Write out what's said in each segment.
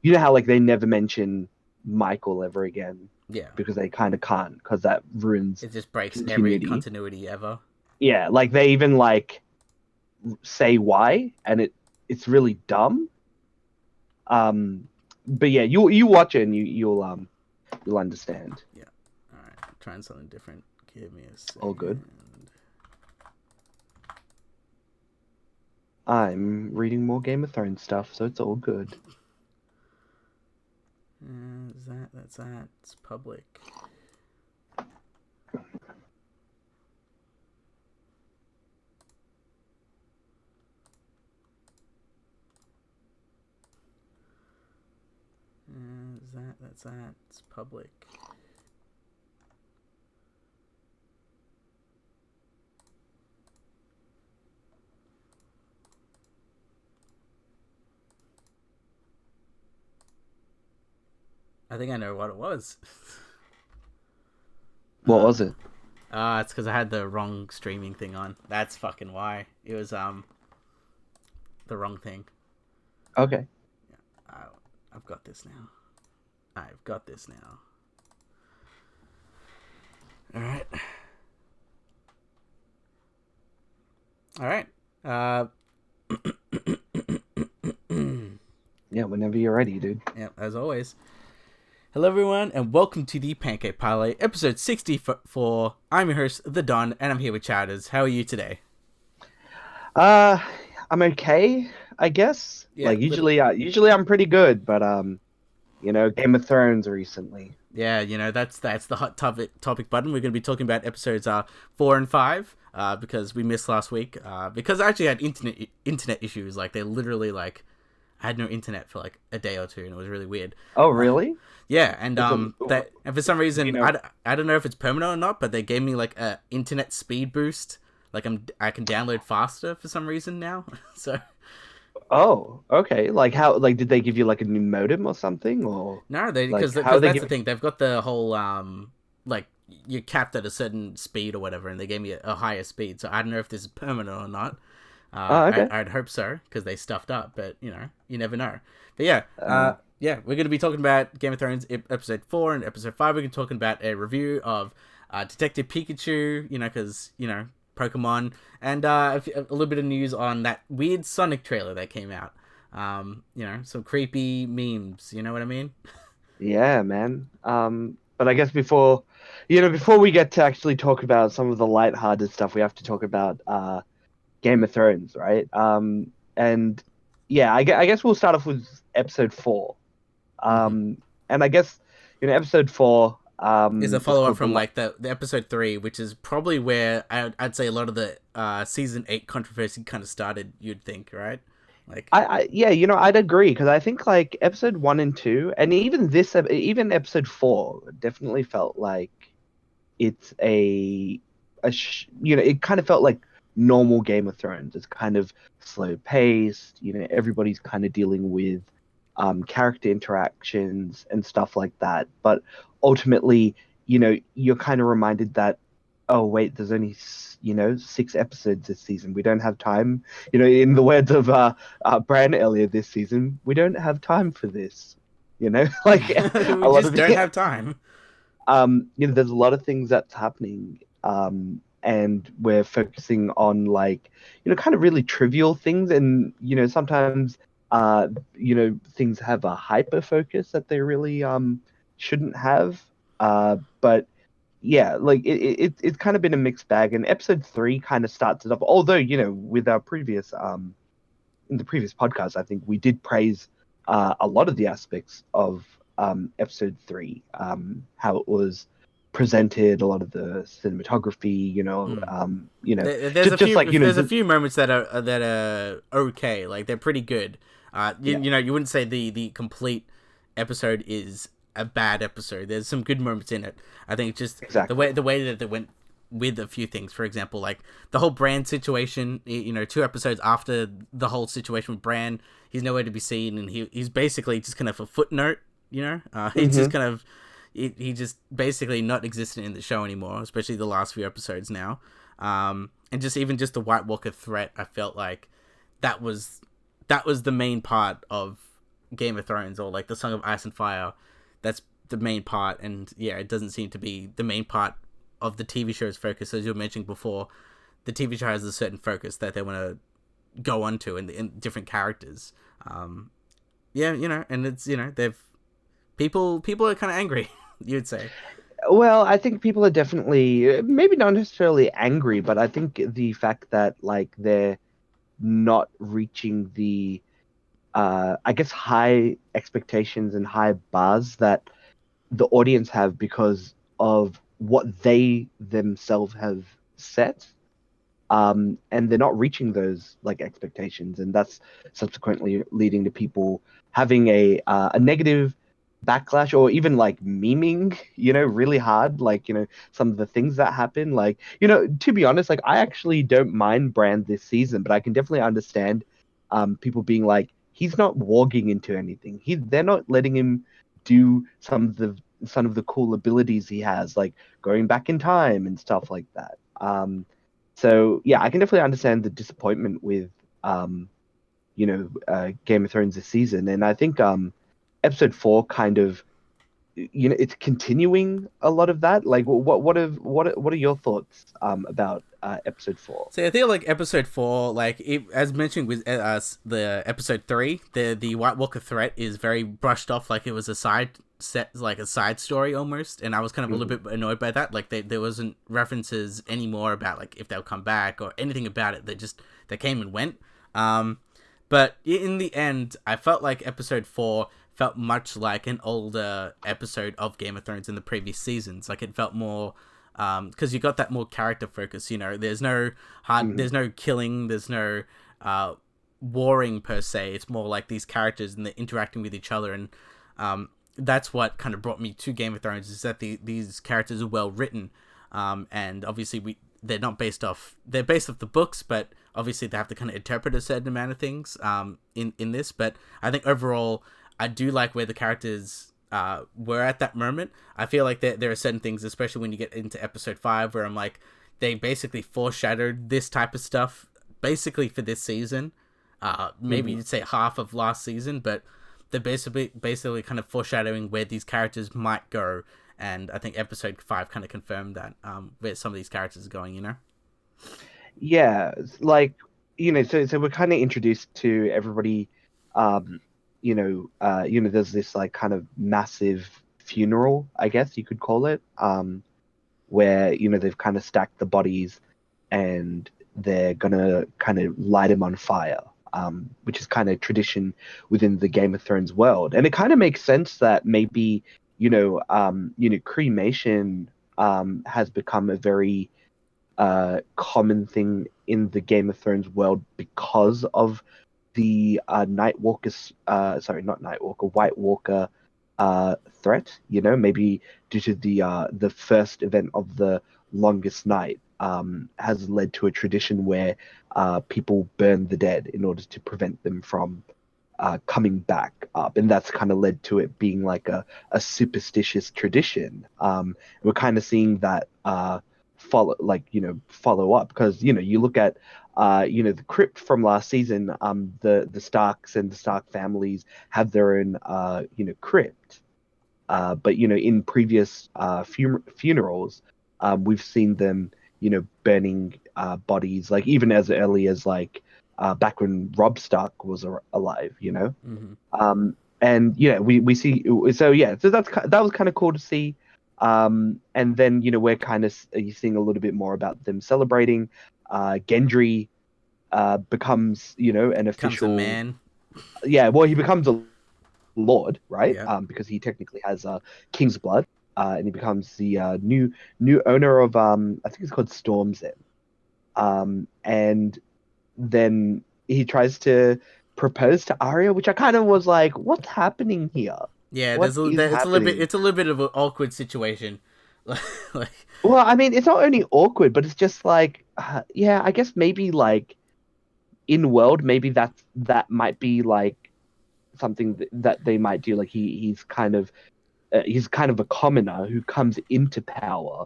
you know how like they never mention Michael ever again Yeah, because they kind of can't because that ruins it just breaks every continuity. continuity ever. Yeah, like they even like say why, and it's really dumb. Um, but yeah, you watch it and you'll understand. Yeah. All right, trying something different. Give me a All good. second. I'm reading more Game of Thrones stuff, so it's all good. Is that's that? It's public. Is that's that? It's public. I think I know what it was. What was it? It's because I had the wrong streaming thing on. That's fucking why. It was the wrong thing. Okay. Uh, I've got this now. I've got this now. All right. All right. Uh, Yeah, whenever you're ready, dude. yeah, as always. Hello, everyone, and welcome to the Pancake Parlay, episode 64. I'm your host, The Don, and I'm here with Chowders. How are you today? Uh, I'm okay, I guess. Yeah, Like usually I'm pretty good, but Game of Thrones recently. yeah, that's the hot topic button. We're going to be talking about episodes 4 and 5 because we missed last week because I actually had internet issues. Like they literally like I had no internet for like a day or two, and it was really weird. Oh, Uh, really? yeah, and It's a, that and for some do you reason know? I don't know if it's permanent or not, but they gave me like a internet speed boost. Like I can download faster for some reason now. So Oh, okay. Like how? Like did they give you like a new modem or something, or no, they like how are because they that's the giving? thing. They've got the whole like you're capped at a certain speed or whatever, and they gave me a higher speed. So I don't know if this is permanent or not. Oh, okay. I'd hope so because they stuffed up, but you never know. But yeah, Uh, yeah, we're going to be talking about Game of Thrones episode 4 and episode 5. We're going to be talking about a review of Detective Pikachu, because Pokemon, and a little bit of news on that weird Sonic trailer that came out. Some creepy memes. You know what I mean? yeah, man. But I guess before we get to actually talk about some of the lighthearted stuff, we have to talk about Game of Thrones, right? And yeah, I guess we'll start off with episode four. Mm-hmm. And I guess episode four Is a is follow up called from like the episode 3, which is probably where I'd say a lot of the season 8 controversy kind of started. You'd think, right? Like, Yeah, I'd agree because I think like episode one and two, and even episode four, definitely felt like it's it kind of felt like normal Game of Thrones. It's kind of slow paced. Everybody's kind of dealing with character interactions and stuff like that. But ultimately, you're kind of reminded that, oh wait, there's only 6 episodes this season. We don't have time. In the words of Bran earlier this season, we don't have time for this. Like we a lot just of don't the have time. there's a lot of things that's happening, and we're focusing on like kind of really trivial things, and sometimes things have a hyper focus that they really shouldn't have. But yeah, like it's kind of been a mixed bag, and episode three kind of starts it off. Although with our previous in the previous podcast, I think we did praise a lot of the aspects of episode three, how it was presented, a lot of the cinematography, Mm. just like There's a few moments that are okay. Like they're pretty good. yeah, You wouldn't say the complete episode is a bad episode. There's some good moments in it. I think it's just exactly. the way that they went with a few things. For example, like the whole Bran situation. 2 episodes after the whole situation with Bran, he's nowhere to be seen, and he's basically just kind of a footnote. He's just Hmm. kind of he just basically not existent in the show anymore, especially the last few episodes now. And just even just the White Walker threat, I felt like that was that was the main part of Game of Thrones or like the Song of Ice and Fire, that's the main part. And yeah, it doesn't seem to be the main part of the TV show's focus. As you were mentioning before, the TV show has a certain focus that they want to go on to in different characters. Um, yeah, and it's they've people are kind of angry. You'd say. Well, I think people are definitely maybe not necessarily angry, but I think the fact that like they're not reaching the I guess high expectations and high bars that the audience have because of what they themselves have set, and they're not reaching those like expectations, and that's subsequently leading to people having a negative backlash or even like memeing, really hard, like some of the things that happen. Like to be honest, like I actually don't mind Brand this season, but I can definitely understand people being like, he's not warging into anything. They're not letting him do some of the cool abilities he has, like going back in time and stuff like that. So yeah, I can definitely understand the disappointment with Game of Thrones this season, and I think episode 4 kind of it's continuing a lot of that. Like, what are your thoughts about episode 4? So I feel like episode 4, like as mentioned with the episode 3, the White Walker threat is very brushed off, like it was a side set, like a side story almost, and I was kind of a little Hmm. bit annoyed by that. Like there wasn't references anymore about like if they'll come back or anything about it. They came and went. Um, but in the end, I felt like episode 4 felt much like an older episode of Game of Thrones in the previous seasons. Like it felt more because you got that more character focus. Hmm. there's no killing, there's no uh, warring per se. It's more like these characters and they're interacting with each other, and that's what kind of brought me to Game of Thrones. Is that these characters are well written, and obviously they're based off the books, but obviously they have to kind of interpret a certain amount of things in this. But I think overall, I do like where the characters were at that moment. I feel like there are certain things, especially when you get into episode 5, where I'm like, they basically foreshadowed this type of stuff basically for this season. Maybe Hmm. you'd say half of last season, but they're basically kind of foreshadowing where these characters might go. And I think episode 5 kind of confirmed that where some of these characters are going. Yeah, like so we're kind of introduced to everybody. Um, there's this like kind of massive funeral, I guess you could call it, where they've kind of stacked the bodies and they're gonna kind of light them on fire, which is kind of tradition within the Game of Thrones world, and it kind of makes sense that maybe cremation has become a very common thing in the Game of Thrones world because of the Night Walkers, sorry, not Night Walker, White Walker threat. Maybe due to the first event of the longest night has led to a tradition where people burn the dead in order to prevent them from coming back up, and that's kind of led to it being like a superstitious tradition. We're kind of seeing that follow up because you look at the crypt from last season. The Starks and the Stark families have their own crypt, but in previous funerals, we've seen them burning bodies, like even as early as like back when Robb Stark was alive. Mm-hmm. And yeah, we see. So yeah, so that was kind of cool to see. And then we're kind of seeing a little bit more about them celebrating. Gendry becomes an Comes a official. man. Yeah, well, he becomes a lord, right? Yeah. Because he technically has king's blood, and he becomes the new owner of I think it's called Storm's End. And then he tries to propose to Arya, which I kind of was like, what's happening here? Yeah, What is happening? it's a little bit of an awkward situation. like Well, I mean, it's not only awkward, but it's just like, yeah, I guess maybe like in world, maybe that might be like something that they might do. Like he's kind of a commoner who comes into power,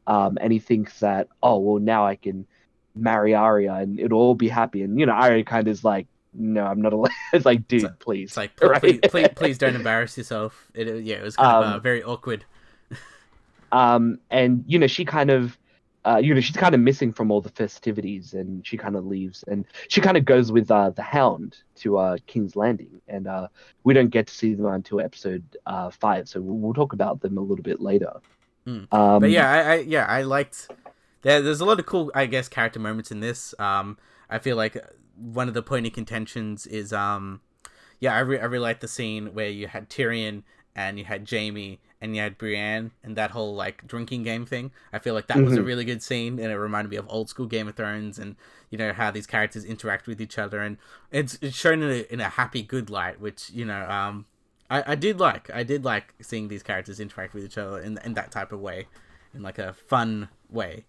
and he thinks that, oh well, now I can marry Arya and it'll all be happy. And Arya kind of is like, no, I'm not allowed. It's like, It's like, dude, it's please, like right? please don't embarrass yourself. Yeah, it was kind of um, very awkward. and she kind of, she's kind of missing from all the festivities, and she kind of leaves, and she kind of goes with the Hound to King's Landing, and we don't get to see them until episode 5, so we'll talk about them a little bit later. Mm. But Um, yeah, I liked. There's a lot of cool, I guess, character moments in this. I feel like one of the pointy contentions is yeah, I really liked the scene where you had Tyrion and you had Jaime and you had Brienne and that whole like drinking game thing. I feel like that was a mhm. really good scene and it reminded me of old school Game of Thrones and how these characters interact with each other and it's shown in a happy good light, which I did like seeing these characters interact with each other in that type of way, in like a fun way.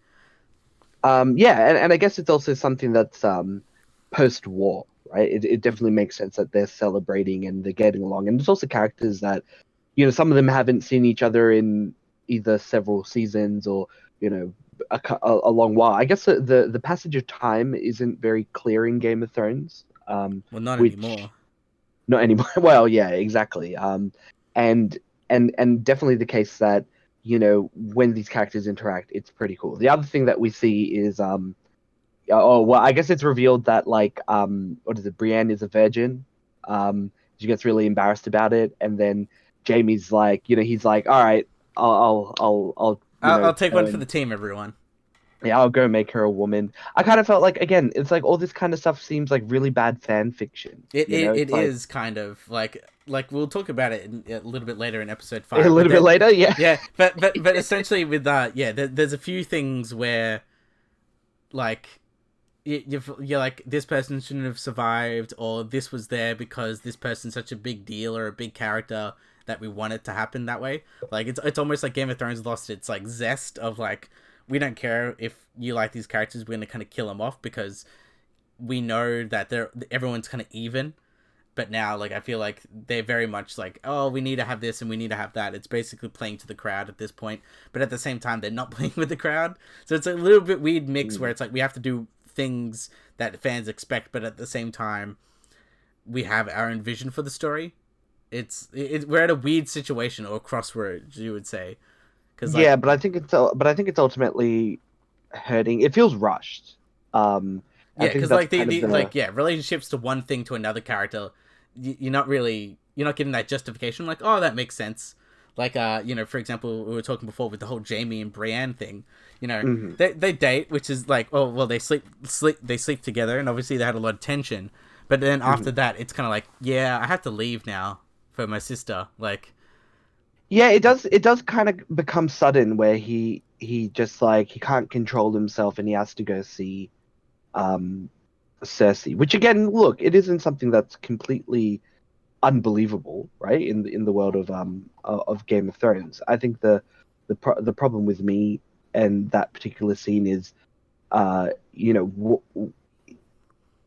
Yeah, and I guess it's also something that's post-war, right? It Mm. definitely makes sense that they're celebrating and they're getting along, and there's also characters that some of them haven't seen each other in either several seasons or a long while. I guess the passage of time isn't very clear in Game of Thrones, Well, not which anymore. not anymore. Well, yeah, exactly. And and definitely the case that when these characters interact, it's pretty cool. The other thing that we see is oh well, I guess it's revealed that like what is it? Brienne is a virgin. She gets really embarrassed about it, and then Jamie's like, he's like, all right, I'll I'll take go one for the and team, everyone. yeah, I'll go make her a woman. I kind of felt like again, it's like all this kind of stuff seems like really bad fan fiction. It It's like is kind of like we'll talk about it a little bit later in episode a five, but little bit that later, yeah. yeah, but essentially with there's a few things where like you're like this person shouldn't have survived or this was there because this person's such a big deal or a big character that we want it to happen that way. Like it's almost like Game of Thrones lost its like zest of like we don't care if you like these characters, we're gonna kind of kill them off because we know that everyone's kind of even. But now like I feel like they're very much like, oh, we need to have this and we need to have that. It's basically playing to the crowd at this point, but at the same time they're not playing with the crowd, so it's a little bit weird mix where Mm. it's like we have to do things that fans expect, but at the same time we have our own vision for the story. We're at a weird situation or a crossroads, you would say, because like Yeah, but I think it's ultimately hurting. It feels rushed. I yeah, think because that's like kind of the the like yeah relationships to one thing to another character, you're not getting that justification like, oh, that makes sense. Like for example, we were talking before with the whole Jamie and Brienne thing. Mhm, They date, which is like, oh well, they sleep together, and obviously they had a lot of tension. But then after mhm. that, it's kind of like, yeah, I have to leave now for my sister. Like, Yeah, it does kind of become sudden where he just like he can't control himself and he has to go see um Cersei, which again, look, it isn't something that's completely unbelievable, right? In the world of Game of Thrones. I think the problem with me and that particular scene is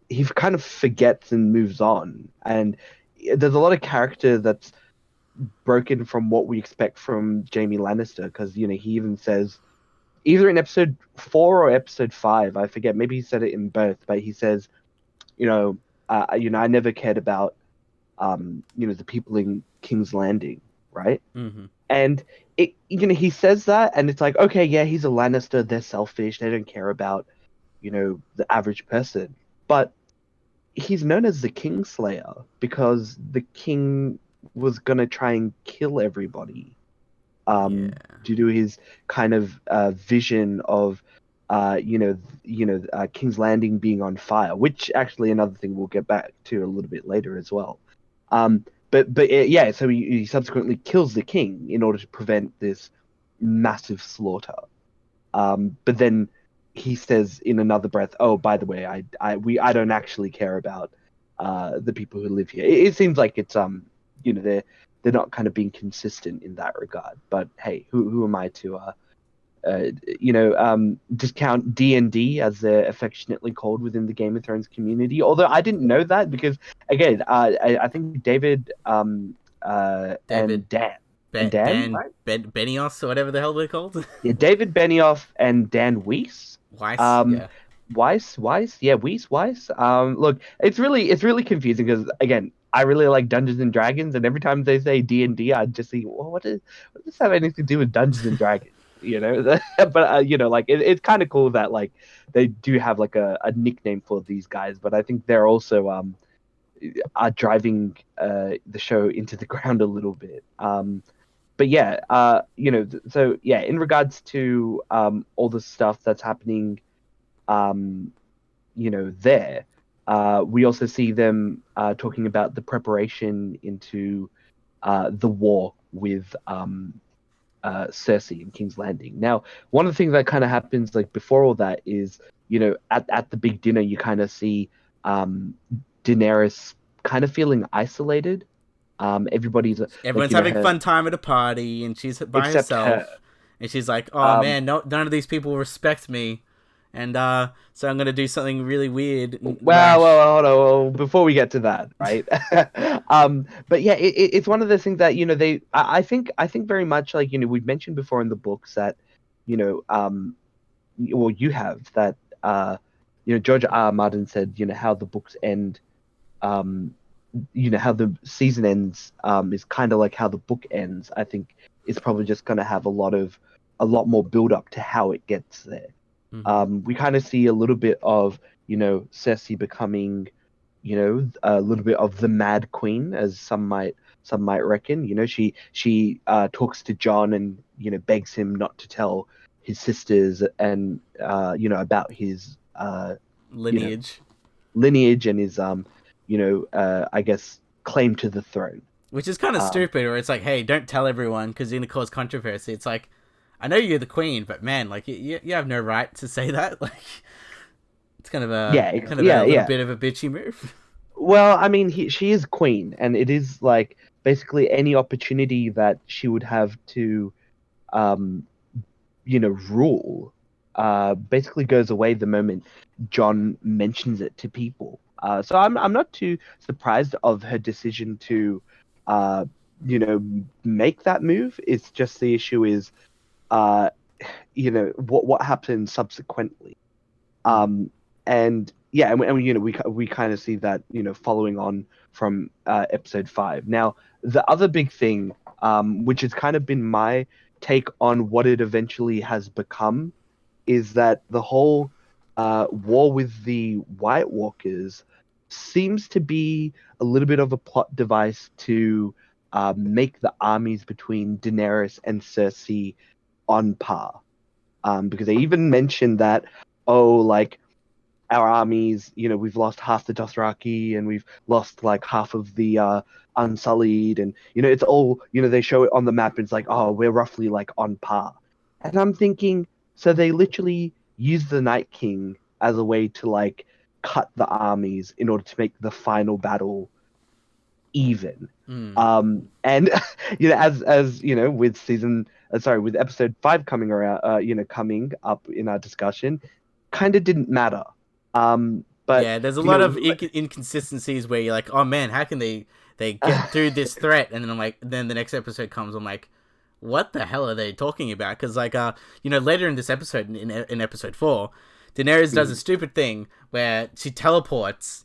he kind of forgets and moves on, and there's a lot of character that's broken from what we expect from Jamie Lannister because he even says either in episode 4 or episode 5, I forget, maybe he said it in both, but he says, you know I never cared about the people in King's Landing, right? mm-hmm. And he says that, and it's like, okay, yeah, he's a Lannister. They're selfish. They don't care about the average person. But he's known as the Kingslayer because the king was gonna try and kill everybody, Yeah, due to his kind of vision of King's Landing being on fire, which actually another thing we'll get back to a little bit later as well. Yeah, so he subsequently kills the king in order to prevent this massive slaughter. But then he says in another breath, "Oh, by the way, I don't actually care about the people who live here." It seems like it's they're not kind of being consistent in that regard. But hey, who am I to discount D&D as they're affectionately called within the Game of Thrones community? Although I didn't know that because again, I think David David and Dan, right? Benioff or whatever the hell they're called. Yeah, David Benioff and Dan Weiss. Weiss, Um, yeah. Weiss, yeah, Weiss. Look, it's really confusing because again, I really like Dungeons and Dragons, and every time they say D&D, I just think, well, what does this have anything to do with Dungeons and Dragons? But like it's kind of cool that like they do have like a nickname for these guys, but I think they're also are driving the show into the ground a little bit. But yeah, so yeah, in regards to all the stuff that's happening um, there. We also see them talking about the preparation into the war with Cersei in King's Landing. Now, one of the things that kind of happens like before all that is, at the big dinner, you kind of see um, Daenerys kind of feeling isolated. Everybody's like, Everyone's having her fun time at a party, and she's by except her. herself, and she's like, "Oh Um, man, no, none of these people respect me, and so I'm gonna do something really weird and rash." well, hold on, well, before we get to that, right? But yeah, it's one of those things that I think very much like we've mentioned before in the books that you know well you have that George R. R. Martin said how the books end um how the season ends is kind of like how the book ends. I think it's probably just going to have a lot more build up to how it gets there. Mm-hmm. We kind of see a little bit of Cersei becoming a little bit of the Mad Queen, as some might reckon. She talks to John and begs him not to tell his sisters and about his you know Lineage, lineage and his I guess claim to the throne. which is kind of Um, stupid. Where it's like, "Hey, don't tell everyone because you're gonna cause controversy." It's like, I know you're the queen, but man, like you have no right to say that. Like, it's yeah, kind of a yeah, little yeah. bit of a bitchy move. Well, I mean, she is queen, and it is like basically any opportunity that she would have to um, rule, basically goes away the moment John mentions it to people. So I'm not too surprised of her decision to, uh, make that move. It's just the issue is, uh, what happens subsequently. Mm. Um, and yeah, and we kind of see that following on from episode 5. Now, the other big thing, which has kind of been my take on what it eventually has become, is that the whole war with the White Walkers seems to be a little bit of a plot device to make the armies between Daenerys and Cersei on par. Because they even mentioned that, oh, like our armies, we've lost half the Dothraki and we've lost like half of the Unsullied, and it's all, they show it on the map. And it's like, oh, we're roughly like on par. And I'm thinking, so they literally use the Night King as a way to like cut the armies in order to make the final battle even. Mm. And as with with episode 5 coming around, coming up in our discussion, kind of didn't matter. But Yeah, there's a you lot know, of inconsistencies where you're like, oh man, how can they get through this threat? And then I'm like, then the next episode comes, I'm like, what the hell are they talking about? Because like, later in this episode, in episode 4, Daenerys does a stupid thing where she teleports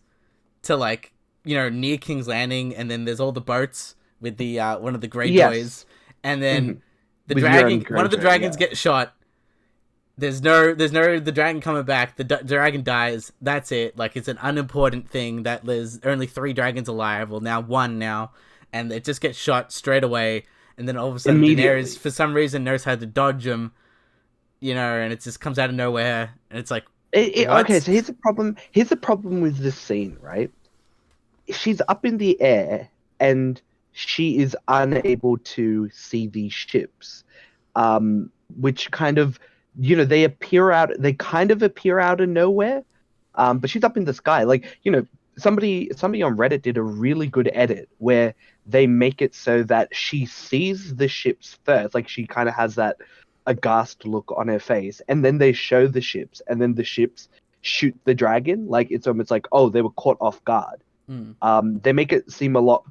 to like, near King's Landing, and then there's all the boats with the one of the yes, Greyjoys, and then mhm. With Euron one of the Greyjoy, dragons yeah. gets shot. There's no the dragon coming back. The dragon dies. That's it. Like, it's an unimportant thing that there's only 3 dragons alive. Well, now 1 now, and it just gets shot straight away. And then all of a sudden, Daenerys Immediately. for some reason knows how to dodge them. And it just comes out of nowhere. And it's like, Okay, what? so here's the problem with this scene, right? She's up in the air and she is unable to see these ships, which kind of, they kind of appear out of nowhere. But she's up in the sky. Like, somebody on Reddit did a really good edit where they make it so that she sees the ships first. Like, she kind of has that aghast look on her face, and then they show the ships, and then the ships shoot the dragon. Like, it's almost like, oh, they were caught off guard. Hmm. They make it seem a lot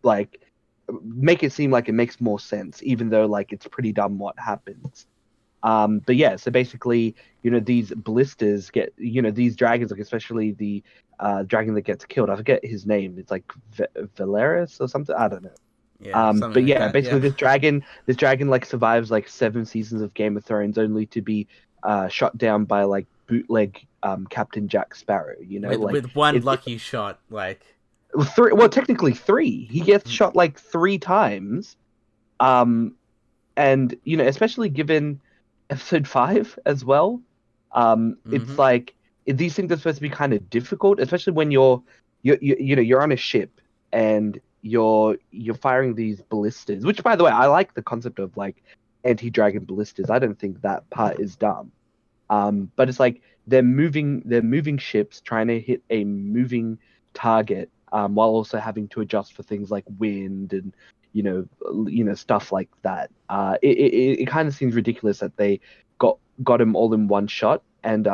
like it makes more sense, even though like it's pretty dumb what happens. But yeah, so basically, these blisters get, these dragons, like especially the dragon that gets killed. I forget his name. It's like Valeris or something. I don't know. Yeah, something But like yeah, that. basically Yeah. this dragon like survives like 7 seasons of Game of Thrones only to be shot down by like bootleg Captain Jack Sparrow. Like With one it lucky shot, like. three. Well, technically three. He gets shot like 3 times. Um, and especially given episode 5 as well, it's Mm-hmm. like these things are supposed to be kind of difficult, especially when you're on a ship and you're firing these ballistas, which by the way I like the concept of like anti-dragon ballistas. I don't think that part is dumb. But it's like they're moving ships trying to hit a moving target, while also having to adjust for things like wind and stuff like that. It kind of seems ridiculous that they got him all in one shot. And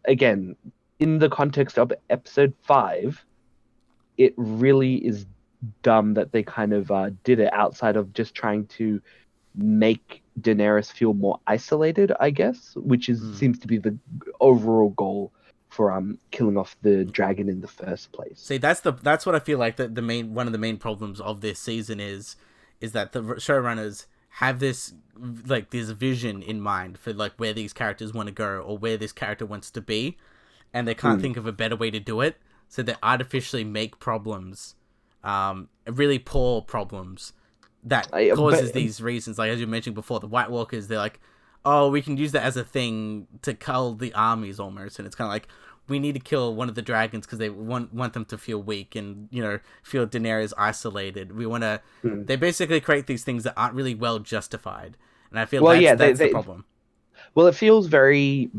again, in the context of episode 5, it really is dumb that they kind of did it outside of just trying to make Daenerys feel more isolated, I guess, which is Mm. seems to be the overall goal for killing off the dragon in the first place. See, that's what I feel like the main one of the main problems of this season is that the showrunners have this vision in mind for like where these characters want to go or where this character wants to be, and they can't Mm. think of a better way to do it. So they artificially make problems, really poor problems that But causes these reasons. Like as you mentioned before, the White Walkers, they're like, oh, we can use that as a thing to cull the armies almost, and it's kind of like we need to kill one of the dragons because they want them to feel weak and feel Daenerys isolated. We want to. mm. They basically create these things that aren't really well justified, and I feel Well, that's yeah, that's the problem. well, it feels very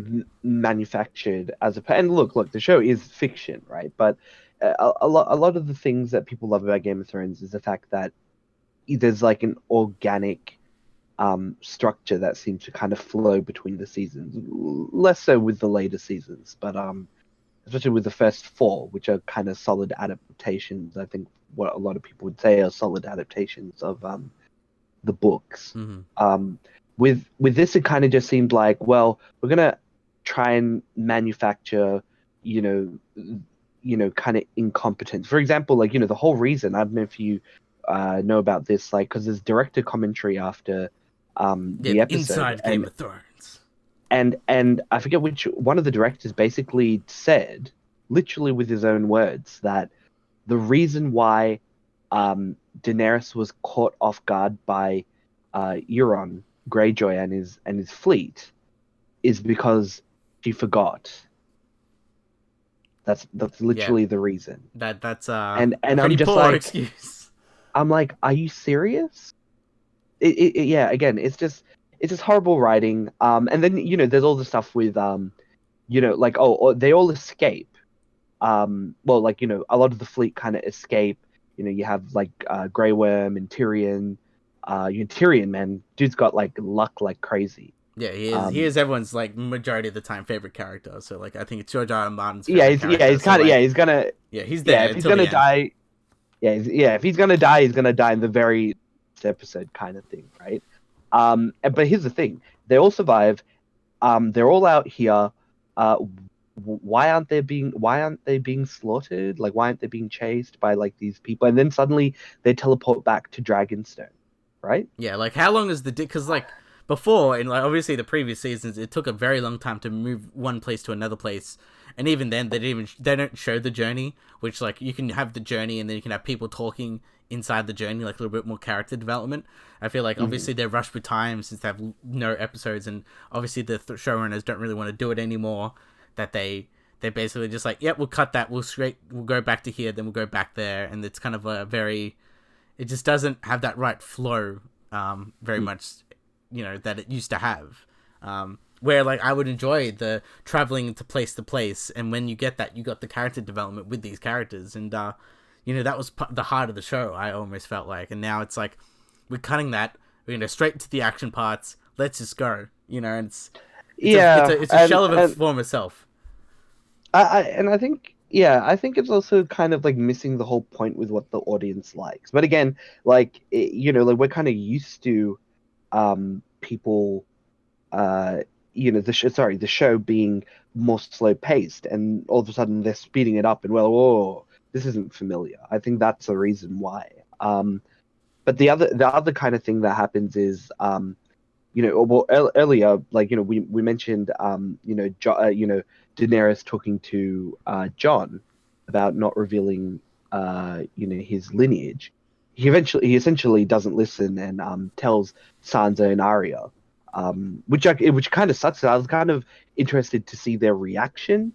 manufactured and look, the show is fiction, right? But a lot of the things that people love about Game of Thrones is the fact that there's like an organic structure that seems to kind of flow between the seasons. Less so with the later seasons, but especially with the first 4, which are kind of solid adaptations. I think what a lot of people would say are solid adaptations of the books. Mm-hmm. With this, it kind of just seemed like, well, we're gonna try and manufacture, you kind of incompetence. For example, like the whole reason, I don't know if you know about this, like because there's director commentary after Yeah, the the episode, inside Game and of Thrones. I forget which one of the directors basically said, literally with his own words, that the reason why Daenerys was caught off guard by Euron Greyjoy and his fleet is because she forgot. That's Yeah, literally the reason. that's a And pretty I'm just poor like, excuse. are you serious? Yeah, again, it's just horrible writing. And then there's all the stuff with like, they all escape. Well, like a lot of the fleet kind of escape. You have like Grey Worm and Tyrion. Tyrion, man, dude's got like luck like crazy. Yeah, he is. He Um, is everyone's like majority of the time favorite character. So like, I think it's George R. R. Martin's yeah, favorite he's character. So kind of yeah, like, he's gonna yeah, he's yeah, there if he's until the gonna end. die, yeah, if he's gonna die, he's gonna die in the very last episode kind of thing, right? But here's the thing: they all survive. They're all out here. Why aren't they being slaughtered? Like, why aren't they being chased by like these people? And then suddenly they teleport back to Dragonstone, right? Yeah, like how long is the because like before in like obviously the previous seasons it took a very long time to move one place to another place, and even then they don't show the journey, which like you can have the journey and then you can have people talking inside the journey, like a little bit more character development. I feel like Mm-hmm. obviously they're rushed with time since they have no episodes, and obviously the showrunners don't really want to do it anymore. That they're basically just like, yep, we'll cut that, we'll go back to here, then we'll go back there, and it's kind of a very it just doesn't have that right flow very much, that it used to have. Where like I would enjoy the traveling to place, and when you get that, you got the character development with these characters, and that was the heart of the show. I almost felt like, and now it's like we're cutting that. We're gonna straight to the action parts. Let's just go. And Yeah, it's a shell of a former self. I think I think it's also kind of like missing the whole point with what the audience likes. But again, like like we're kind of used to people uh, the show being more slow paced, and all of a sudden they're speeding it up, and well, whoa, this isn't familiar. I think that's the reason why. But the other kind of thing that happens is well, earlier, like, we mentioned, Daenerys talking to Jon about not revealing, his lineage. He essentially doesn't listen and tells Sansa and Arya, which kind of sucks. I was kind of interested to see their reaction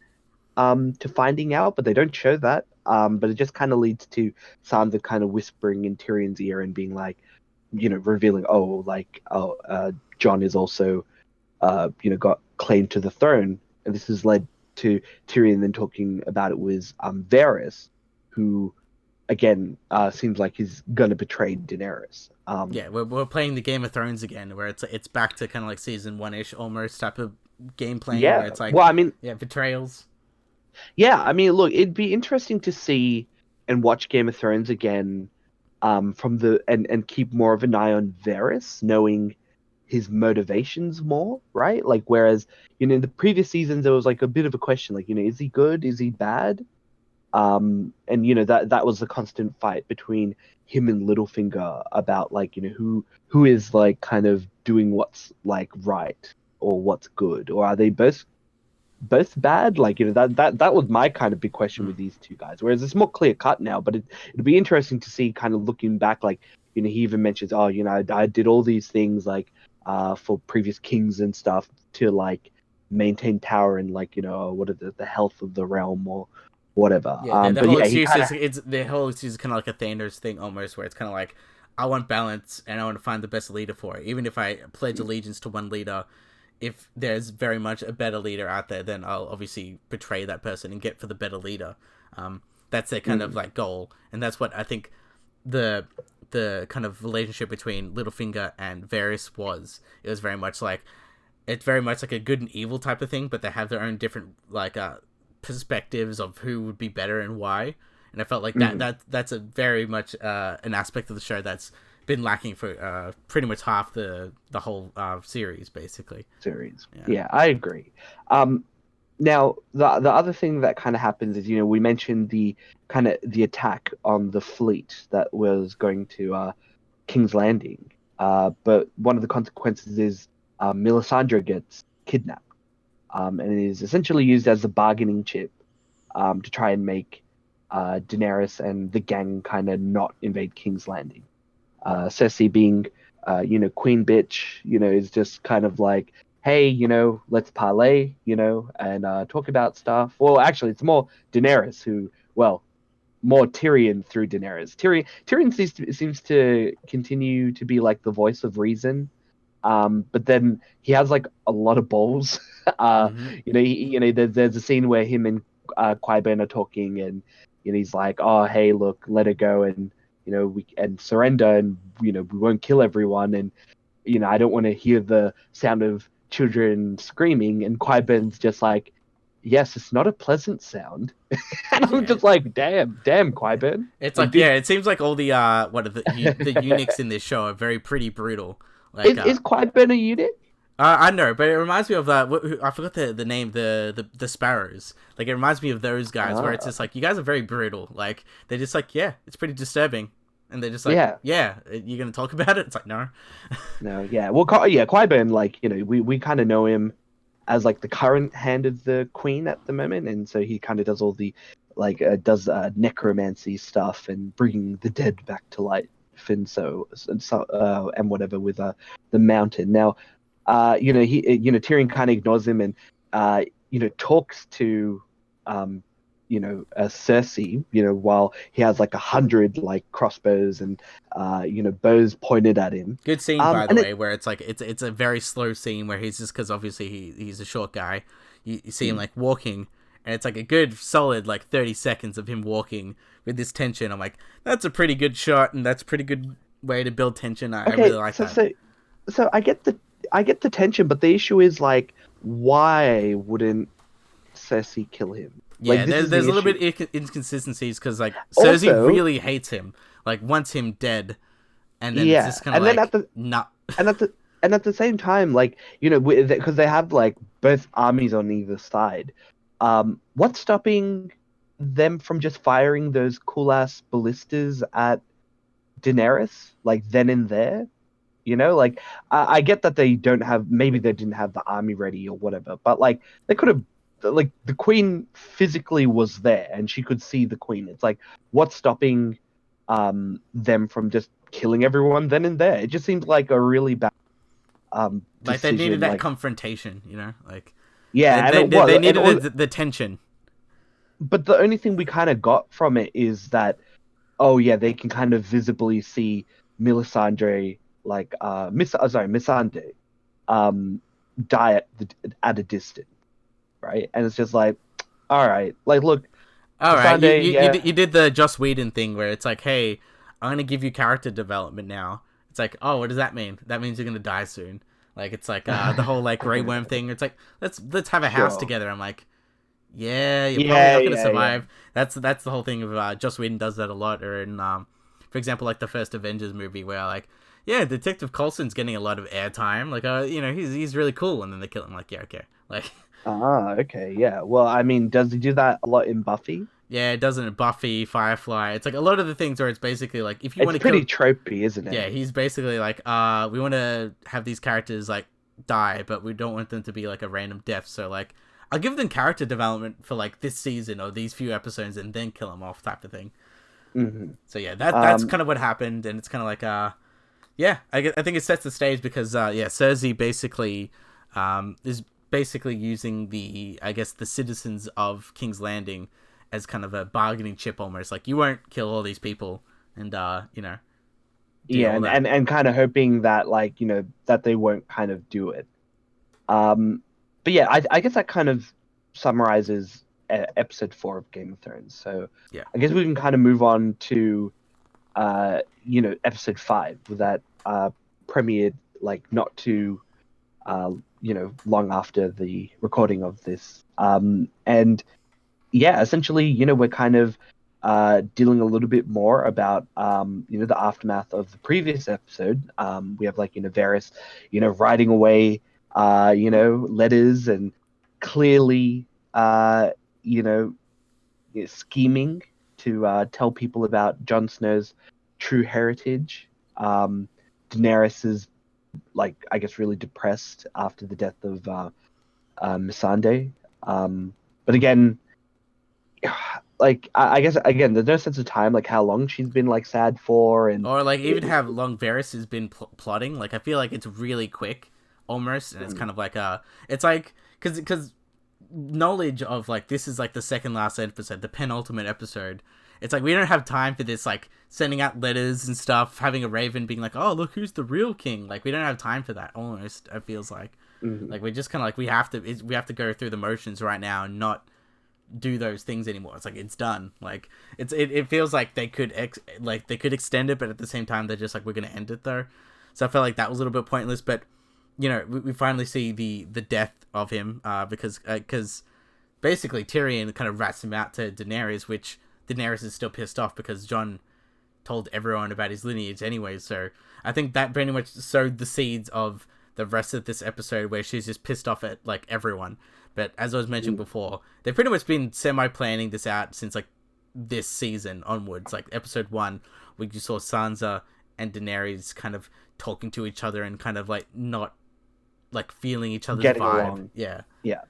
to finding out, but they don't show that. But it just kind of leads to Sansa kind of whispering in Tyrion's ear and being like, revealing, Jon is also, got claim to the throne, and this has led to Tyrion then talking about it was Varys, who again seems like he's gonna betray Daenerys. Yeah, we're playing the Game of Thrones again, where it's back to kind of like season one ish almost type of game playing, where Yeah, it's like, well, I mean, yeah, betrayals. yeah, I mean, look, it'd be interesting to see and watch Game of Thrones again, from the and keep more of an eye on Varys, knowing his motivations more, right? Like, whereas, in the previous seasons there was like a bit of a question, like, is he good? Is he bad? And that was a constant fight between him and Littlefinger about, like, who is like kind of doing what's like right or what's good, or are they both bad? Like, that was my kind of big question Mm. with these two guys. Whereas it's more clear cut now, but it'd be interesting to see, kind of looking back, like, he even mentions, oh, I did all these things, like, for previous kings and stuff, to like maintain power and, like, what are the health of the realm or whatever. Yeah, the But whole yeah, he excuse kind of, is it's the whole excuse is kind of like a Thanos thing almost, where it's kind of like, I want balance and I want to find the best leader for it. Even if I pledge allegiance to one leader, if there's very much a better leader out there, then I'll obviously betray that person and get for the better leader. That's their kind of like goal, and that's what I think the the kind of relationship between Littlefinger and Varys was. It was very much like, it's very much like a good and evil type of thing, but they have their own different like perspectives of who would be better and why. And I felt like that's a very much an aspect of the show that's been lacking for pretty much half the whole series, basically. series. Yeah. Yeah, I agree. Um, Now, the other thing that kind of happens is, we mentioned the attack on the fleet that was going to King's Landing. But one of the consequences is, Melisandre gets kidnapped, and is essentially used as a bargaining chip, to try and make Daenerys and the gang kind of not invade King's Landing. Cersei being, queen bitch, is just kind of like, hey, let's parlay, and talk about stuff. Well, actually, it's more Daenerys who, well, more Tyrion through Daenerys. Tyrion seems to continue to be like the voice of reason, but then he has like a lot of balls. Mm-hmm. There's a scene where him and Qui-Gon are talking, and he's like, "Oh, hey, look, let it go, and we and surrender, and we won't kill everyone, and I don't want to hear the sound of children screaming." And Qui-Gon's just like, "Yes, it's not a pleasant sound." And I'm Yeah. just like, damn, Qui-Gon. It's Like, like, yeah, it seems like all the what are the eunuchs in this show are very pretty brutal. Like is Qui-Gon a unit? I know, but it reminds me of I forgot the name, the sparrows. Like, it reminds me of those guys where it's Ah, just like, you guys are very brutal. Like, they're just like, yeah, it's pretty disturbing, and they're just like, yeah. yeah, you're gonna talk about it. It's like, no. No, yeah. Well, yeah, Qui-Gon, like, we kind of know him as like the current hand of the queen at the moment, and so he kind of does all the, like, does necromancy stuff and bringing the dead back to life, and whatever with the mountain. Now, Tyrion kind of ignores him, and talks to, um Cersei, while he has like 100 like crossbows and bows pointed at him. Good scene, by the And it, way, where it's like it's a very slow scene where he's just, because obviously he's a short guy. You see him like walking, and it's like a good solid like 30 seconds of him walking with this tension. I'm like, that's a pretty good shot, and that's a pretty good way to build tension. I really okay, like so that. I get the tension, but the issue is, like, why wouldn't Cersei kill him? Like, Yeah, this is there's the a little issue. bit inconsistencies, because like Cersei Also, really hates him, like wants him dead, and then it's yeah, just kind of like, not. and at the and at the same time, like, because they have like both armies on either side. What's stopping them from just firing those cool ass ballistas at Daenerys, like then and there? Like I get that they don't have, maybe they didn't have the army ready or whatever, but like they could have, like the queen physically was there and she could see the queen. It's like, what's stopping them from just killing everyone then and there? It just seems like a really bad Like they needed decision. that Like, confrontation, like yeah, and it was, they and needed all, the tension. but the only thing we kind of got from it is that, oh yeah, they can kind of visibly see Melisandre, like Missandei, um, die at a distance, right? And it's just like, all right, like look, All right, Missandei, yeah, you did the Joss Whedon thing where it's like, hey, I'm gonna give you character development now. It's like, oh, what does that mean? That means you're gonna die soon. Like it's like the whole like Grey Worm thing. It's like let's have a house sure, together. I'm like, yeah, you're probably yeah, not gonna yeah, yeah, survive. That's the whole thing of Joss Whedon does that a lot. Or in for example, like the first Avengers movie where like, yeah, Detective Coulson's getting a lot of airtime. Like he's really cool, and then they kill him. Like yeah, okay, like. okay, yeah. Well, I mean, does he do that a lot in Buffy? Yeah, it doesn't. Buffy, Firefly. It's like a lot of the things where it's basically like if you want It's to kill. pretty tropey, isn't Yeah, it? he's basically like, we want to have these characters like die, but we don't want them to be like a random death. So like, I'll give them character development for like this season or these few episodes, and then kill them off, type of thing. Hmm. So yeah, that's kind of what happened, and it's kind of like, yeah, I think it sets the stage because yeah, Cersei basically is basically using the I guess the citizens of King's Landing as kind of a bargaining chip almost. Like you won't kill all these people, and do Yeah, all and, that. and kind of hoping that, like, that they won't kind of do it. Um, but yeah, I guess that kind of summarizes episode 4 of Game of Thrones. So Yeah. I guess we can kind of move on to episode 5 that premiered like not too long after the recording of this. And yeah, essentially, we're kind of dealing a little bit more about the aftermath of the previous episode. We have, like, Varys, writing away letters and clearly you know scheming to tell people about Jon Snow's true heritage. Daenerys is, like, I guess, really depressed after the death of Missandei. But again, like, I guess again, there's no sense of time, like how long she's been like sad for, and Or like even it, have long Varys has been plotting. Like I feel like it's really quick, almost, and it's kind of like it's like because knowledge of like this is like the second last episode, the penultimate episode. It's like we don't have time for this, like sending out letters and stuff, having a raven being like, oh look who's the real king. Like we don't have time for that. Almost, it feels Mhm. like we're just kind of like we have to go through the motions right now and not do those things anymore. It's like it's done. Like it feels like they could they could extend it, but at the same time they're just like we're gonna end it though. So I felt like that was a little bit pointless. But we finally see the death of him because basically Tyrion kind of rats him out to Daenerys, which Daenerys is still pissed off because Jon told everyone about his lineage anyway. So I think that pretty much sowed the seeds of the rest of this episode where she's just pissed off at like everyone. But as I was mentioning before, they've pretty much been semi-planning this out since like this season onwards. Like episode 1, where you saw Sansa and Daenerys kind of talking to each other and kind of like not like feeling each other's Getting vibe. along. Yeah. Yeah,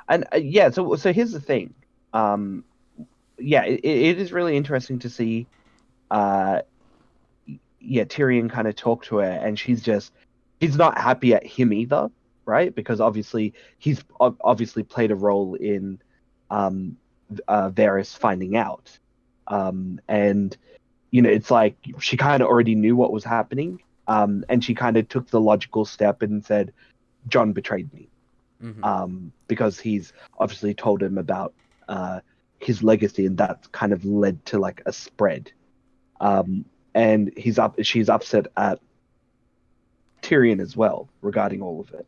and yeah. So here's the thing. Um, yeah, it is really interesting to see. Uh, yeah, Tyrion kind of talk to her, and she's not happy at him either, right? Because obviously he's obviously played a role in um Varys finding out. And it's like she kind of already knew what was happening. And she kind of took the logical step and said, John betrayed me. Mm-hmm. Because he's obviously told him about his legacy, and that's kind of led to like a spread. Um, and she's upset at Tyrion as well regarding all of it.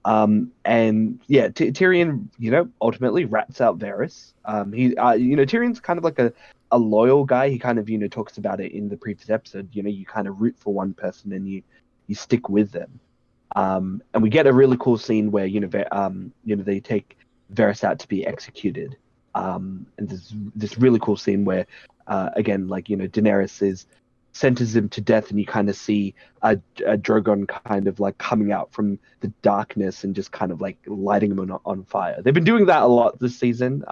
And yeah, Tyrion, ultimately rats out Varys. Tyrion's kind of like a loyal guy. He kind of, talks about it in the previous episode. You kind of root for one person and you stick with them. And we get a really cool scene where they take Varys out to be executed. And there's this really cool scene where again, like, Daenerys is sentences him to death, and you kind of see a Drogon kind of like coming out from the darkness and just kind of like lighting him on fire. They've been doing that a lot this season.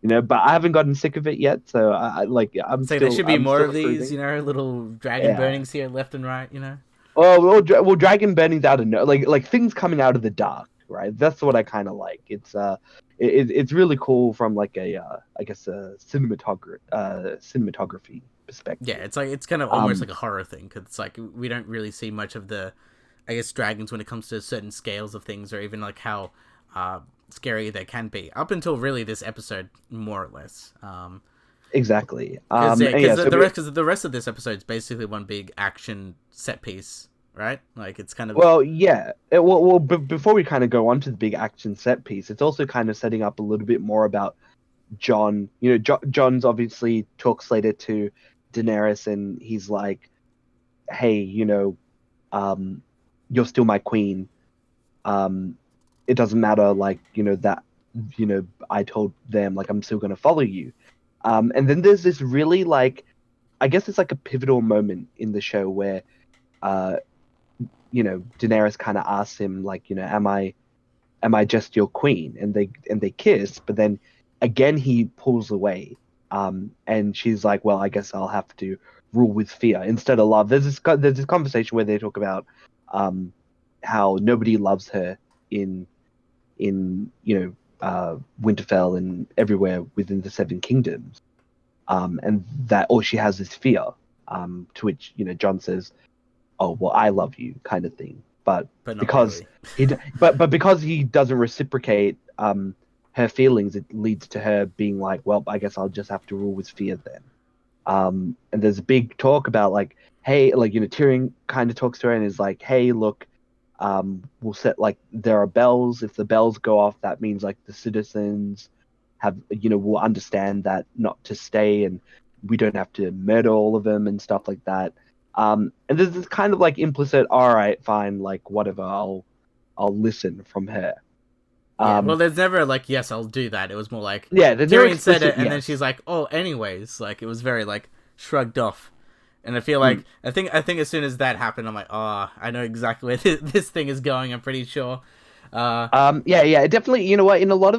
But I haven't gotten sick of it yet, so I'm So there still should be I'm more still of these, approving. little dragon Yeah. burnings here, left and right. Oh, well, dragon burnings out of no, like things coming out of the dark, right? That's what I kind of like. It's really cool from like a I guess a cinematography Yeah, perspective. it's kind of almost Um, like a horror thing because it's like we don't really see much of the, I guess, dragons when it comes to certain scales of things or even like how scary they can be up until really this episode, more or less. exactly. Because yeah, And yeah, so because the rest of this episode is basically one big action set piece, right? Like it's kind of well, yeah. Before we kind of go on to the big action set piece, it's also kind of setting up a little bit more about John. John's obviously talks later to Daenerys, and he's like, "Hey, um, you're still my queen. um it doesn't matter, like, that, I told them, like, I'm still going to follow you." And then there's this really, like, I guess it's like a pivotal moment in the show where uh Daenerys kind of asks him, like, am I just your queen? And they kiss, but then again he pulls away. And she's like, well, I guess I'll have to rule with fear instead of love. There's this conversation where they talk about um how nobody loves her in Winterfell and everywhere within the Seven Kingdoms. And that all she has is fear. To which John says, "Oh, well, I love you," kind of thing. But but not because really. because he doesn't reciprocate her feelings, it leads to her being like, "Well, I guess I'll just have to rule with fear then." And there's a big talk about, like, hey, like, Tyrion kind of talks to her and is like, "Hey, look, we'll set, like, there are bells. If the bells go off, that means, like, the citizens will understand that not to stay, and we don't have to murder all of them and stuff like that." And there's this kind of like implicit, all right, fine, like, whatever, I'll listen from her. Yeah, well, Um, there's never like, yes, I'll do that. It was more like yeah, there's no Tyrion said explicit it, and then yes. she's like, oh, anyways. Like it was very like shrugged off. And I feel Mm. like I think as soon as that happened, I'm like, oh, I know exactly where this thing is going. I'm pretty sure. Uh, Yeah, definitely. You know what? In a lot,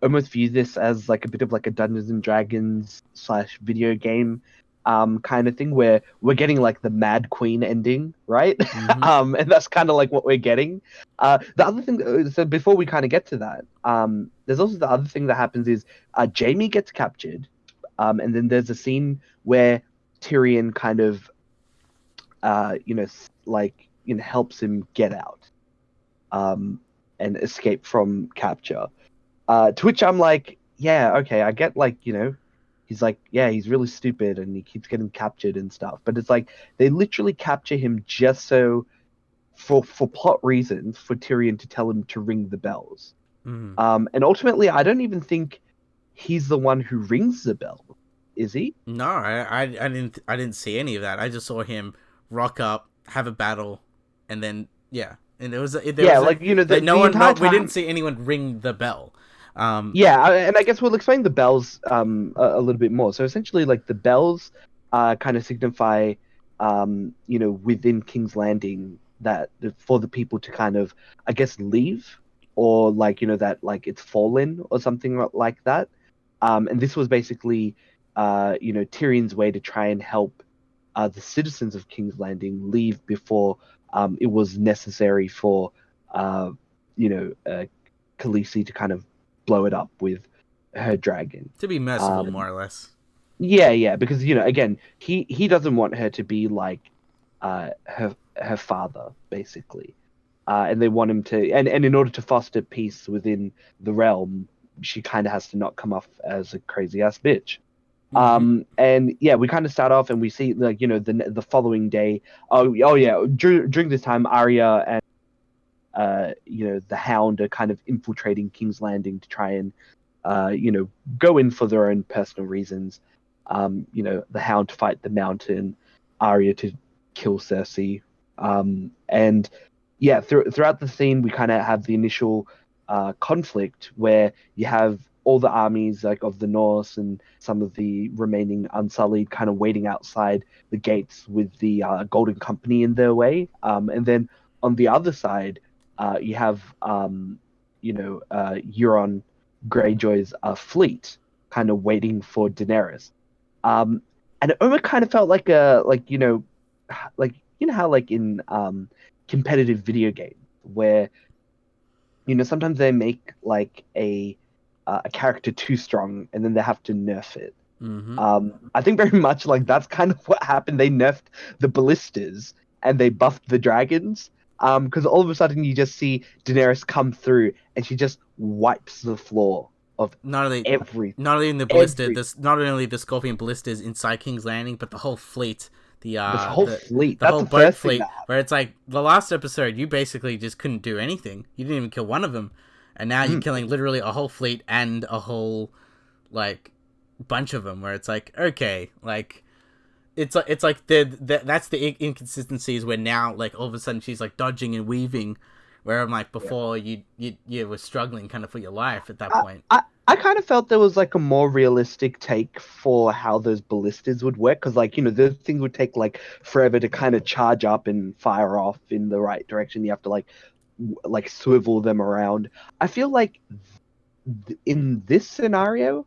almost view this as like a bit of like a Dungeons and Dragons slash video game kind of thing, where we're getting like the Mad Queen ending, right? mm-hmm. And that's kind of like what we're getting. The other thing, so before we kind of get to that, there's also the other thing that happens is Jamie gets captured, and then there's a scene where Tyrion kind of like, helps him get out, um and escape from capture. To which I'm like, yeah, okay, I get, like, he's like, yeah, he's really stupid and he keeps getting captured and stuff. But it's like they literally capture him just so, for plot reasons, for Tyrion to tell him to ring the bells. Mm-hmm. And ultimately, I don't even think he's the one who rings the bell, is he? No, I didn't see any of that. I just saw him rock up, have a battle, and then yeah, and there Yeah, was like, like no the one, entire not we didn't time. see anyone ring the bell. Yeah, and I guess we'll explain the bells a little bit more. So essentially, like, the bells kind of signify within King's Landing, that for the people to kind of, I guess, leave, or, like, that, like, it's fallen or something like that. And this was basically Tyrion's way to try and help the citizens of King's Landing leave before it was necessary for uh you know uh, Khaleesi to kind of blow it up with her dragon. To be merciful, Um, more or less. yeah, because, again, he doesn't want her to be like her father, basically. And they want him to, and in order to foster peace within the realm, she kind of has to not come off as a crazy ass bitch. Mm-hmm. And yeah, we kind of start off and we see, like, the following day. Oh yeah, during this time, Arya and the Hound are kind of infiltrating King's Landing to try and go in for their own personal reasons. The Hound to fight the Mountain, Arya to kill Cersei. And yeah, throughout the scene, we kind of have the initial conflict where you have all the armies like of the Norse and some of the remaining Unsullied kind of waiting outside the gates with the Golden Company in their way. And then on the other side, you have Euron Greyjoy's fleet kind of waiting for Daenerys. Um, and it almost kind of felt like like how like in competitive video games where sometimes they make like a character too strong and then they have to nerf it. Mm-hmm. I think very much like that's kind of what happened. They nerfed the ballistas and they buffed the dragons. Because all of a sudden you just see Daenerys come through and she just wipes the floor of Not only every not only in the ballista, every this not only the Scorpion ballistas inside King's Landing, but the whole fleet, the this uh whole the fleet. the That's whole the boat first thing fleet, that where it's like the last episode, you basically just couldn't do anything. You didn't even kill one of them, and now you're happened. killing literally a whole fleet and a whole like bunch of them. Where it's like, okay, like it's like that's the inconsistencies where now like all of a sudden she's like dodging and weaving, where I'm like Yeah. before you were struggling kind of for your life at that I, point. I kind of felt there was like a more realistic take for how those ballistas would work because like those things would take like forever to kind of charge up and fire off in the right direction. You have to like swivel them around. I feel like in this scenario,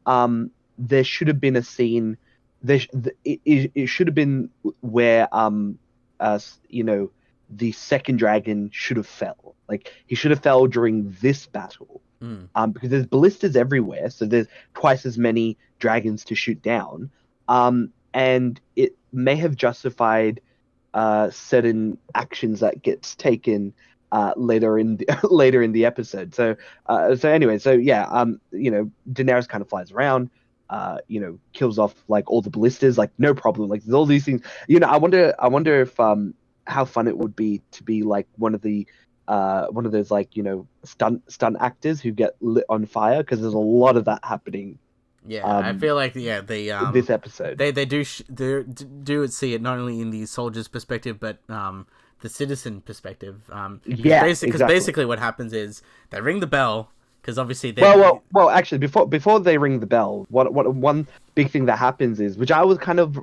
there should have been a scene. It should have been where the second dragon should have fell. Like he should have fell during this battle. Mm. Because there's ballistas everywhere, so there's twice as many dragons to shoot down. And it may have justified certain actions that gets taken later in the later in the episode. So anyway, so yeah, Daenerys kind of flies around, kills off like all the ballistas, like no problem. Like there's all these things. I wonder if how fun it would be to be like one of those like stunt actors who get lit on fire because there's a lot of that happening Yeah, I um feel like yeah they this episode. they do see it not only in the soldier's perspective but the citizen perspective Yeah, because exactly. basically what happens is they ring the bell because obviously Well, actually, before they ring the bell, what one big thing that happens is, which I was kind of,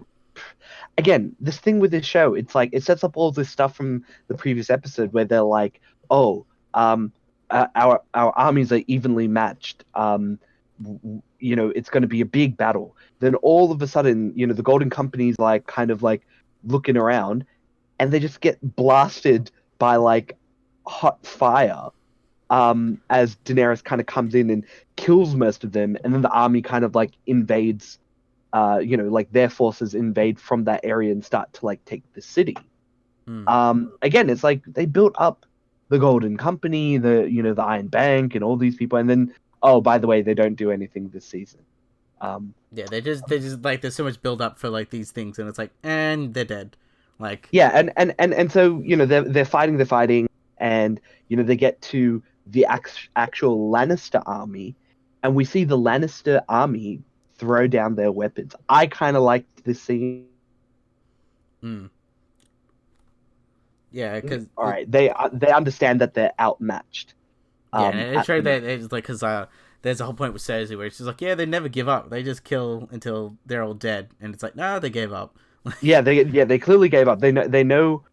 again, this thing with this show, it's like it sets up all this stuff from the previous episode where they're like, oh, our armies are evenly matched. It's going to be a big battle. Then all of a sudden, the Golden Company's like kind of like looking around, and they just get blasted by like hot fire as Daenerys kind of comes in and kills most of them, and then the army kind of like invades, like their forces invade from that area and start to like take the city. hmm. Again, it's like they built up the Golden Company, the Iron Bank, and all these people, and then oh, by the way, they don't do anything this season. Um, Yeah, they just like there's so much build up for like these things and it's like and they're dead like yeah, and so they're fighting, and they get to the actual Lannister army, and we see the Lannister army throw down their weapons. I kind of liked this scene. mm. Yeah because All right, they understand that they're outmatched yeah, and it at the showed that moment. it's like because there's a whole point with Cersei where she's like, yeah, they never give up. They just kill until they're all dead, and it's like, no, they gave up. Yeah, they clearly gave up. They know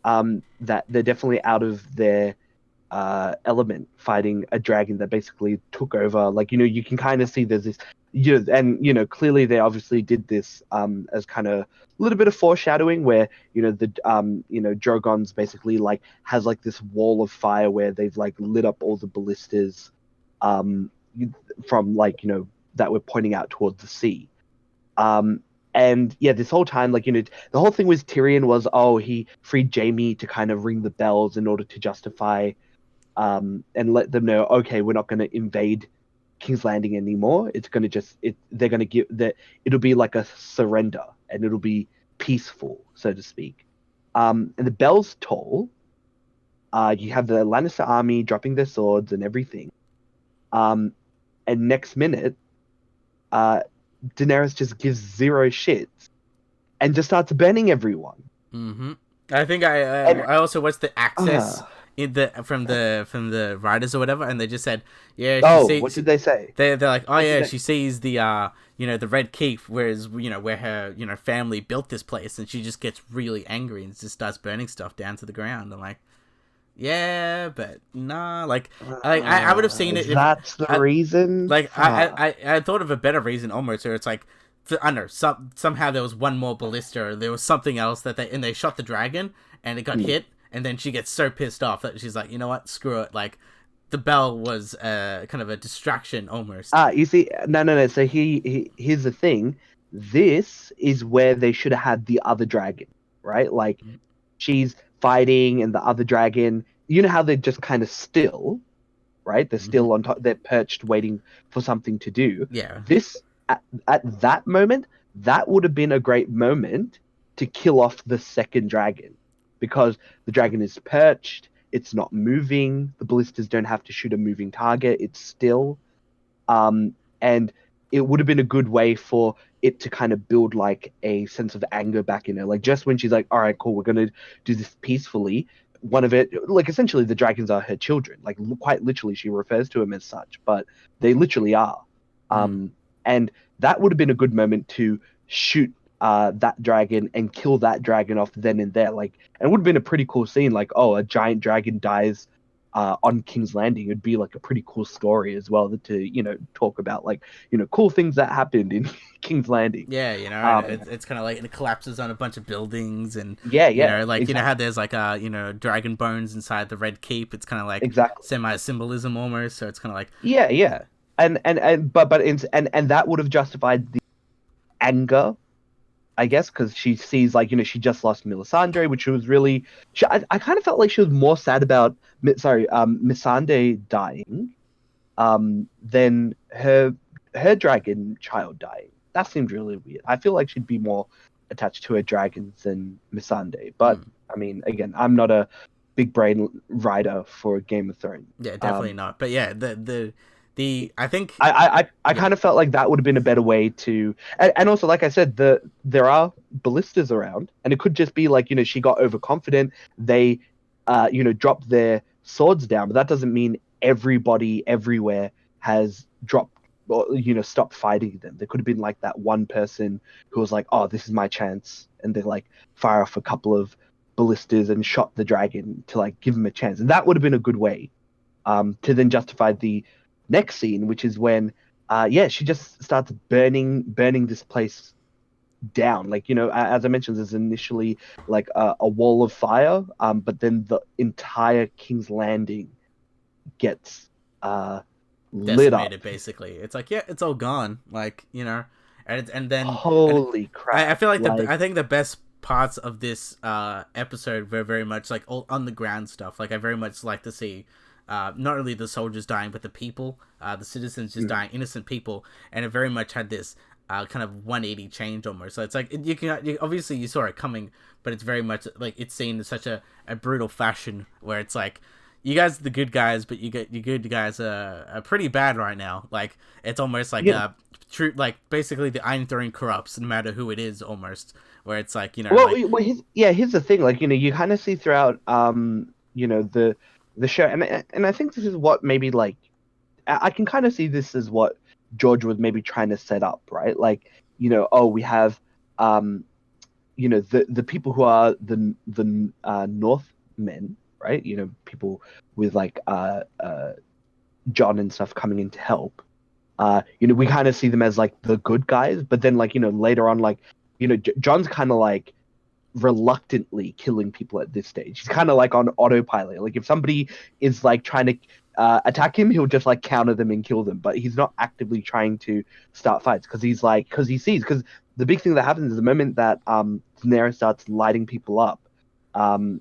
that they're definitely out of their element fighting a dragon that basically took over. Like you can kind of see there's this, and clearly they obviously did this as kind of a little bit of foreshadowing where the Drogon's basically like has like this wall of fire where they've like lit up all the ballistas um from like that we're pointing out towards the sea. Um, and yeah, this whole time, like, the whole thing with Tyrion was, oh, he freed Jaime to kind of ring the bells in order to justify and let them know, okay, we're not going to invade King's Landing anymore. It's going to they're going to give that, it'll be like a surrender and it'll be peaceful, so to speak. And the bells toll. You have the Lannister army dropping their swords and everything. Um, and next minute, uh, Daenerys just gives zero shits and just starts banning everyone. Mm-hmm. I think And I also watched the access uh, in the from the writers or whatever, and they just said, yeah, she oh, what sees. did they say? They're like, oh What did yeah, they? she sees the the red keep, whereas where her family built this place, and she just gets really angry and just starts burning stuff down to the ground. I'm like, yeah, but nah, like I would have seen it if That's the I, reason. like Fuck. I thought of a better reason almost, where it's like, I don't know, somehow there was one more ballista, or there was something else that they shot the dragon and it got Hmm. hit, and then she gets so pissed off that she's like, you know what, screw it, like the bell was kind of a distraction almost. You see, no, no, no. So here's the thing. This is where they should have had the other dragon, right? Like she's fighting, and the other dragon. You know how they're just kind of still, right? They're Mm-hmm. still on top. They're perched, waiting for something to do. Yeah, This at that moment, that would have been a great moment to kill off the second dragon, because the dragon is perched. It's not moving. The ballistas don't have to shoot a moving target. It's still. And it would have been a good way for it to kind of build like a sense of anger back in her. Like just when she's like, all right, cool, we're gonna do this peacefully. One of it, like essentially, the dragons are her children. Like quite literally, she refers to them as such, but they literally are. mm. And that would have been a good moment to shoot that dragon and kill that dragon off then and there. Like, and it would have been a pretty cool scene. Like, oh, a giant dragon dies on King's Landing. It'd be like a pretty cool story as well to talk about, like cool things that happened in King's Landing. Yeah, and Um, it's kind of like it collapses on a bunch of buildings, and yeah, yeah, like how exactly, there's like dragon bones inside the red keep. It's kind of like exactly. semi symbolism almost. So it's kind of like, Yeah, yeah, and and that would have justified the anger, I guess, because she sees like she just lost Melisandre, which was really. I kind of felt like she was more sad about Missandei dying, than her dragon child dying. That seemed really weird. I feel like she'd be more attached to her dragons than Missandei. But mm. I mean, again, I'm not a big brain writer for Game of Thrones. Yeah, definitely not. But yeah, the I think I yeah, kind of felt like that would have been a better way to, and also like I said, there are ballistas around, and it could just be like she got overconfident. They, dropped their swords down, but that doesn't mean everybody everywhere has dropped or stopped fighting them. There could have been like that one person who was like, oh, this is my chance, and they like fire off a couple of ballistas and shot the dragon to like give him a chance, and that would have been a good way to then justify the next scene, which is when, yeah, she just starts burning this place down. Like as I mentioned, there's initially like a wall of fire, but then the entire King's Landing gets lit up. decimated basically. It's like, yeah, it's all gone. Like and then Holy I crap! feel like Like, I think the best parts of this episode were very much like all on the ground stuff. Like I very much like to see not only the soldiers dying, but the people, the citizens just mm, dying, innocent people, and it very much had this kind of 180 change almost. So it's like obviously you saw it coming, but it's very much like it's seen in such a brutal fashion where it's like, you guys are the good guys, but you good guys are pretty bad right now. Like it's almost like yeah. true, like basically the Iron Throne corrupts no matter who it is almost. Where it's like Well, like here's the thing. Like, you kind of see throughout, the show, and I think this is what maybe like I can kind of see this as what George was maybe trying to set up, right? Like, oh, we have, the people who are the Northmen, right? People with like John and stuff coming in to help. We kind of see them as like the good guys, but then like later on, like John's kind of like reluctantly killing people at this stage. He's kind of like on autopilot. Like if somebody is like trying to attack him, he'll just like counter them and kill them. But he's not actively trying to start fights because he sees, because the big thing that happens is the moment that Daenerys starts lighting people up.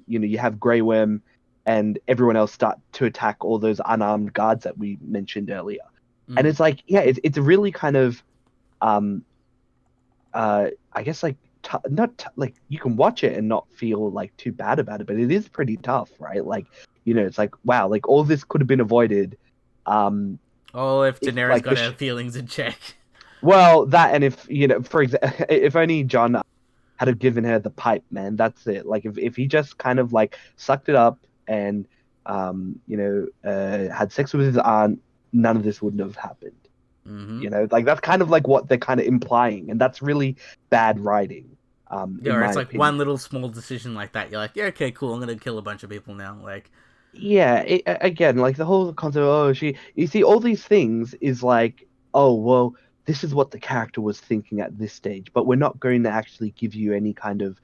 You have Grey Worm and everyone else start to attack all those unarmed guards that we mentioned earlier. And mm, it's like, yeah, it's a really kind of um I guess like not like you can watch it and not feel like too bad about it, but it is pretty tough, right? Like it's like, wow, like all this could have been avoided, um oh, if if Daenerys like got her feelings in check. well, that, and if for example, if only John had have given her the pipe, man. That's it. Like if he just kind of like sucked it up and had sex with his aunt, none of this wouldn't have happened. Mm-hmm. Like that's kind of like what they're kind of implying, and that's really bad writing, Yeah, in or my it's like opinion. one little small decision like that. You're like, yeah, okay, cool. I'm gonna kill a bunch of people now. Like, Yeah, again, like the whole concept of, oh, you see, all these things is like, oh, well, this is what the character was thinking at this stage, but we're not going to actually give you any kind of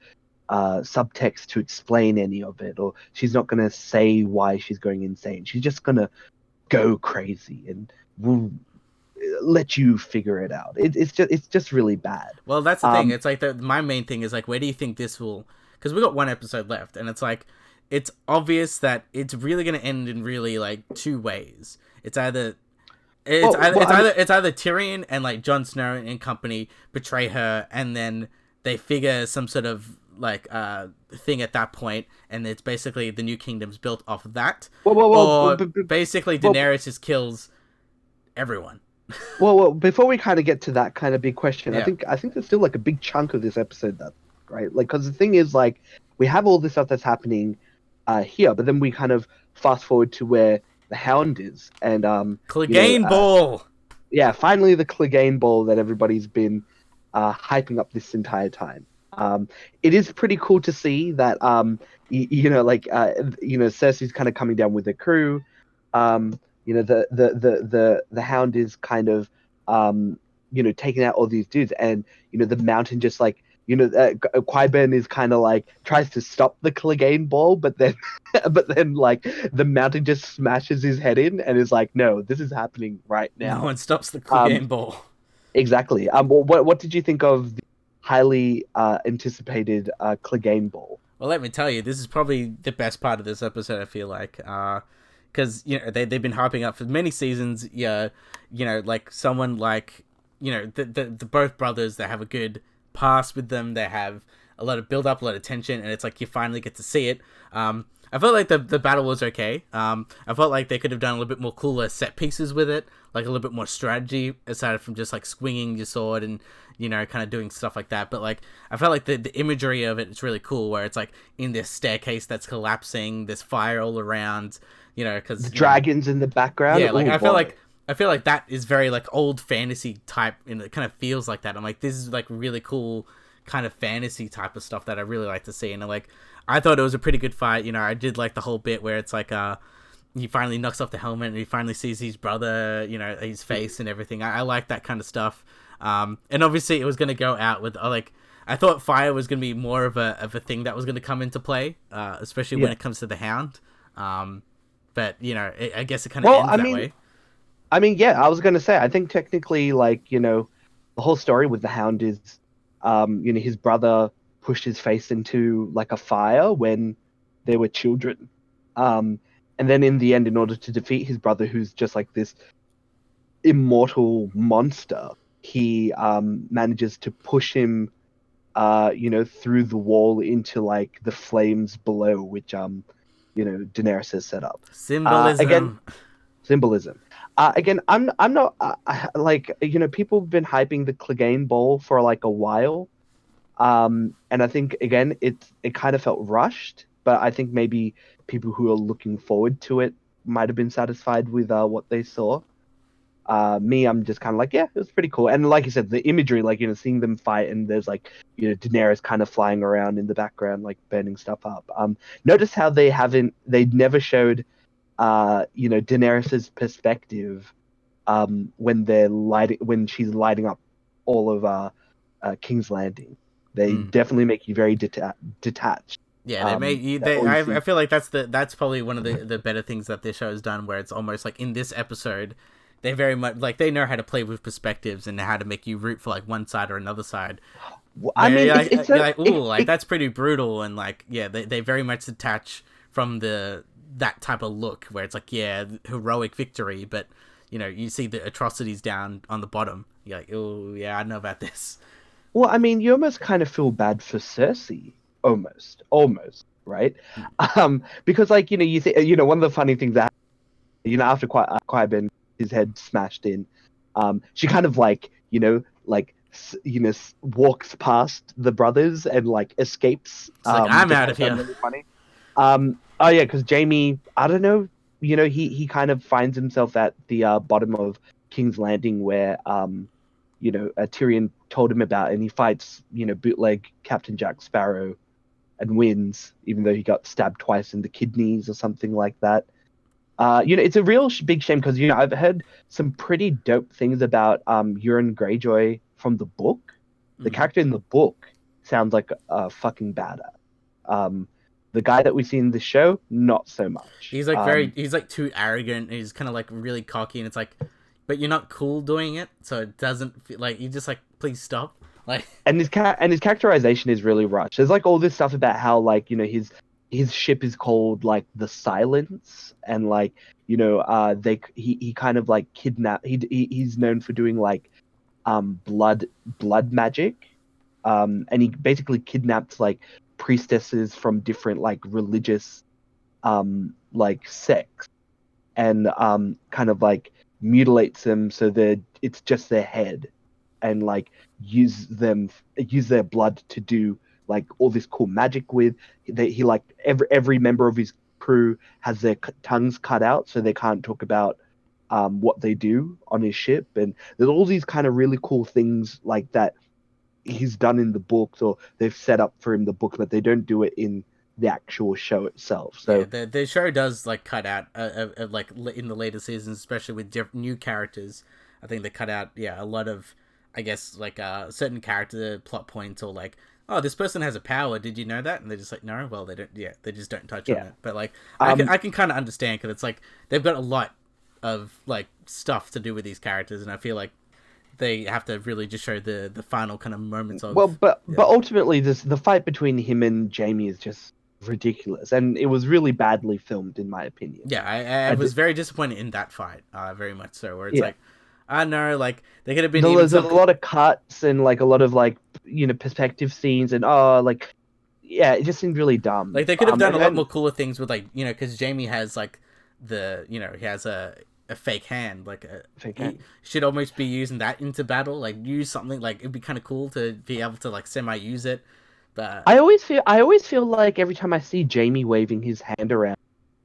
subtext to explain any of it, or she's not going to say why she's going insane. She's just going to go crazy, and we'll let you figure it out. It's just really bad. well, that's the thing. Um, It's like my main thing is like, where do you think this will? Because we got one episode left, and it's like, it's obvious that it's really gonna end in really like two ways. well, I mean, It's either Tyrion and like Jon Snow and company betray her, and then they figure some sort of like thing at that point, and it's basically the new kingdom's built off of that, well, well, well, or basically well, Daenerys just kills everyone. well, before we kind of get to that kind of big question, I Yeah, think I think there's still like a big chunk of this episode that, right? Like, because the thing is, like, we have all this stuff that's happening here, but then we kind of fast forward to where the Hound is, and Clegane Ball. yeah, finally the Clegane Ball that everybody's been hyping up this entire time. It is pretty cool to see that Cersei's kind of coming down with the crew. The Hound is kind of taking out all these dudes, and the Mountain just like Qyburn is kind of like tries to stop the Clegane Ball, but then like the Mountain just smashes his head in and is like, no, this is happening right No now. one stops the Um, Clegane Ball. exactly. What did you think of the highly anticipated Clegane Ball? Well, let me tell you, this is probably the best part of this episode. I feel like, because they've been harping up for many seasons. Yeah, like someone like the both brothers that have a good past with them. They have a lot of build up, a lot of tension, and it's like you finally get to see it. I felt like the battle was okay. I felt like they could have done a little bit more cooler set pieces with it, like a little bit more strategy aside from just like swinging your sword and kind of doing stuff like that. But like I felt like the imagery of it is really cool, where it's like in this staircase that's collapsing, there's fire all around, The because dragons in the background. yeah, like Oh boy. I feel like that is very like old fantasy type, and it kind of feels like that. I'm like, this is like really cool kind of fantasy type of stuff that I really like to see, and like I thought it was a pretty good fight. I did like the whole bit where it's like he finally knocks off the helmet and he finally sees his brother, his face and everything. I like that kind of stuff. And obviously it was going to go out with like I thought fire was going to be more of a thing that was going to come into play, especially when Yeah. it comes to the Hound. But I guess it kind of Well, ends that way. yeah, I was gonna say, I think technically, like, the whole story with the Hound is, his brother pushed his face into like a fire when they were children. And then in the end, in order to defeat his brother, who's just like this immortal monster, he manages to push him, through the wall into like the flames below, which Daenerys has set up. Again, Symbolism. symbolism. Again, I'm not like people have been hyping the Clegane Ball for like a while, and I think again it kind of felt rushed, but I think maybe people who are looking forward to it might have been satisfied with what they saw. Me, I'm just kind of like, yeah, it was pretty cool, and like you said, the imagery, like seeing them fight, and there's like Daenerys kind of flying around in the background, like burning stuff up. Notice how they never showed Daenerys's perspective when she's lighting up all of King's Landing. They Mm. definitely make you very detached. Yeah, they made you. All you see. I feel like that's probably one of the better things that this show has done, where it's almost like in this episode, they very much like they know how to play with perspectives and how to make you root for like one side or another side. I Where mean, you're like, ooh, like that's pretty brutal, and like yeah, they very much detach from that type of look where it's like yeah, heroic victory, but you see the atrocities down on the bottom. You're like, oh yeah, I know about this. well, I mean, you almost kind of feel bad for Cersei, almost, right? Because like you see, one of the funny things that after Qyburn his head smashed in, she kind of like like walks past the brothers and like escapes, It's like, I'm just out I of found here. really funny. Oh yeah, because Jamie, I don't know, he kind of finds himself at the bottom of King's Landing where Tyrion told him about, and he fights bootleg Captain Jack Sparrow and wins, even though he got stabbed twice in the kidneys or something like that. It's a real big shame because I've heard some pretty dope things about Euron Greyjoy from the book. The Hmm. character in the book sounds like a fucking badass. Um, the guy that we see in the show, not so much. He's like too arrogant. He's kind of like really cocky, and it's like, but you're not cool doing it, so it doesn't feel like you just like, please stop. Like, And his characterization is really rushed. There's like all this stuff about how like his ship is called like the Silence, and like he kind of like kidnap. He's known for doing like blood magic, and he basically kidnapped like priestesses from different like religious like sects, and kind of like mutilates them so that it's just their head, and like use their blood to do like all this cool magic with. He like every member of his crew has their tongues cut out so they can't talk about what they do on his ship, and there's all these kind of really cool things like that he's done in the books, or they've set up for him the book, but they don't do it in the actual show itself. yeah, So the show does like cut out like in the later seasons, especially with new characters. I think they cut out a lot of, I guess, like certain character plot points, or like, oh, this person has a power. Did you know that? And they're just like, no, well, they don't. Yeah, they just don't touch on yeah. it. But like, um I can kind of understand because it's like they've got a lot of like stuff to do with these characters, and I feel like they have to really just show the final kind of moments well, of but ultimately the fight between him and Jamie is just ridiculous, and it was really badly filmed in my opinion. yeah. I I was did, very disappointed in that fight, very much so. Where it's yeah. like, I know, like they could have been even There's a some. lot of cuts and like a lot of like perspective scenes, and like yeah, it just seemed really dumb. Like they could have done a lot And more cooler things with, like, because Jamie has like he has a fake hand, like if I he can. should almost be using that into battle, like use something, like it'd be kind of cool to be able to like semi use it, but I always feel like every time I see Jamie waving his hand around,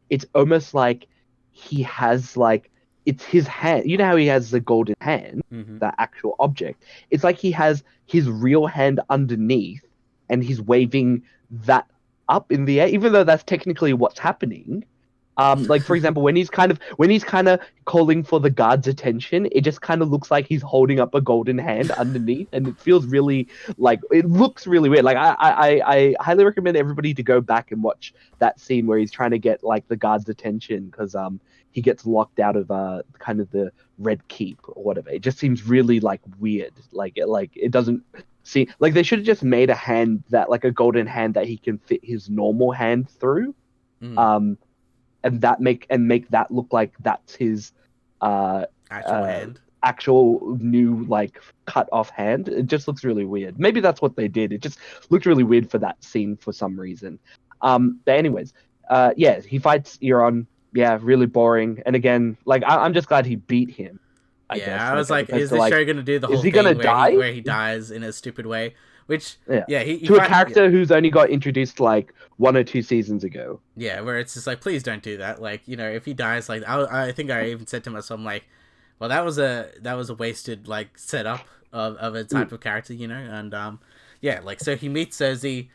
it's almost like he has like it's his hand. You know how he has the golden hand, mm-hmm. the actual object. It's like he has his real hand underneath, and he's waving that up in the air, even though that's technically what's happening. Like for example, when he's kind of calling for the guard's attention, it just kind of looks like he's holding up a golden hand underneath, and it feels really like it looks really weird. Like I highly recommend everybody to go back and watch that scene where he's trying to get like the guard's attention because he gets locked out of kind of the Red Keep or whatever. It just seems really like weird. Like it doesn't seem like they should have just made a hand that like a golden hand that he can fit his normal hand through. Mm, Um, and make that look like that's his uh, actual uh, hand. actual new like cut off hand. It just looks really weird. Maybe that's what they did. It just looked really weird for that scene for some reason. But anyways, yeah, he fights Euron. Yeah, really boring. And again, like I'm just glad he beat him. I Yeah, guess I like was as like, opposed is to this like, show gonna do the is whole he gonna thing die? where he dies in a stupid way? Which, Yeah, yeah, he to a fight yeah, character who's only got introduced like 1 or 2 seasons ago. yeah, where it's just like, please don't do that. Like, if he dies, like I think I even said to myself, I'm like, well, that was a wasted like setup of a type Mm. of character, and yeah, like so he meets Cersei.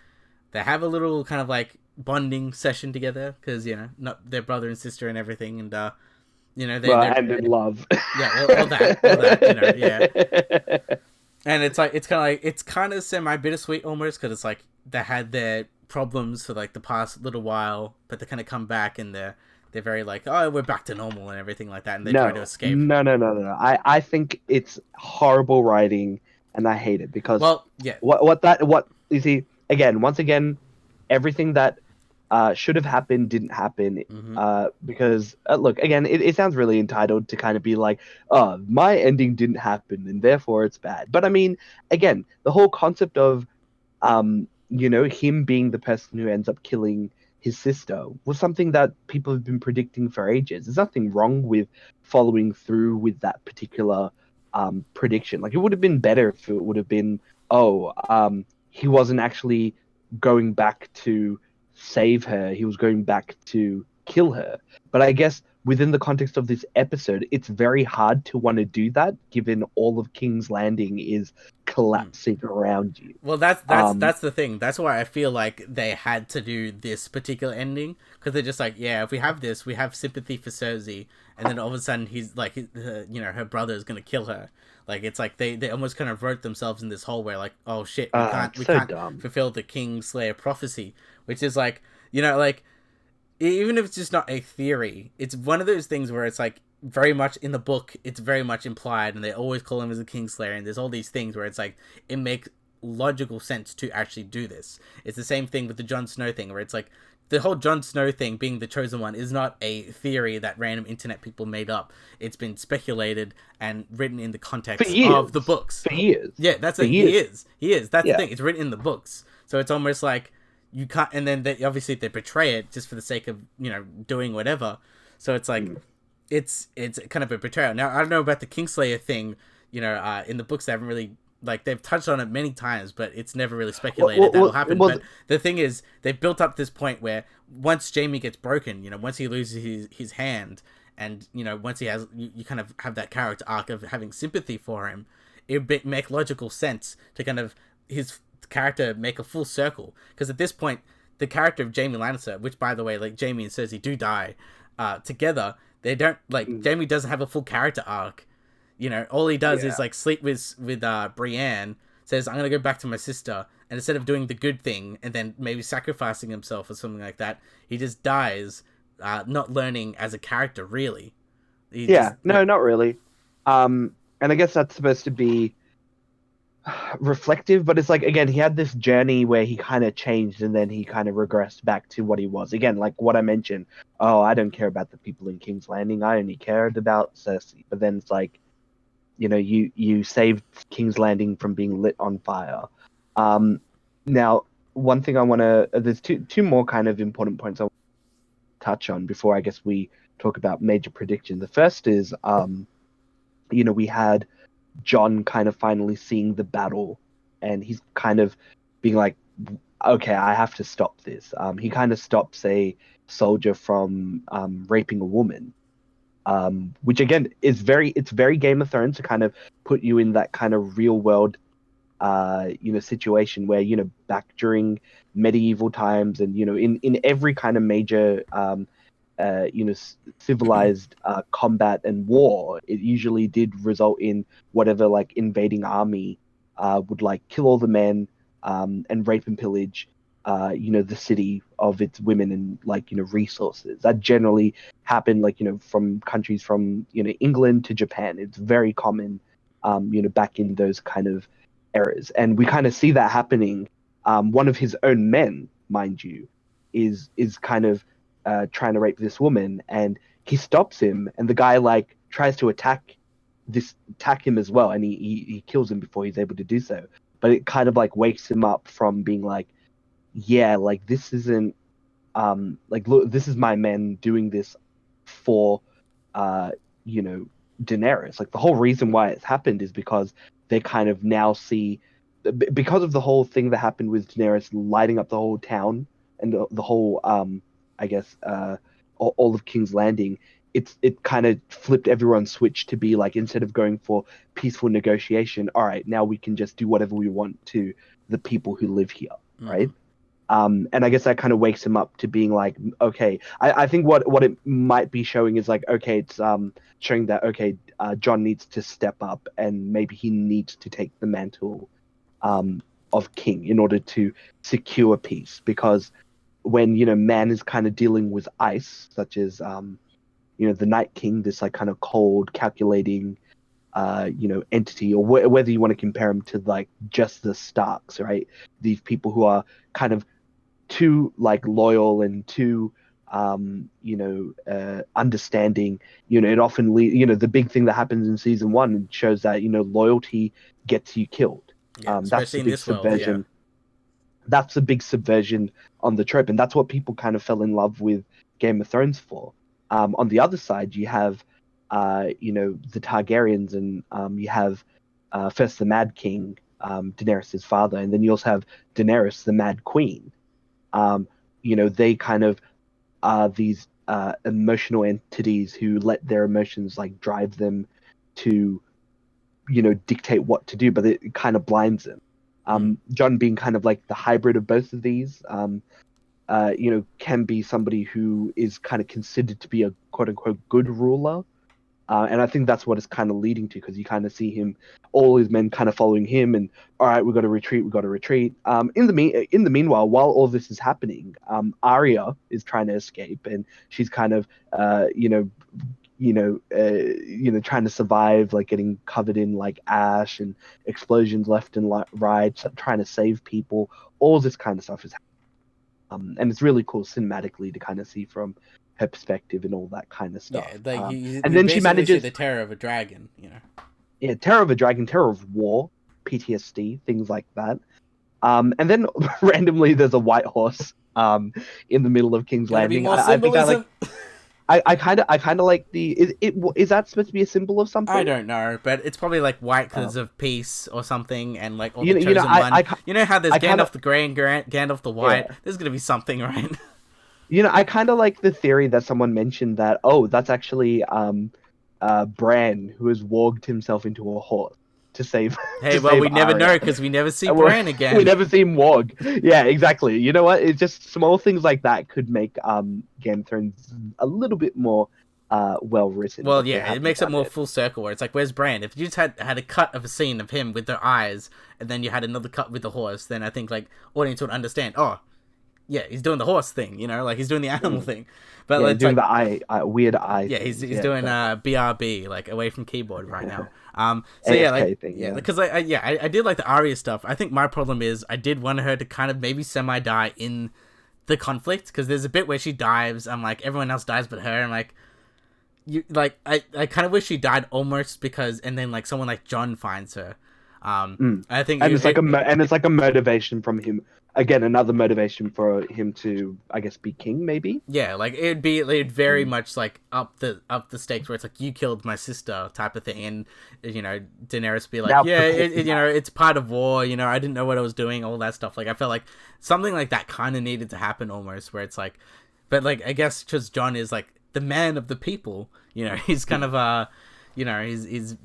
They have a little kind of like bonding session together because not their brother and sister and everything, and Well, they're and in love. yeah, or that, yeah. And it's like it's kind of semi bittersweet almost because it's like they had their problems for like the past little while, but they kind of come back and they're very like, oh, we're back to normal and everything like that, and they try to No, escape. no, no, no, no, no. I think it's horrible writing, and I hate it because Well, yeah. what you see again, once again, everything that should have happened didn't happen. Mm-hmm. Because look, again, it sounds really entitled to kind of be like, oh, my ending didn't happen, and therefore it's bad. But I mean, again, the whole concept of him being the person who ends up killing his sister was something that people have been predicting for ages. There's nothing wrong with following through with that particular prediction. Like it would have been better if it would have been, oh, he wasn't actually going back to save her, he was going back to kill her. But I guess within the context of this episode, it's very hard to want to do that given all of King's Landing is Mm. collapsing around you. Well, that's that's Um, that's the thing. That's why I feel like they had to do this particular ending because they're just like, yeah, if we have this, we have sympathy for Cersei, and then all of a sudden he's like, her brother is gonna kill her. Like it's like they almost kind of wrote themselves in this hole where like, oh shit, we can't it's we so can't dumb. fulfill the Kingslayer prophecy, which is like, like even if it's just not a theory, it's one of those things where it's like very much in the book, it's very much implied, and they always call him as a Kingslayer, and there's all these things where it's like it makes logical sense to actually do this. It's the same thing with the Jon Snow thing, where it's like the whole Jon Snow thing being the chosen one is not a theory that random internet people made up. It's been speculated and written in the For context of the years. books. For years. Yeah, that's For it. years. He is. That's the Yeah. thing. It's written in the books, so it's almost like you can't. And then obviously they betray it just for the sake of doing whatever. So it's like Mm. it's kind of a betrayal. Now I don't know about the Kingslayer thing. In the books they haven't really like they've touched on it many times, but it's never really speculated that'll happen. Well, But the thing is, they've built up this point where once Jamie gets broken, once he loses his hand, and once he has, you kind of have that character arc of having sympathy for him. It would make logical sense to kind of his character make a full circle because at this point, the character of Jamie Lannister, which by the way, like Jamie and Cersei do die together, they don't like mm, Jamie doesn't have a full character arc. All he does is yeah. like sleep with Brienne, says I'm gonna go back to my sister, and instead of doing the good thing and then maybe sacrificing himself or something like that, he just dies, not learning as a character really. He just Yeah. No, not really. And I guess that's supposed to be reflective, but it's like again, he had this journey where he kind of changed and then he kind of regressed back to what he was. Again, like what I mentioned, oh, I don't care about the people in King's Landing. I only cared about Cersei. But then it's like, you saved King's Landing from being lit on fire. Um, Now, one thing I want to there's two more kind of important points I want to touch on before I guess we talk about major prediction. The first is we had John kind of finally seeing the battle, and he's kind of being like, okay, I have to stop this. He kind of stops a soldier from raping a woman, which again is very Game of Thrones to kind of put you in that kind of real world, situation where back during medieval times, and in every kind of major civilized combat and war, it usually did result in whatever like invading army would like kill all the men, and rape and pillage the city of its women and like resources. That generally happened like from countries from England to Japan. It's very common back in those kind of eras, and we kind of see that happening. One of his own men, mind you, is kind of trying to rape this woman, and he stops him, and the guy like tries to attack him as well, and he kills him before he's able to do so. But it kind of like wakes him up from being like, yeah, like this isn't like, look, this is my men doing this for uh you know Daenerys. Like the whole reason why it's happened is because they kind of now see, because of the whole thing that happened with Daenerys lighting up the whole town and the whole I guess all of King's Landing. It kind of flipped everyone's switch to be like, instead of going for peaceful negotiation, all right, now we can just do whatever we want to the people who live here, mm-hmm. right? And I guess that kind of wakes him up to being like, okay, I think what it might be showing is like, okay, it's showing that, okay, John needs to step up and maybe he needs to take the mantle um, of king in order to secure peace. Because when man is kind of dealing with ice, such as the Night King, this like kind of cold, calculating entity, or whether you want to compare him to like just the Starks, right? These people who are kind of too like loyal and too understanding. It often the big thing that happens in season one shows that loyalty gets you killed. Yeah, That's especially the in big this world. Yeah. subversion. That's a big subversion on the trope, and that's what people kind of fell in love with Game of Thrones for. On the other side, you have the Targaryens, and you have first the Mad King, Daenerys' father, and then you also have Daenerys, the Mad Queen. Um, they kind of are these emotional entities who let their emotions like drive them to, dictate what to do, but it kind of blinds them. Mm. John being kind of like the hybrid of both of these, can be somebody who is kind of considered to be a quote unquote good ruler. And I think that's what it's kind of leading to, because you kind of see him, all his men kind of following him, and all right, we've got to retreat, we've got to retreat. In the meanwhile, while all this is happening, Arya is trying to escape, and she's kind of, trying to survive, like getting covered in like ash and explosions left and right, trying to save people. All this kind of stuff is and it's really cool cinematically to kind of see from her perspective and all that kind of Yeah, stuff. like And we then she basically see manages, the terror of a dragon. yeah, terror of a dragon, terror of war, PTSD, things like that. And then randomly there's a white horse in the middle of King's Gotta be Landing. more I think I like. symbolism. I kind of like the. Is that supposed to be a symbol of I something? don't know, but it's probably like white Uh, because of peace or something, and like all the you know, chosen one. You know how there's I kind of Gandalf the Grey and Gandalf the White. yeah. There's gonna be something, right? I kind of like the theory that someone mentioned that, oh, that's actually Bran who has warged himself into a horse to save Hey, to well, save we never know Arya. because we never see And we Bran we again. never see him warg. Yeah, exactly. You know what? It's just small things like that could make Game of Thrones a little bit more well written Well, if they yeah, it haven't makes it done more it. full circle where it's like, where's Bran? If you just had a cut of a scene of him with their eyes, and then you had another cut with the horse, then I think like audience would understand. Oh, yeah, he's doing the horse thing, like he's doing the animal Mm. thing. But Yeah, it's doing like, the weird eye yeah, he's things. he's Yeah, doing exactly. BRB like away from keyboard right now. So yeah, like AFK thing. yeah, Yeah. because I did like the Arya stuff. I think my problem is I did want her to kind of maybe semi die in the conflict because there's a bit where she dives. I'm like everyone else dies but her. I'm like you like I kind of wish she died almost because and then like someone like John finds her. Mm. I think And it's like a motivation from him. Again, another motivation for him to, I guess, be king, maybe. yeah, like it'd very Mm. much like up the stakes where it's like you killed my sister type of thing, and Daenerys be like, Now yeah, prepare for that. it's part of war, I didn't know what I was doing, all that stuff. Like I felt like something like that kind of needed to happen almost, where it's like, but like I guess because John is like the man of the people, he's kind of he's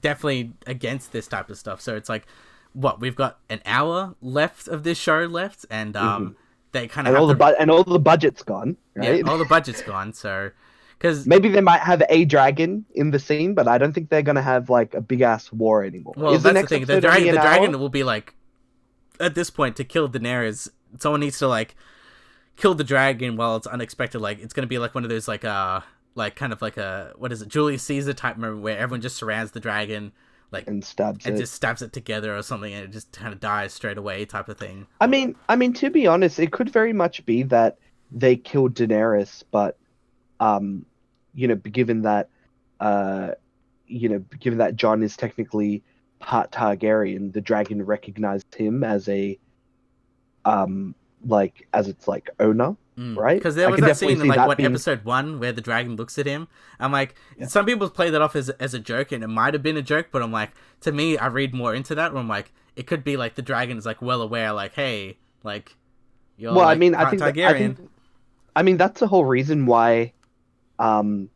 definitely against this type of stuff. So it's like, what we've got an hour left of this show left, and Hmm. they kind of And have to all the budget's gone, yeah, right? all the budget's gone. So, because Maybe they might have a dragon in the scene, but I don't think they're gonna have like a big ass war anymore. well, Is the that's the next thing. episode only The an dragon hour? will be like at this point to kill Daenerys. Someone needs to like kill the dragon while it's unexpected. Like it's gonna be like one of those like kind of like a what is it, Julius Caesar type moment where everyone just surrounds the dragon like And stabs and it. just stabs it together or something, and it just kind of dies straight away type of thing. I mean, to be honest, it could very much be that they killed Daenerys, but um, given that uh, given that Jon is technically part Targaryen, the dragon recognized him as a like as its like owner, right? Because there I was can that definitely scene in see like that what being. episode 1 where the dragon looks at him. I'm like, Yeah. some people play that off as a joke, and it might have been a joke, but I'm like, to me, I read more into that. Where I'm like, it could be like the dragon is like well aware, like, hey, like you're Well, I like mean, part Targaryen. I mean that's the whole reason why, um,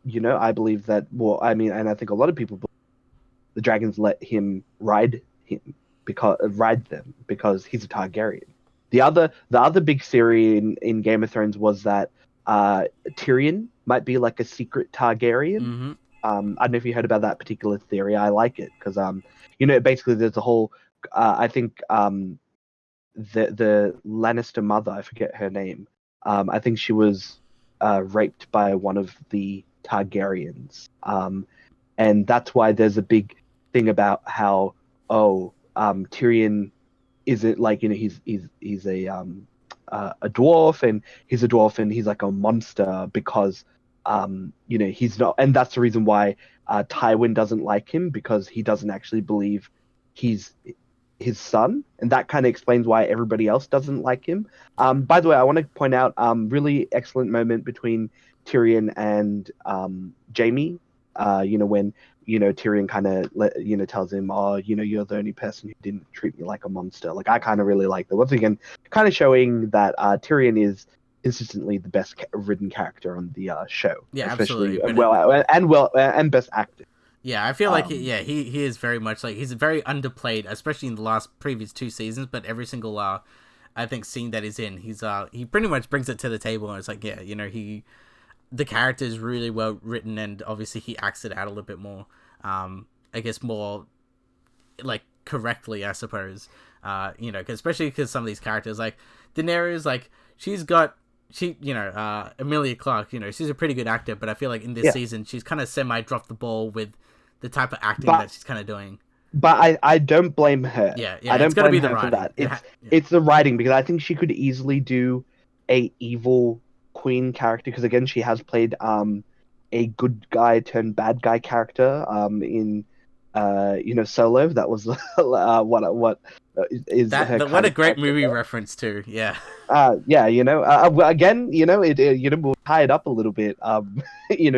I believe that. Well, I mean, and I think a lot of people believe the dragons let him ride them because he's a Targaryen. The other big theory in Game of Thrones was that Tyrion might be like a secret Targaryen. Mm-hmm. I don't know if you heard about that particular theory. I like it because basically there's a whole I think the Lannister mother, I forget her name. I think she was raped by one of the Targaryens. And that's why there's a big thing about how Tyrion isn't like he's a dwarf, and he's a dwarf and he's like a monster because he's not, and that's the reason why Tywin doesn't like him, because he doesn't actually believe he's his son, and that kind of explains why everybody else doesn't like him. By the way, I want to point out really excellent moment between Tyrion and Jamie. When Tyrion kind of tells him, "Oh, you're the only person who didn't treat me like a monster." Like I kind of really like that. Once again, kind of showing that Tyrion is consistently the best written character on the show, Yeah, absolutely. especially But and best actor. yeah, I feel like Um, he is very much like he's very underplayed, especially in the last previous 2 seasons. But every single I think scene that he's in, he pretty much brings it to the table, and it's like the character is really well written, and obviously he acts it out a little bit more. I guess more like correctly, I suppose. Especially because some of these characters like Daenerys, like Emilia Clarke, she's a pretty good actor, but I feel like in this yeah, season she's kind of semi dropped the ball with the type of acting but that she's kind of doing. I don't blame her. Yeah, I yeah, it's don't got to blame be the her for writing. that. It's the writing because I think she could easily do a evil queen character because again she has played a good guy turned bad guy character in Solo. That was what is her What kind a of great character movie there. reference too. Yeah, Yeah, well, again, we'll tie it up a little bit,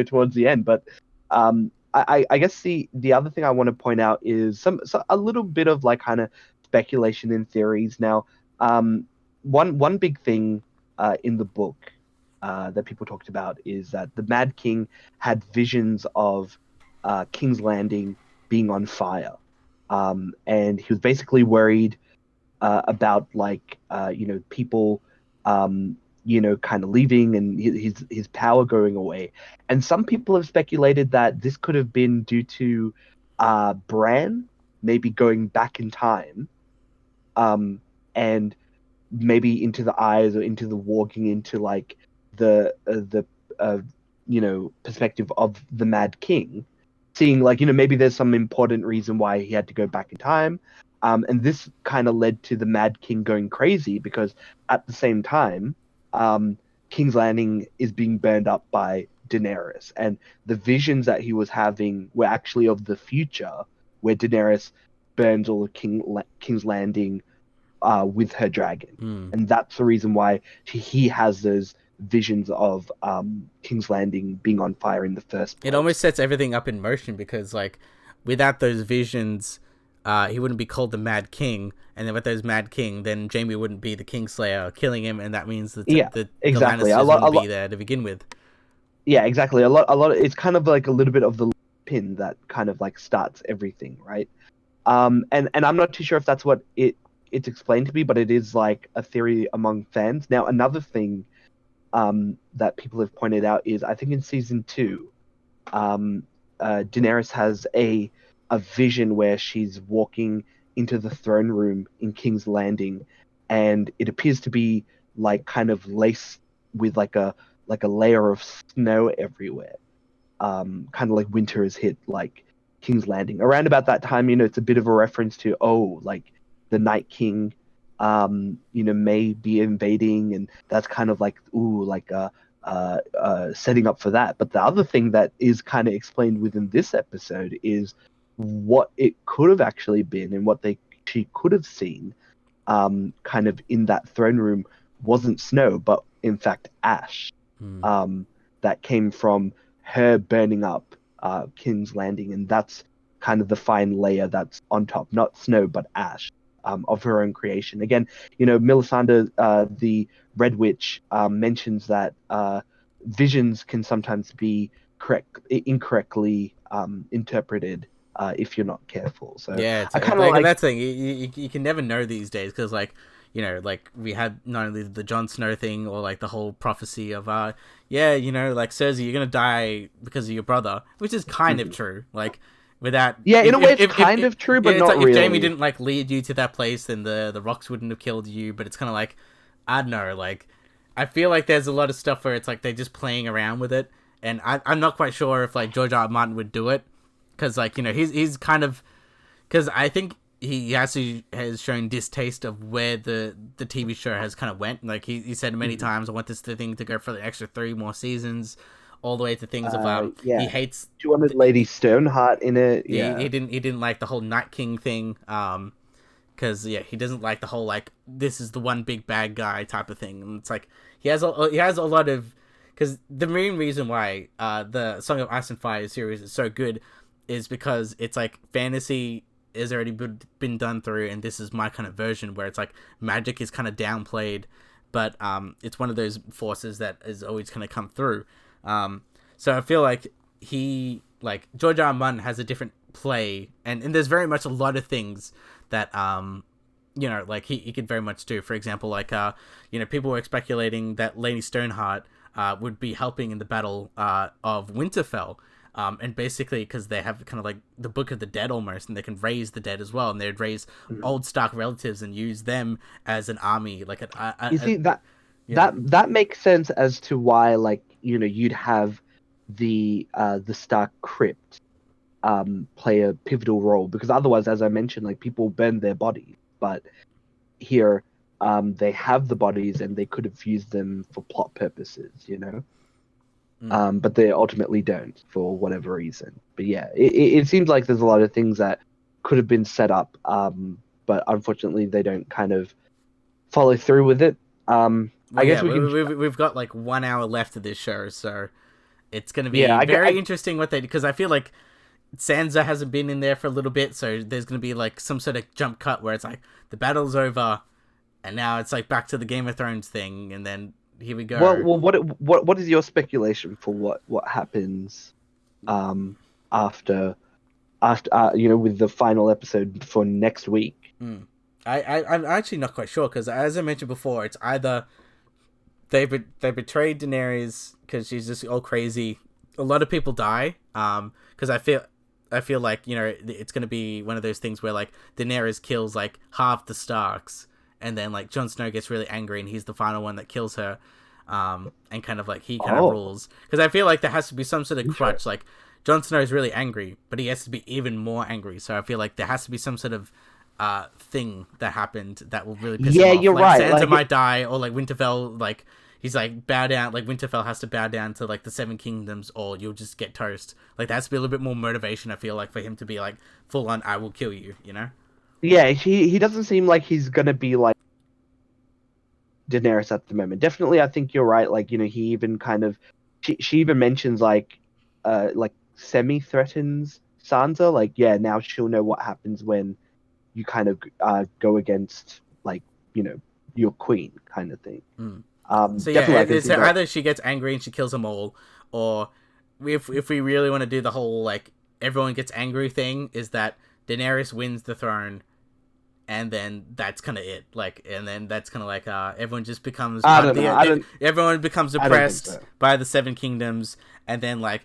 towards the end. But I guess the other thing I want to point out is a little bit of like kind of speculation and theories. Now, one big thing in the book that people talked about is that the Mad King had visions of King's Landing being on fire, and he was basically worried about like people kind of leaving and his power going away. And some people have speculated that this could have been due to Bran maybe going back in time, and maybe into the eyes or into the walking into like the perspective of the Mad King, seeing like maybe there's some important reason why he had to go back in time, and this kind of led to the Mad King going crazy because at the same time, King's Landing is being burned up by Daenerys, and the visions that he was having were actually of the future, where Daenerys burns all of King's Landing with her dragon, hmm. and that's the reason why he has those visions of King's Landing being on fire in the first It place. almost sets everything up in motion because like without those visions, he wouldn't be called the Mad King, and then with those Mad King, then Jamie wouldn't be the Kingslayer killing him, and that means that Yeah, the exactly. Lannisters wouldn't be there to begin with. Yeah, exactly. A lot. It's kind of like a little bit of the pin that kind of like starts everything, right? And I'm not too sure if that's what it's explained to be, but it is like a theory among fans. Now, another thing that people have pointed out is I think in season two, Daenerys has a vision where she's walking into the throne room in King's Landing, and it appears to be like kind of laced with like a layer of snow everywhere. Kind of like winter has hit like King's Landing. Around about that time, it's a bit of a reference to like the Night King, may be invading, and that's kind of like like setting up for that. But the other thing that is kind of explained within this episode is what it could have actually been and what she could have seen, kind of in that throne room wasn't snow, but in fact ash, Hmm. that came from her burning up King's Landing, and that's kind of the fine layer that's on top, not snow but ash, of her own creation. Again, Melisandre, the Red Witch, mentions that visions can sometimes be incorrectly interpreted if you're not careful. So Yeah, I kind of like like, that's the thing. You can never know these days because like like we had not only the Jon Snow thing or like the whole prophecy of like Cersei, you're gonna die because of your brother, which is kind of mhm. true. Like without Yeah, in a way, it's kind of true, yeah, but it's not like if Jamie really. didn't like lead you to that place, then the rocks wouldn't have killed you. But it's kind of like I don't know, like I feel like there's a lot of stuff where it's like they're just playing around with it, and I'm not quite sure if like George R. R. Martin would do it because like he's kind of because I think he actually has shown distaste of where the TV show has kind of went. Like he said many Mhm. times, I want this thing to go for the extra 3 more seasons, all the way to things of he Yeah, hates she wanted Lady Stoneheart in it. yeah Yeah. he didn't like the whole Night King thing. because yeah, he doesn't like the whole like this is the one big bad guy type of thing. And it's like he has a lot of, because the main reason why the Song of Ice and Fire series is so good is because it's like fantasy has already been done through, and this is my kind of version where it's like magic is kind of downplayed, but it's one of those forces that is always going to come through. So I feel like George R. R. Martin has a different play, and there's very much a lot of things that like he could very much do. For example, like people were speculating that Lady Stoneheart would be helping in the battle of Winterfell. And basically, because they have kind of like the Book of the Dead almost, and they can raise the dead as well, and they'd raise old Stark relatives and use them as an army, like You see that yeah. that makes sense as to why, like, you'd have the Stark crypt play a pivotal role, because otherwise, as I mentioned, like, people burn their bodies, but here they have the bodies and they could have used them for plot purposes. But they ultimately don't for whatever reason. But yeah, it seems like there's a lot of things that could have been set up, but unfortunately they don't kind of follow through with it. Well, I yeah, guess we can. we've got like 1 hour left of this show, so it's going to Yeah, be very interesting what they, because I feel like Sansa hasn't been in there for a little bit, so there's going to be like some sort of jump cut where it's like the battle's over, and now it's like back to the Game of Thrones thing, and then here we go. Well, what is your speculation for what happens um after with the final episode for next week? I'm actually not quite sure, because as I mentioned before, it's either they betrayed Daenerys because she's just all crazy. A lot of people die. Because I feel like it's gonna be one of those things where like Daenerys kills like half the Starks, and then like Jon Snow gets really angry and he's the final one that kills her. And kind of like he kind of Oh, rules, because I feel like there has to be some sort of crutch. interesting. Like Jon Snow is really angry, but he has to be even more angry. So I feel like there has to be some sort of thing that happened that will really piss him Yeah, off. you're Like right. Sansa Like, might die, or like Winterfell, like he's like bow down. Like Winterfell has to bow down to like the Seven Kingdoms, or you'll just get toast. Like there has to be a little bit more motivation. I feel like for him to be like full on, I will kill you. You know? yeah, he doesn't seem like he's gonna be like Daenerys at the moment. Definitely, I think you're right. Like, he even kind of she even mentions like semi threatens Sansa. Like, yeah, now she'll know what happens when you kind of go against, like, you know your queen kind of thing. Mm. So yeah, Definitely, I can see so that. either she gets angry and she kills them all, or if we really want to do the whole like everyone gets angry thing, is that Daenerys wins the throne, and then that's kind of it. Like, and then that's kind of like everyone just becomes I part of don't know. I don't. everyone becomes I don't think oppressed so. by the Seven Kingdoms, and then like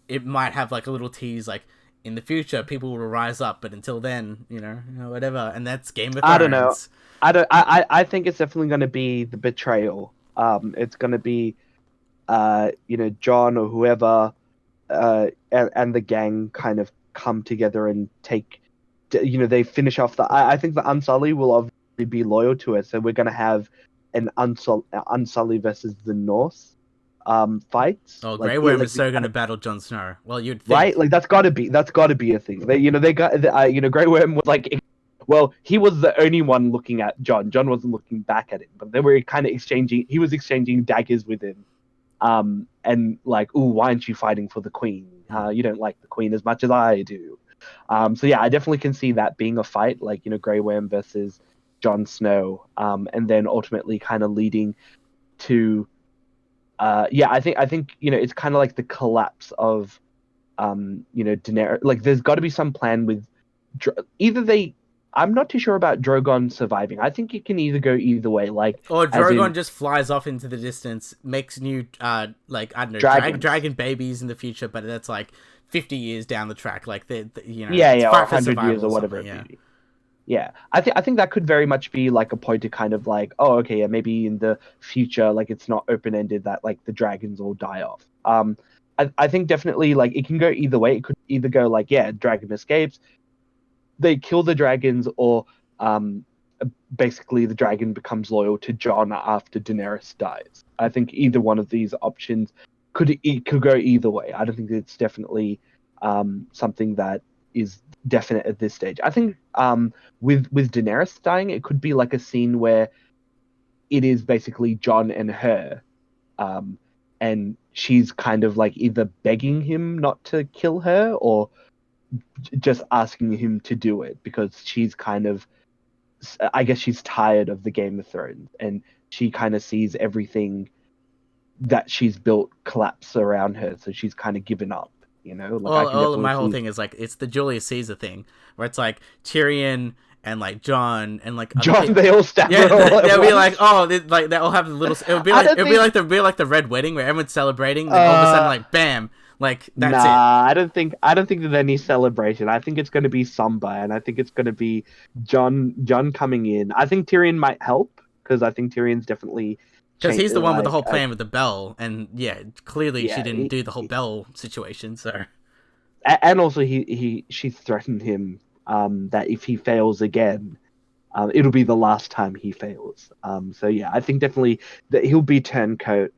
it might have like a little tease like in the future people will rise up, but until then, whatever, and that's Game of I don't know. Thrones. I don't. I think it's definitely going to be the betrayal. It's going to be John or whoever, and the gang kind of come together and they finish off I think the Unsullied will obviously be loyal to it, so we're going to have an Unsullied versus the North fights, Oh, like, Grey yeah, Worm like is so going to battle Jon Snow. Well, you'd right, think. like that's got to be a thing. They got Grey Worm was like, well, he was the only one looking at John. John wasn't looking back at him, but they were kind of exchanging. He was exchanging daggers with him, and like, "Ooh, why aren't you fighting for the queen? Hmm. You don't like the queen as much as I do." So yeah, I definitely can see that being a fight, like, Grey Worm versus Jon Snow, and then ultimately kind of leading to, yeah, I think it's kind of like the collapse of, Daenerys. Like, there's got to be some plan with either they. I'm not too sure about Drogon surviving. I think it can either go either way. Like, Or as Drogon in just flies off into the distance, makes new, like I don't know, dragons. dragon babies in the future, but that's like 50 years down the track. Like Yeah, it's yeah, or fight for 100 years survival or or whatever something. it may Yeah. be. Yeah, I think that could very much be like a point to kind of like, oh, okay, yeah, maybe in the future, like, it's not open ended that like the dragons all die off. I think definitely, like, it can go either way. It could either go like, yeah, dragon escapes, they kill the dragons, or um, basically the dragon becomes loyal to Jon after Daenerys dies. I think either one of these options could go either way. I don't think it's definitely something that is definite at this stage. I think with Daenerys dying, it could be like a scene where it is basically Jon and her, um, and she's kind of like either begging him not to kill her or just asking him to do it because she's kind of, I guess she's tired of the Game of Thrones and she kind of sees everything that she's built collapse around her, so she's kind of given up. Like I can All definitely my whole see thing is like it's the Julius Caesar thing where it's like Tyrion and like John and like other John. people. They all stab Yeah, her all at they'll be like, once. oh, like they all have a little. I don't think. It'll be like the red wedding where everyone's celebrating, then all of a sudden, Uh, like, bam, like that's it. Nah, I don't think. I don't think there's any celebration. I think it's going to be somber, and I think it's going to be John coming in. I think Tyrion might help because I think Tyrion's definitely Because changed. he's the one with the whole plan with the bell, and yeah, clearly she Yeah, didn't do the whole bell situation. So and also she threatened him that if he fails again, it'll be the last time he fails. So yeah, I think definitely that he'll be turncoat.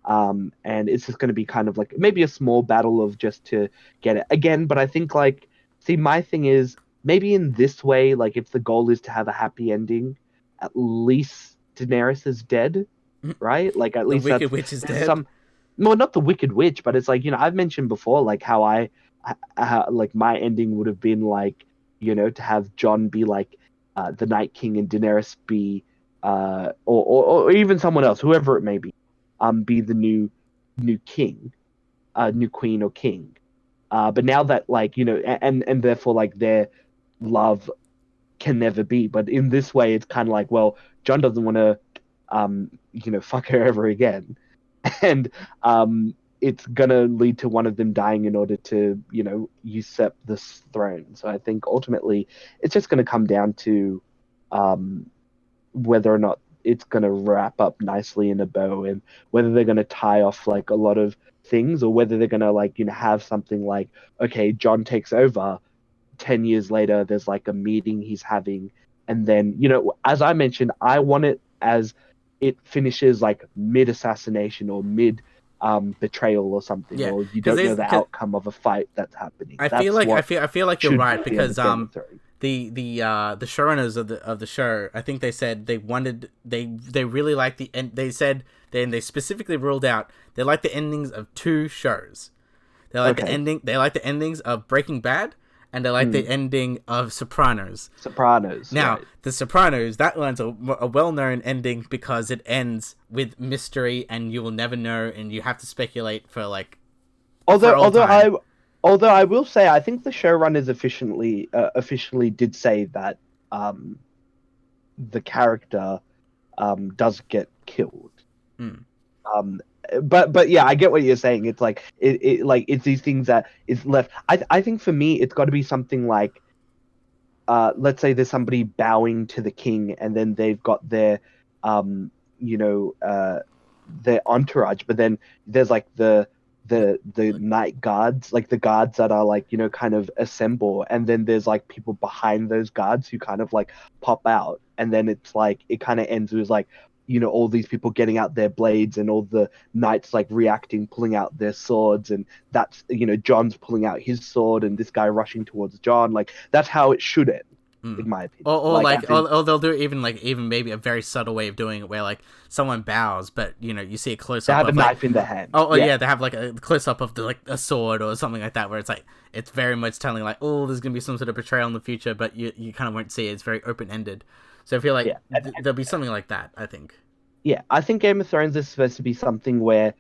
And it's just going to be kind of like maybe a small battle of just to get it again. But I think like, see, my thing is maybe in this way, like if the goal is to have a happy ending, at least Daenerys is dead, right? Like at the least Wicked that's Witch is there's dead. some, no, not the Wicked Witch, but it's like I've mentioned before like how like my ending would have been like to have Jon be like the Night King and Daenerys be or even someone else, whoever it may be the new king, new queen or king. But now that like and therefore like their love can never be. But in this way, it's kind of like, well, John doesn't want to fuck her ever again, and it's gonna lead to one of them dying in order to usurp this throne. So I think ultimately it's just gonna come down to um whether or not it's going to wrap up nicely in a bow and whether they're going to tie off like a lot of things or whether they're going to like have something like, okay, John takes over, 10 years later there's like a meeting he's having, and then as I mentioned, I want it as it finishes like mid assassination or mid betrayal or something, Yeah, or you because don't know there's the cause outcome of a fight that's happening. I feel That's like what I feel like you're should be right at the end because of Game of Thrones. the showrunners of the show, I think they said they really like the end. They said they specifically ruled out they like the endings of two shows. Okay. They like the endings of Breaking Bad, and they like the Hmm. ending of Sopranos. Sopranos, Now, right? The Sopranos, that one's a well-known ending because it ends with mystery and you will never know and you have to speculate for like for Although, all although time. I, although I will say, I think the showrunners officially did say that um, the character does get killed. Hmm. Um, but yeah, I get what you're saying. It's like like it's these things that is left. I think for me, it's got to be something like let's say there's somebody bowing to the king, and then they've got um, you know, uh, their entourage, but then there's like the night guards, like the guards that are like kind of assemble, and then there's like people behind those guards who kind of like pop out, and then it's like it kind of ends with like all these people getting out their blades and all the knights like reacting, pulling out their swords, and that's John's pulling out his sword and this guy rushing towards John. Like that's how it should end, Hmm. in my opinion. Or Like like, as in or they'll do even maybe a very subtle way of doing it, where like someone bows, but you see a close they up have a of like, knife in their hand. oh Yeah, yeah, they have like a close up of like a sword or something like that, where it's like it's very much telling like, oh, there's gonna be some sort of betrayal in the future, but you kind of won't see it. It's very open ended. So I feel like yeah, and, there'll be something like that. I think. yeah. I think Game of Thrones is supposed to be something where,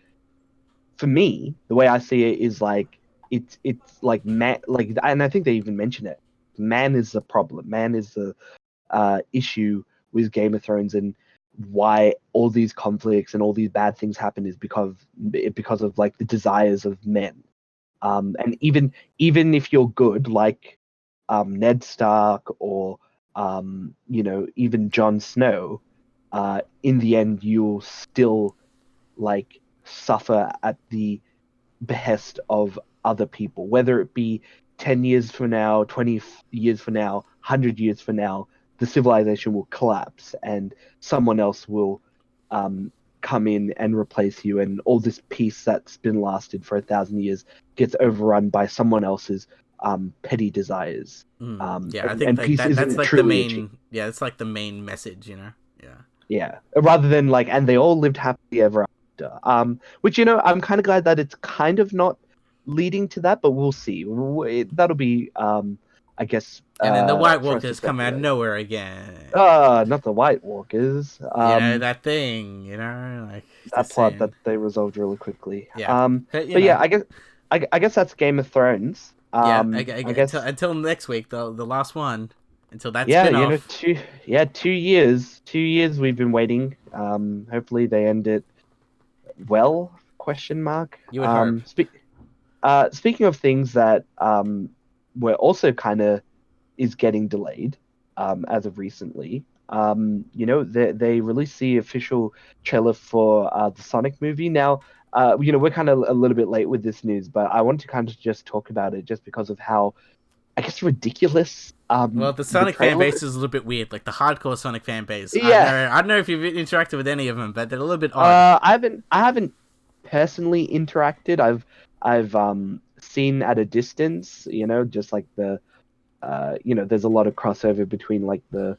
for me, the way I see it is like it's like man, like, and I think they even mention it. Man is the problem. Man is the issue with Game of Thrones, and why all these conflicts and all these bad things happen is because of like the desires of men. And even if you're good, like Ned Stark or even Jon Snow, in the end you'll still like suffer at the behest of other people, whether it be 10 years from now, 20 years from now, 100 years from now. The civilization will collapse and someone else will come in and replace you, and all this peace that's been lasted for 1,000 years gets overrun by someone else's petty desires. Yeah, I think And like peace that's isn't like the truly achieved. main. Yeah, it's like the main message. Yeah. Yeah, rather than like, and they all lived happily ever after. Which I'm kind of glad that it's kind of not leading to that, but we'll see. That'll be, I guess, And then the White for us to Walkers come out of speculate. nowhere again. Not the White Walkers. That thing. Like That just plot that saying. they resolved really quickly. Yeah, but But yeah, I guess that's Game of Thrones. yeah. I Until guess next week, the last one, until that yeah, spin off. 2 years we've been waiting. Hopefully they end it well? Question mark. You would hope. Speaking of things that were also kind of is getting delayed as of recently. They released the official trailer for the Sonic movie. Now, we're kind of a little bit late with this news, but I want to kind of just talk about it just because of how, I guess, ridiculous Well, the the Sonic fan trailer base is. is a little bit weird. Like the hardcore Sonic fan base. Yeah, I don't know if you've interacted with any of them, but they're a little bit odd. I haven't personally interacted. I've seen at a distance, just like there's a lot of crossover between like the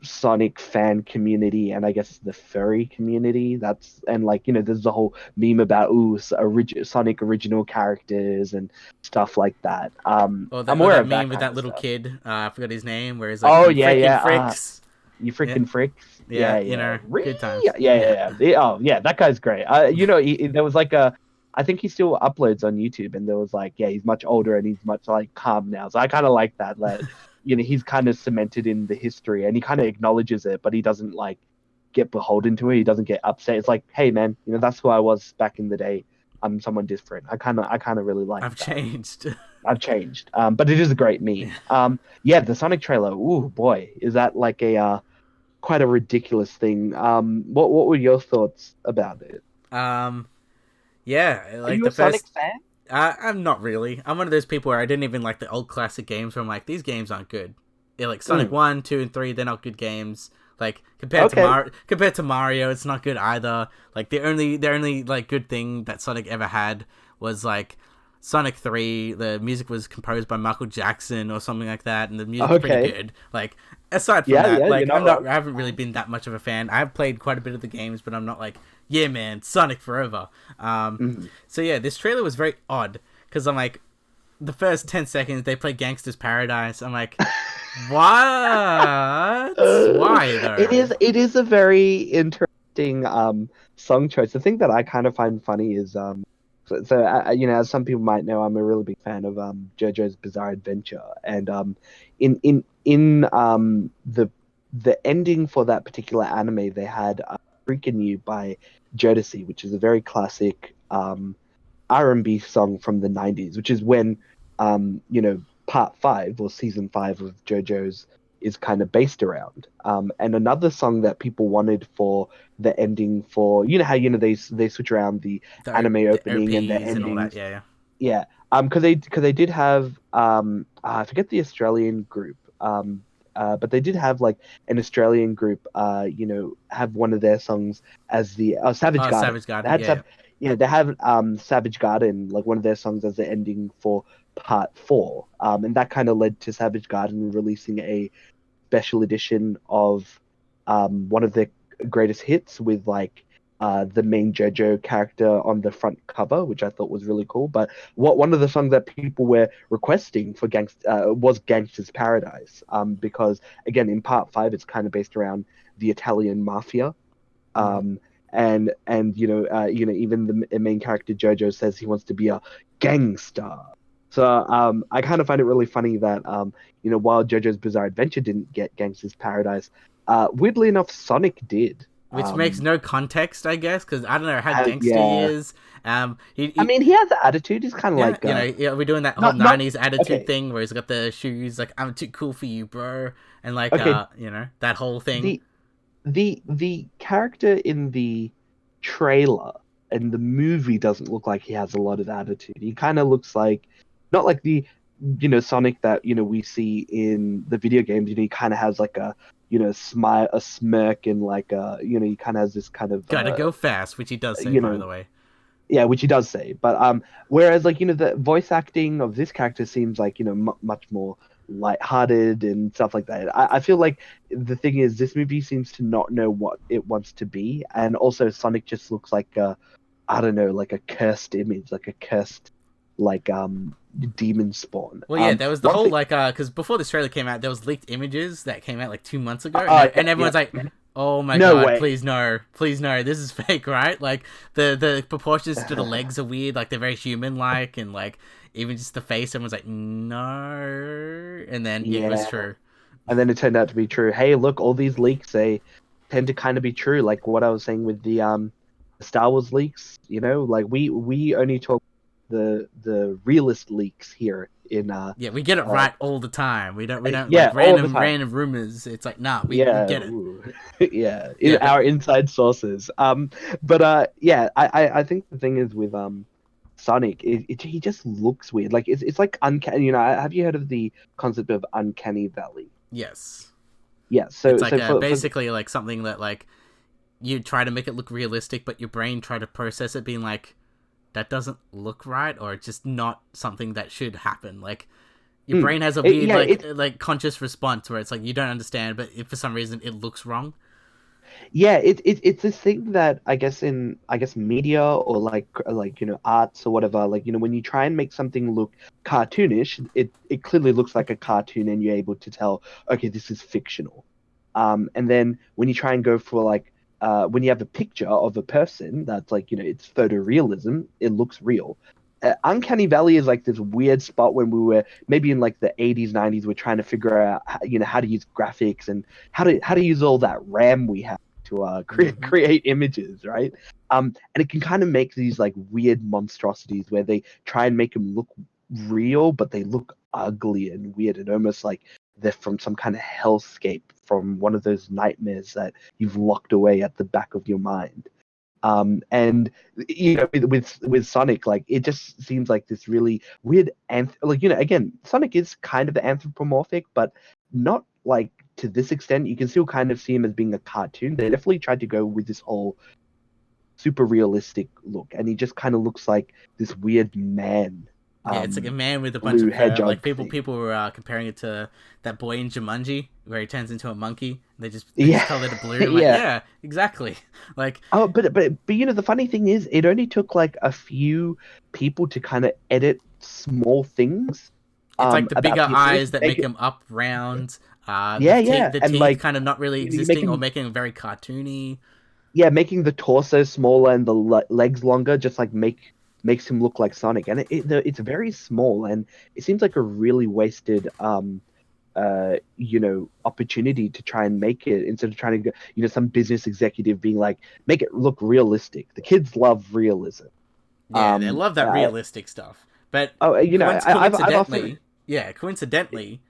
Sonic fan community and I guess the furry community. And like there's the whole meme about Sonic original characters and stuff like that. I'm Or aware that of that meme with kind that of little stuff. kid. I forgot his name. Where he's like, Oh "You yeah, freaking yeah. fricks." You Yeah, freaking fricks. yeah. Yeah, yeah. Good Yeah, times. yeah, Yeah. yeah. Oh yeah, that guy's great. There was like I think he still uploads on YouTube, and there was like, yeah, he's much older and he's much like calm now. So I kind of like that. That he's kind of cemented in the history, and he kind of acknowledges it, but he doesn't like get beholden to it. He doesn't get upset. It's like, hey man, that's who I was back in the day. I'm someone different. I kind of really like I've that. changed. I've changed. But it is a great Yeah. meme. Yeah, the Sonic trailer. Ooh boy, is that like a quite a ridiculous thing. What were your thoughts about it? Um. Yeah. Are Like you the a Sonic first. fan? I'm not really. I'm one of those people where I didn't even like the old classic games. Where I'm like, these games aren't good. Yeah, like Sonic Mm, 1, 2, and 3, they're not good games. Like okay. Compared to Mario, it's not good either. Like the only like good thing that Sonic ever had was like Sonic 3. The music was composed by Michael Jackson or something like that, and the music's pretty Okay. good. Like aside from Yeah, that, yeah, you're like not wrong. I haven't really been that much of a fan. I've played quite a bit of the games, but I'm not like, yeah, man, Sonic forever. Mhm. So yeah, this trailer was very odd because I'm like, the first 10 seconds they play Gangsta's Paradise. I'm like, what? Why It though? is a very interesting song choice. The thing that I kind of find funny is as some people might know, I'm a really big fan of JoJo's Bizarre Adventure, and in the ending for that particular anime, they had "Freakin' You" by Jodeci, which is a very classic R&B song from the 90s, which is when part 5 or season 5 of JoJo's is kind of based around. And another song that people wanted for the ending for how they switch around the anime The opening and the OPs and all that. endings. Yeah, yeah. Yeah. Because they did have I forget the Australian group. But they did have like an Australian group, have one of their songs as the Savage Oh, Garden. Savage They Garden. had Yeah, yeah. they have Savage Garden, like one of their songs as the ending for part 4. And that kind of led to Savage Garden releasing a special edition of one of their greatest hits with like the main JoJo character on the front cover, which I thought was really cool. But one of the songs that people were requesting for was Gangsta's Paradise, because again in part 5 it's kind of based around the Italian mafia, Mm-hmm. um, and even the main character Jojo says he wants to be a gangster. So I kind of find it really funny that while JoJo's Bizarre Adventure didn't get Gangster's Paradise, weirdly enough Sonic did. Which makes no context, I guess, because I don't know how gangster he Yeah, is. I mean he has attitude. He's kind of Yeah, like yeah, we're doing that whole not '90s attitude okay. thing where he's got the shoes, like I'm too cool for you, bro, and like Okay, that whole thing. the the character in the trailer and the movie doesn't look like he has a lot of attitude. He kind of looks like not like the Sonic that we see in the video games. He kind of has like a smile, a smirk, and like he kind of has this kind of Gotta go fast, which he does say, you by know the way. Yeah, which he does say. But whereas like the voice acting of this character seems like much more lighthearted and stuff like that. I feel like the thing is this movie seems to not know what it wants to be, and also Sonic just looks like a I don't know like a cursed image, like a cursed like demon spawn. Well, yeah, there was the One whole thing. like because before this trailer came out, there was leaked images that came out like 2 months ago, Yeah, and yeah. everyone's like, "Oh my No god, way. please no, this is fake, right?" Like the proportions to the legs are weird, like they're very human like, and like even just the face, everyone's like, "No," and then it was Yeah. true. And then it turned out to be true. Hey, look, all these leaks they tend to kind of be true. Like what I was saying with the Star Wars leaks. Like we only talk the realist leaks here in Yeah, we get it uh right all the time. We don't like yeah, all the time. random rumors. It's like nah, we Yeah, get it. ooh. Yeah, in Yeah, but our inside sources. But yeah, I think the thing is with Sonic, he just looks weird. Like it's like uncanny. Have you heard of the concept of uncanny valley? yes, Yeah. it's So like so for basically like something that like you try to make it look realistic, but your brain try to process it, being like that doesn't look right, or it's just not something that should happen. Like your mm, brain has a weird yeah, like conscious response where it's like you don't understand, but if for some reason it looks wrong. yeah, it's this thing that I guess media or like arts or whatever, like when you try and make something look cartoonish, it clearly looks like a cartoon and you're able to tell, okay, this is fictional. And then when you try and go for like when you have a picture of a person that's like it's photorealism, it looks real. Uncanny Valley is like this weird spot when we were maybe in like the 80s, 90s, we're trying to figure out how to use graphics and how to use all that RAM we have to create Mm-hmm. create images, right? And it can kind of make these like weird monstrosities where they try and make them look real, but they look ugly and weird and almost like they're from some kind of hellscape from one of those nightmares that you've locked away at the back of your mind. And with Sonic, like it just seems like this really weird like again, Sonic is kind of anthropomorphic, but not like to this extent. You can still kind of see him as being a cartoon. They definitely tried to go with this whole super realistic look, and he just kind of looks like this weird man, Yeah, it's like a man with a bunch blue of fur. Like hedgehog people thing. people were comparing it to that boy in Jumanji where he turns into a monkey. They just Yeah, colored it blue. I'm like, yeah. yeah, exactly. Like Oh, but the funny thing is, it only took like a few people to kind of edit small things it's like the about bigger the appearance eyes to that make make it. him up round. Yeah, yeah, The and teeth like kind of not really you make existing or him, making him very cartoony. yeah, making the torso smaller and the legs longer, just like makes him look like Sonic, and it's very small, and it seems like a really wasted opportunity to try and make it instead of trying to go, some business executive being like, make it look realistic. The kids love realism. Yeah, they love that I, realistic stuff. But oh, I've also. coincidentally, yeah, coincidentally,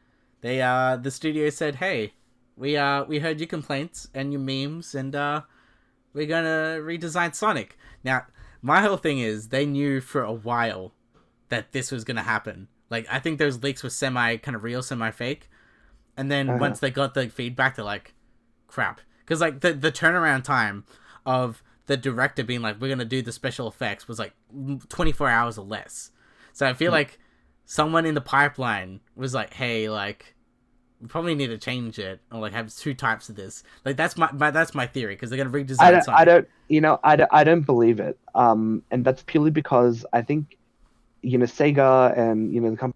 they the studio said, "Hey, we heard your complaints and your memes, and we're gonna redesign Sonic." Now, my whole thing is they knew for a while that this was gonna happen. Like, I think those leaks were semi kind of real, semi fake, and then Uh-huh. once they got the feedback, they're like, "Crap," because like the turnaround time of the director being like, "We're gonna do the special effects" was like 24 hours or less. So I feel like someone in the pipeline was like, "Hey, like we probably need to change it or like have two types of this." Like that's my theory because they're gonna I redesign don't, I Sonic. don't, I don't believe it. And that's purely because I think, Sega and, the company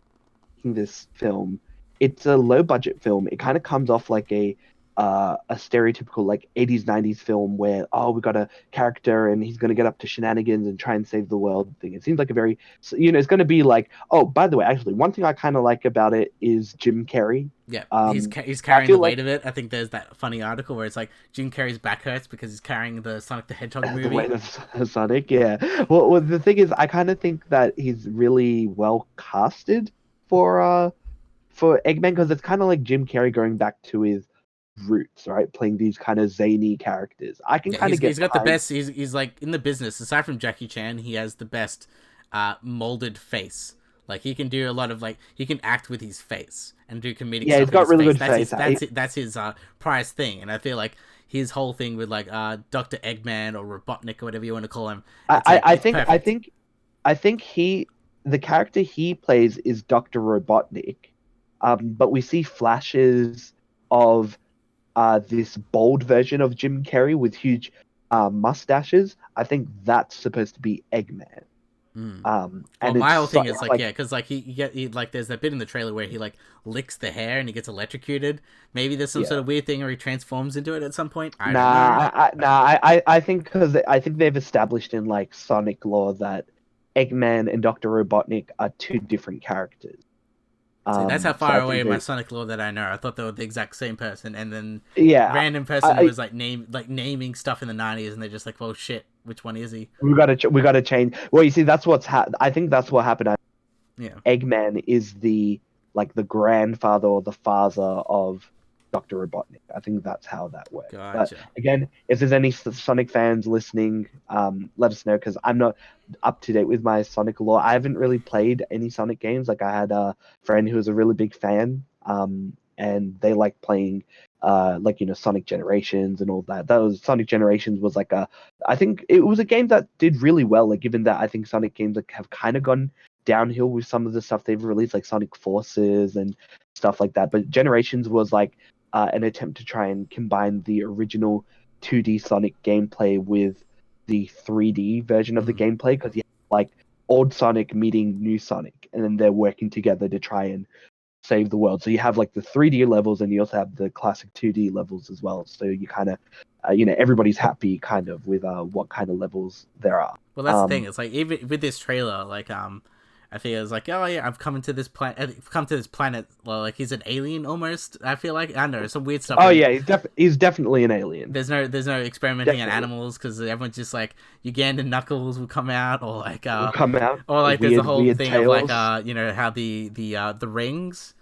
making this film, it's a low budget film. It kind of comes off like a stereotypical like 80s 90s film where, oh, we got a character and he's going to get up to shenanigans and try and save the world thing. It seems like a very it's going to be like, oh, by the way, actually one thing I kind of like about it is Jim Carrey. Yeah, um he's I carrying the feel weight like of it. I think there's that funny article where it's like Jim Carrey's back hurts because he's carrying the Sonic the Hedgehog the weight movie. of Sonic, yeah. Well, the thing is, I kind of think that he's really well casted for Eggman because it's kind of like Jim Carrey going back to his roots, right? Playing these kind of zany characters. I can Yeah, kind of he's get got the behind. best. He's like in the business aside from Jackie Chan. He has the best molded face. Like he can do a lot of like he can act with his face and do comedic Yeah, stuff he's with got his really face. good face. That's his prize thing, and I feel like his whole thing with like Dr. Eggman or Robotnik or whatever you want to call him. I, It's I like I it's think I perfect. think I think the character he plays is Dr. Robotnik, but we see flashes of this bold version of Jim Carrey with huge mustaches. I think that's supposed to be Eggman. Mm. Well, And my whole thing is it's like, like yeah, because like like there's that bit in the trailer where he like licks the hair and he gets electrocuted. Maybe there's some sort yeah. of weird thing where he transforms into it at some point. I don't know. Nah, I think because I think they've established in like Sonic lore that Eggman and Dr. Robotnik are two different characters. See, that's how So far I away think in my they, Sonic lore that I know. I thought they were the exact same person, and then yeah, random person who I was like naming stuff in the '90s, and they're just like, well, shit, which one is he? we gotta change. Well, you see, I think that's what happened. Yeah, Eggman is the like the grandfather or the father of Dr. Robotnik. I think that's how that works. But gotcha. again, if there's any Sonic fans listening, let us know because I'm not up to date with my Sonic lore. I haven't really played any Sonic games. Like I had a friend who was a really big fan, and they like playing like Sonic Generations and all that. That was Sonic Generations was like I think it was a game that did really well. Like given that I think Sonic games like have kind of gone downhill with some of the stuff they've released, like Sonic Forces and stuff like that. But Generations was like an attempt to try and combine the original 2D Sonic gameplay with the 3D version of the Mm. gameplay because you have like old Sonic meeting new Sonic, and then they're working together to try and save the world. So you have like the 3D levels, and you also have the classic 2D levels as well. So you kind of, everybody's happy kind of with what kind of levels there are. Well, that's the thing. It's like even with this trailer, like I think it was like, oh yeah, I've come into this planet. I've come to this planet. Well, like he's an alien almost. I feel like I don't know some weird stuff Oh where yeah, he's definitely an alien. there's no experimenting on Definitely animals because everyone's just like Ugandan knuckles will come out will come out or like there's a whole weird thing of like tails. how the rings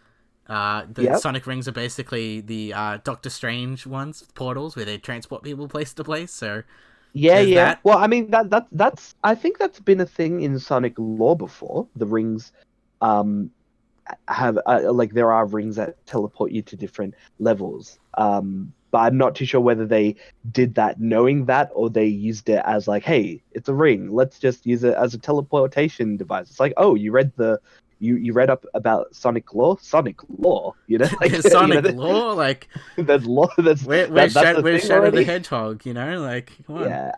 the Yep. Sonic rings are basically the Doctor Strange ones portals where they transport people place to place. So Yeah, there's yeah. that. Well, I mean that's I think that's been a thing in Sonic lore before. The rings um have like there are rings that teleport you to different levels. But I'm not too sure whether they did that knowing that or they used it as like, hey, it's a ring. Let's just use it as a teleportation device. It's like, oh, you read up about Sonic lore? Sonic lore, like There's Sonic lore like there's lore that's a where's thing Shadow the already. Hedgehog? Like come on. Yeah.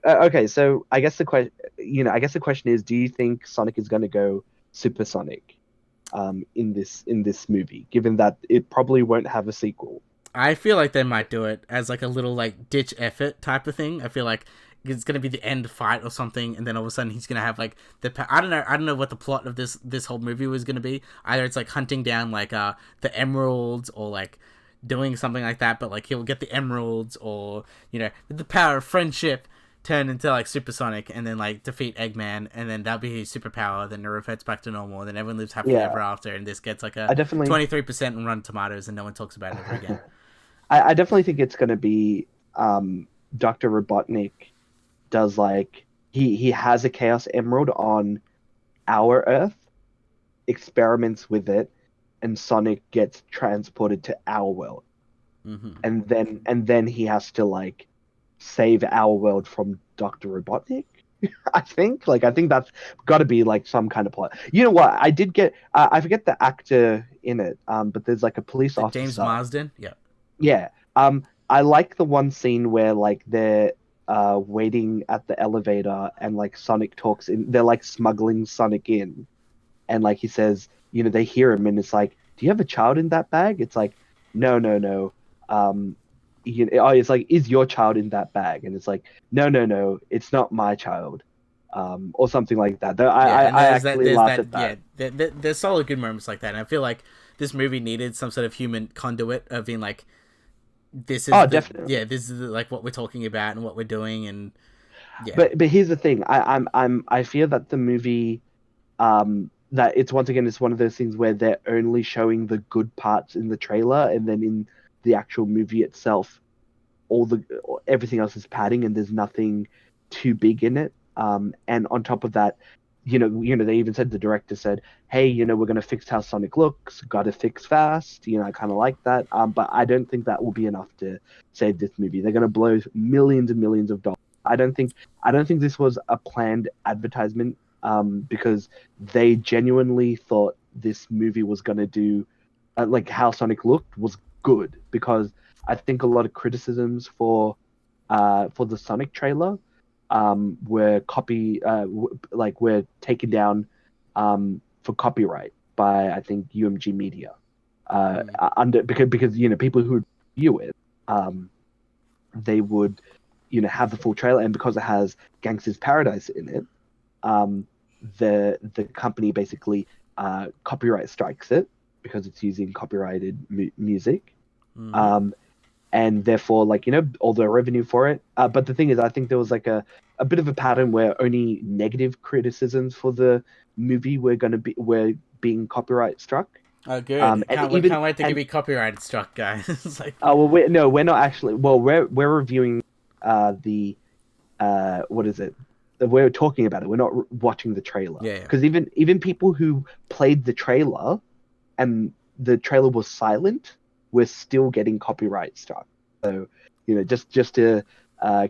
Okay. So I guess the question, I guess the question is, do you think Sonic is going to go supersonic, in this movie, given that it probably won't have a sequel? I feel like they might do it as like a little like ditch effort type of thing. I feel like it's gonna be the end fight or something, and then all of a sudden he's gonna have like I don't know what the plot of this whole movie was gonna be. Either it's like hunting down like the emeralds or like doing something like that, but like he'll get the emeralds or with the power of friendship turn into like supersonic and then like defeat Eggman and then that'll be his superpower. Then it reverts back to normal. And then everyone lives happily Yeah, ever after, and this gets like a I definitely, 23% on Rotten Tomatoes, and no one talks about it ever again. I definitely think it's going to be, Dr. Robotnik does like he has a Chaos Emerald on our Earth, experiments with it, and Sonic gets transported to our world, Mm-hmm. and then he has to like save our world from Dr. Robotnik. I think that's got to be like some kind of plot. You know what? I did get I forget the actor in it, but there's like a police The James officer. Marsden, yeah, Yeah. I like the one scene where like they're waiting at the elevator and like Sonic talks in. They're like smuggling Sonic in, and like he says, they hear him and it's like, "Do you have a child in that bag?" It's like, "No, no, no." It's like, "Is your child in that bag?" And it's like, "No, no, no, it's not my child," or something like that. yeah, and I actually there's laughed that, at yeah, that. there's solid good moments like that. And I feel like this movie needed some sort of human conduit of being like, Oh, definitely. this is like what we're talking about and what we're doing, and yeah, But here's the thing. I fear that the movie, that it's once again it's one of those things where they're only showing the good parts in the trailer, and then in the actual movie itself all the everything else is padding and there's nothing too big in it. And on top of that, they even said, the director said, "Hey, we're gonna fix how Sonic looks. Got to fix fast." I kind of like that. But I don't think that will be enough to save this movie. They're gonna blow millions and millions of dollars. I don't think this was a planned advertisement. Because they genuinely thought this movie was gonna do, like how Sonic looked was good. Because I think a lot of criticisms for the Sonic trailer were taken down for copyright by, I think, UMG Media, Mm. under because people who view it, they would have the full trailer, and because it has Gangsta's Paradise in it, um, the company basically copyright strikes it because it's using copyrighted music. Mm-hmm. Um, and therefore, like, all the revenue for it. But the thing is, I think there was like a bit of a pattern where only negative criticisms for the movie were being copyright struck. Oh, good. And even Can't wait to give and you copyright struck, guys. It's like, well, we're not actually. Well, we're reviewing the what is it? We're talking about it. We're not watching the trailer, yeah, yeah. because even people who played the trailer and the trailer was silent, we're still getting copyright struck. So, just to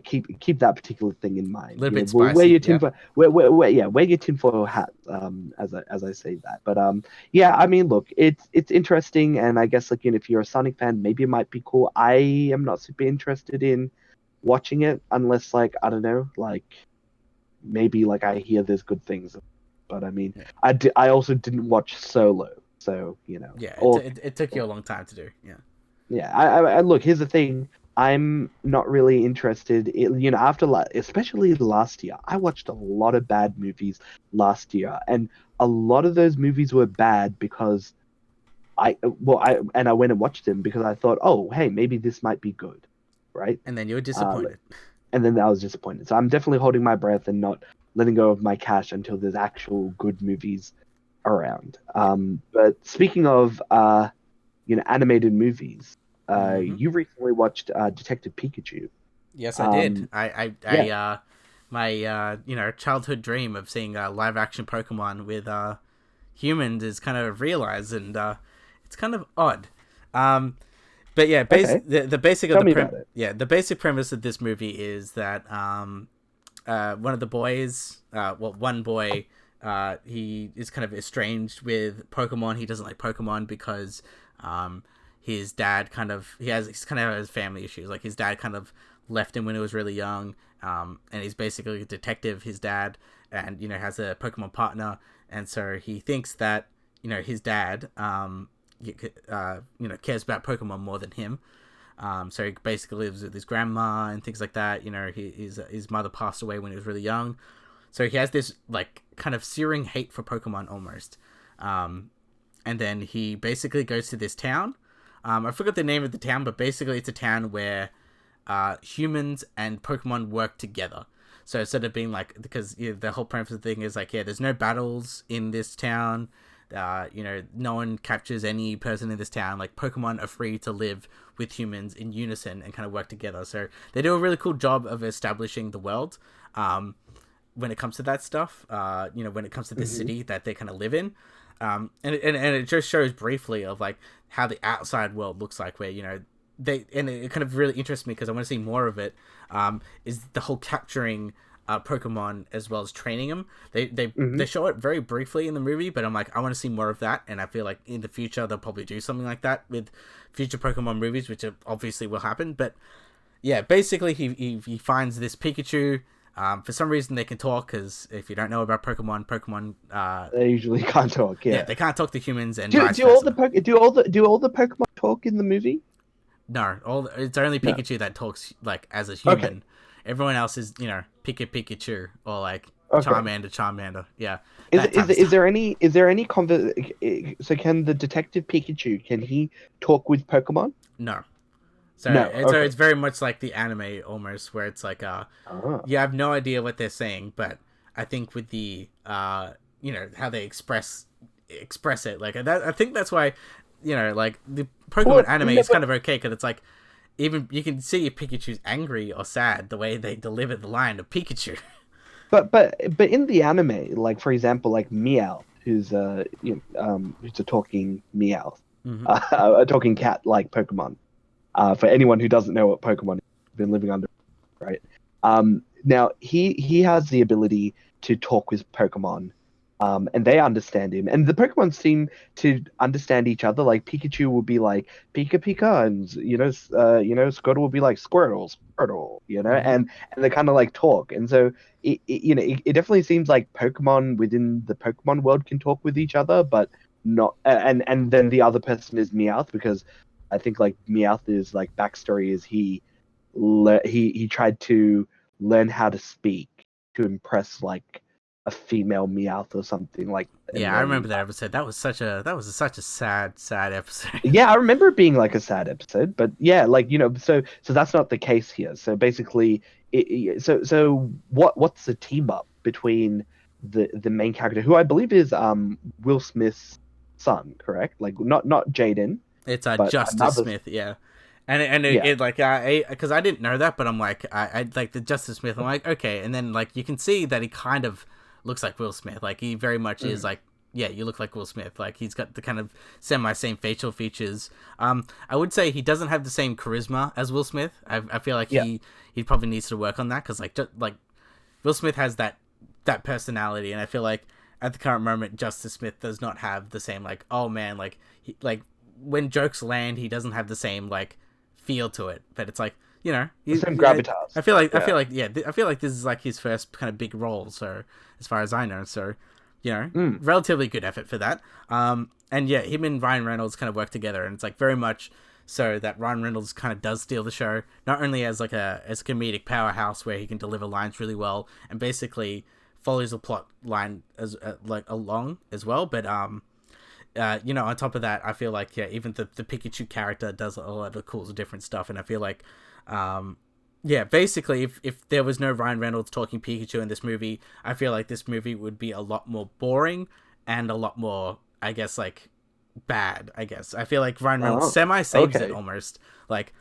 keep that particular thing in A mind. little bit Wear spicy. your Yeah. tinfoil, wear your tinfoil hat. As I say that, but yeah, I mean, look, it's interesting, and I guess, like, if you're a Sonic fan, maybe it might be cool. I am not super interested in watching it unless, like, I don't know, like, maybe, like, I hear there's good things. But I mean, Yeah. I also didn't watch Solo, so Yeah. or It took you a long time to do. Yeah. yeah. I look. Here's the thing. I'm not really interested. After, especially last year, I watched a lot of bad movies last year, and a lot of those movies were bad because I went and watched them because I thought, oh, hey, maybe this might be good, right? And then you were Uh, disappointed. and then I was disappointed. So I'm definitely holding my breath and not letting go of my cash until there's actual good movies around. Yeah. But speaking of animated movies, Mm-hmm. you recently watched Detective Pikachu. Yes, I did. Um, yeah. My childhood dream of seeing live action Pokemon with humans is kind of realized, and it's kind of odd. Um, but yeah, Okay. the basic of Tell me about it. the basic premise of this movie is that one of the boys, one boy, he is kind of estranged with Pokemon. He doesn't like Pokemon because his dad he's kind of has family issues. Like, his dad kind of left him when he was really young, and he's basically a detective, his dad, and has a Pokemon partner, and so he thinks that his dad cares about Pokemon more than him. So he basically lives with his grandma and things like that. His mother passed away when he was really young, so he has this, like, kind of searing hate for Pokemon almost. And then he basically goes to this town. I forgot the name of the town, but basically it's a town where humans and Pokemon work together. So instead of being like, because the whole premise of the thing is like, there's no battles in this town. No one captures any person in this town. Like, Pokemon are free to live with humans in unison and kind of work together. So they do a really cool job of establishing the world when it comes to that stuff. When it comes to this Hmm. city that they kind of live in. And it just shows briefly of, like, how the outside world looks like, where it kind of really interests me because I want to see more of it. Is the whole capturing Pokemon as well as training them. They Hmm. show it very briefly in the movie, but I'm like, I want to see more of that, and I feel like in the future they'll probably do something like that with future Pokemon movies, which obviously will happen. But yeah, basically he finds this Pikachu. For some reason they can talk, because if you don't know about Pokemon, They usually can't talk. yeah, Yeah. they can't talk to humans and Do vice do all versa. the do all the Pokemon talk in the movie? No, it's only No. Pikachu that talks, like, as a Okay. human. Everyone else is, Pikachu, or like Okay. Charmander. Yeah, Is that is type of is stuff. there any so can the Detective Pikachu, can he talk with Pokemon? No, so No. it's Okay. very much like the anime almost, where it's like Ah. you have no idea what they're saying, but I think with the how they express it, like that, I think that's why like the Pokemon Well, anime no, is but kind of okay, because it's like, even you can see if Pikachu's angry or sad the way they deliver the line of Pikachu. but in the anime, like for example, like Meowth, who's a talking Meowth, Hmm. a talking cat like Pokemon. For anyone who doesn't know what Pokemon is, been living under, right? Now he has the ability to talk with Pokemon, and they understand him, and the Pokemon seem to understand each other. Like Pikachu will be like Pika Pika, and Squirtle will be like Squirtle Squirtle, Hmm. and they kind of like talk, and so it definitely seems like Pokemon within the Pokemon world can talk with each other, but not, and then the other person is Meowth because I think like Meowth's like backstory is he tried to learn how to speak to impress like a female Meowth or something like, and Yeah, I then remember that episode. That was such a sad episode. yeah, I remember it being like a sad episode, but yeah, like so that's not the case here. So basically, so what's the team up between the main character, who I believe is Will Smith's son, correct? Like not Jaden, It's but Justice another. Smith, yeah. And Yeah. it like because I didn't know that, but I'm like I like the Justice Smith. I'm like okay, and then like you can see that he kind of looks like Will Smith. Like he very much is Mhm. like yeah, you look like Will Smith. Like he's got the kind of semi same facial features. I would say he doesn't have the same charisma as Will Smith. I feel like Yeah. he probably needs to work on that because like Will Smith has that personality, and I feel like at the current moment, Justice Smith does not have the same like oh man like when jokes land, he doesn't have the same like feel to it. But it's like The same I, gravitas. I Yeah. feel like yeah, I feel like this is like his first kind of big role. So as far as I know, so Mm. relatively good effort for that. And yeah, him and Ryan Reynolds kind of work together, and it's like very much so that Ryan Reynolds kind of does steal the show, not only as like a comedic powerhouse where he can deliver lines really well and basically follows the plot line as like along as well, but on top of that, I feel like yeah, even the Pikachu character does a lot of cool different stuff, and I feel like, yeah, basically, if there was no Ryan Reynolds talking Pikachu in this movie, I feel like this movie would be a lot more boring and a lot more, I guess, like bad. I guess I feel like Ryan Reynolds Oh, semi saves it okay. almost, like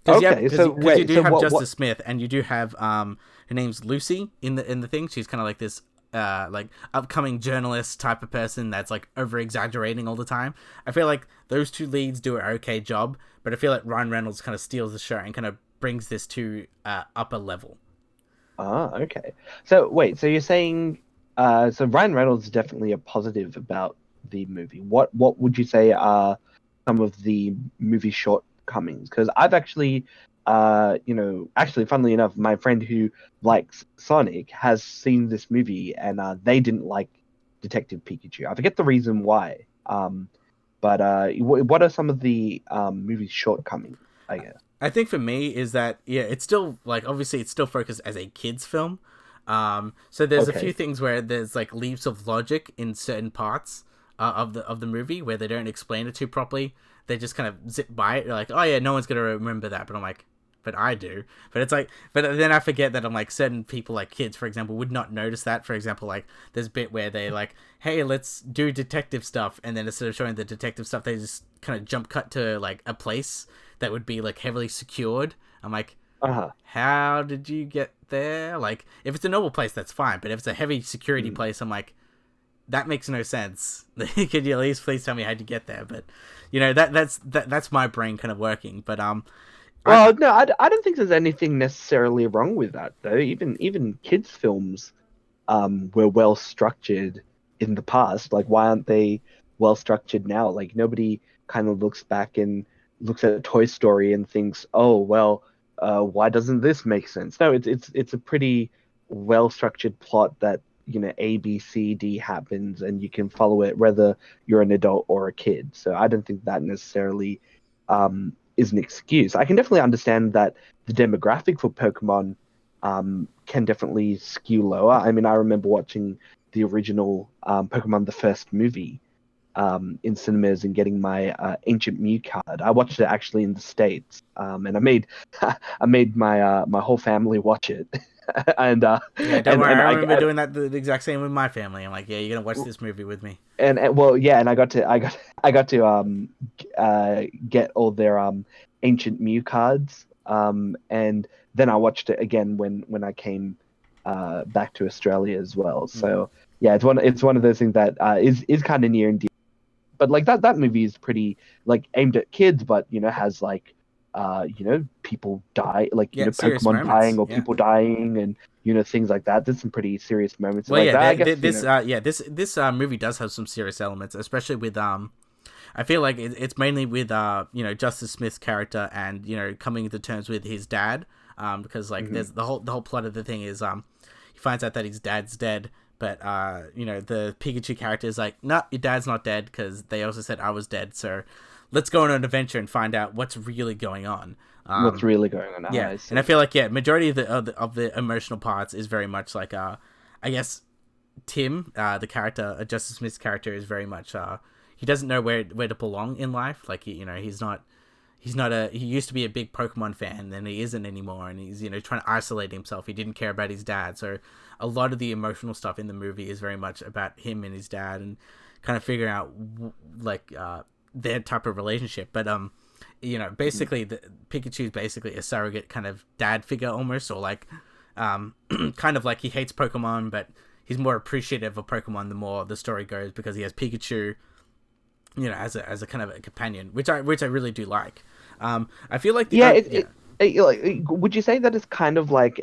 Okay. because So you wait. do So have what? Justice Smith and you do have her name's Lucy in the thing. She's kind of like this like upcoming journalist type of person that's like over exaggerating all the time. I feel like those two leads do an okay job, but I feel like Ryan Reynolds kind of steals the show and kind of brings this to upper level. Okay. So wait. So you're saying, so Ryan Reynolds is definitely a positive about the movie. What would you say are some of the movie shortcomings? Because I've actually, actually, funnily enough, my friend who likes Sonic has seen this movie, and they didn't like Detective Pikachu. I forget the reason why. But what are some of the movie's shortcomings, I guess? I think for me is that yeah, it's still like obviously it's still focused as a kids film. So there's a few Okay. things where there's like leaps of logic in certain parts of the movie where they don't explain it too properly. They just kind of zip by it. They're like, oh yeah, no one's gonna remember that. But I'm like, but I do. But it's like, but then I forget that I'm like certain people like kids, for example, would not notice that. For example, like there's a bit where they like, hey, let's do detective stuff, and then instead of showing the detective stuff, they just kind of jump cut to like a place that would be like heavily secured. I'm like, Uh-huh. how did you get there? Like, if it's a normal place, that's fine. But if it's a heavy security Mm. place, I'm like, that makes no sense. Could you at least please tell me how to get there? But that's my brain kind of working. But I Well, no, I don't think there's anything necessarily wrong with that, though. Even kids' films were well structured in the past. Like, why aren't they well structured now? Like, nobody kind of looks back and looks at Toy Story and thinks, oh, well, why doesn't this make sense? No, it's a pretty well structured plot that, A, B, C, D happens, and you can follow it whether you're an adult or a kid. So I don't think that necessarily is an excuse. I can definitely understand that the demographic for Pokemon can definitely skew lower. I mean, I remember watching the original Pokemon the first movie in cinemas and getting my Ancient Mew card. I watched it actually in the States, and I made I made my whole family watch it, and yeah, don't worry. and I I remember doing that the exact same with my family. I'm like, yeah, you're gonna watch this movie with me. and well, yeah, and I got to get all their Ancient Mew cards, and then I watched it again when I came back to Australia as well. Mm. So yeah, it's one of those things that is kind of near and dear. But like that movie is pretty like aimed at kids, but has like people die, like Yeah, serious Pokemon dying moments. or Yeah. people dying, and things like that. There's some pretty serious moments. So Well, like yeah, that, I guess this movie does have some serious elements, especially with I feel like it's mainly with Justice Smith's character and coming to terms with his dad, because like mhm. there's the whole plot of the thing is he finds out that his dad's dead, but the Pikachu character is like, no, your dad's not dead because they also said I was dead, so let's go on an adventure and find out what's really going on. What's really going on? Yeah, I and I see. feel like majority of the emotional parts is very much like I guess Tim, the character, Justice Smith's character, is very much he doesn't know where to belong in life. Like he used to be a big Pokemon fan, and he isn't anymore, and he's trying to isolate himself. He didn't care about his dad, so a lot of the emotional stuff in the movie is very much about him and his dad, and kind of figuring out like their type of relationship. But Mhm. basically, Pikachu is basically a surrogate kind of dad figure almost, or like kind of like he hates Pokemon, but he's more appreciative of Pokemon the more the story goes because he has Pikachu, as a kind of a companion, which I really do like. I feel like the Yeah, yeah. would you say that it's kind of like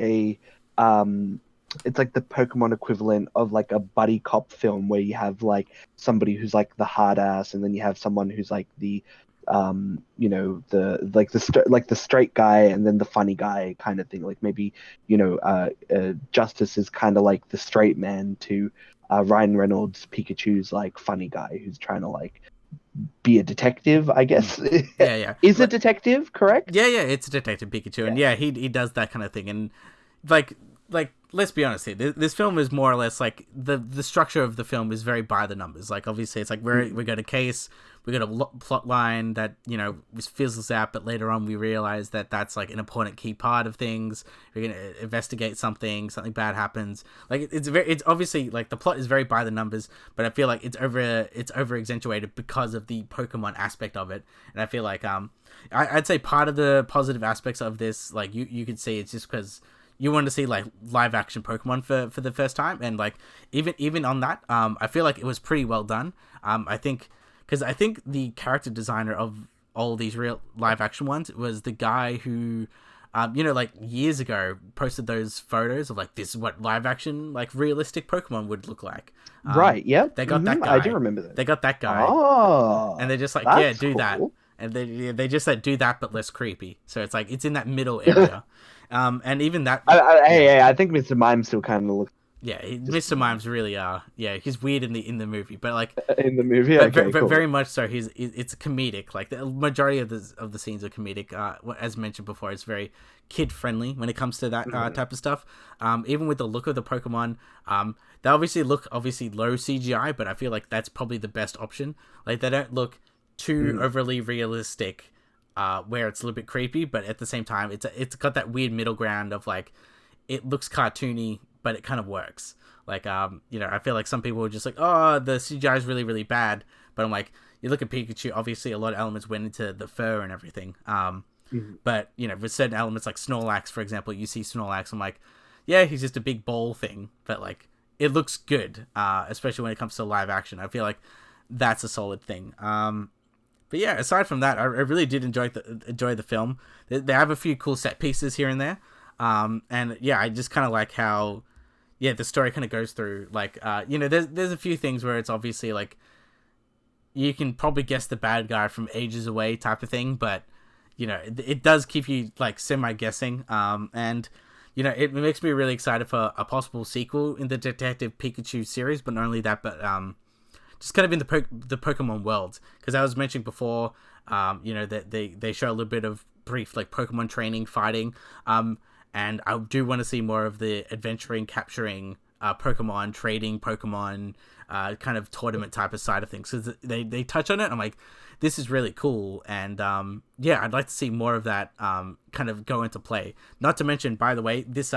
um, it's like the Pokemon equivalent of like a buddy cop film where you have like somebody who's like the hard ass, and then you have someone who's like the straight guy, and then the funny guy kind of thing. Like maybe Justice is kind of like the straight man to Ryan Reynolds, Pikachu's like funny guy who's trying to like be a detective, I Mm. guess. Yeah, yeah. Is a detective correct? Yeah, yeah, it's Detective Pikachu, and Yeah. yeah, he does that kind of thing, and like let's be honest here, this film is more or less like the structure of the film is very by the numbers. Like obviously, it's like we Mm. got a case, we got a plot line that fizzles out, but later on we realize that that's like an important key part of things. We're gonna investigate something bad happens. Like it's obviously like the plot is very by the numbers, but I feel like it's over accentuated because of the Pokemon aspect of it, and I feel like I'd say part of the positive aspects of this, like you could see, it's just because you want to see like live action Pokemon for the first time, and like even on that, I feel like it was pretty well done. I think because I think the character designer of all these real live action ones was the guy who. Like years ago, posted those photos of like this is what live action like realistic Pokemon would look like. Right. Yep. They got that I do guy. remember that. They got that guy, and Oh, they're just like, yeah, that's do that, cool. and they just said do that but less creepy. So it's like it's in that middle area, and even that, yeah, I think Mr. Mime still kind of looks yeah, just Mr. Mime's really yeah, he's weird in the movie, but like in the movie. but Okay, very cool. much so. It's comedic. Like the majority of the scenes are comedic. As mentioned before, it's very kid friendly when it comes to that Mhm. type of stuff. Even with the look of the Pokemon, they obviously look low CGI, but I feel like that's probably the best option. Like they don't look too Mhm. overly realistic, where it's a little bit creepy, but at the same time, it's got that weird middle ground of like it looks cartoony, but it kind of works. Like, I feel like some people are just like, oh, the CGI is really, really bad. But I'm like, you look at Pikachu, obviously a lot of elements went into the fur and everything. Mhm. But, with certain elements like Snorlax, for example, you see Snorlax, I'm like, yeah, he's just a big ball thing. But, like, it looks good, especially when it comes to live action. I feel like that's a solid thing. But yeah, aside from that, I really did enjoy the film. They have a few cool set pieces here and there. And yeah, I just kind of like how the story kind of goes through like there's a few things where it's obviously like you can probably guess the bad guy from ages away type of thing, but it does keep you like semi guessing. And it makes me really excited for a possible sequel in the Detective Pikachu series, but not only that, but just kind of in the Pokemon world, because I was mentioning before, that they show a little bit of brief like Pokemon training, fighting, and I do want to see more of the adventuring, capturing Pokemon, trading Pokemon, kind of tournament type of side of things. Because they touch on it, I'm like, this is really cool, and yeah, I'd like to see more of that kind of go into play. Not to mention, by the way, this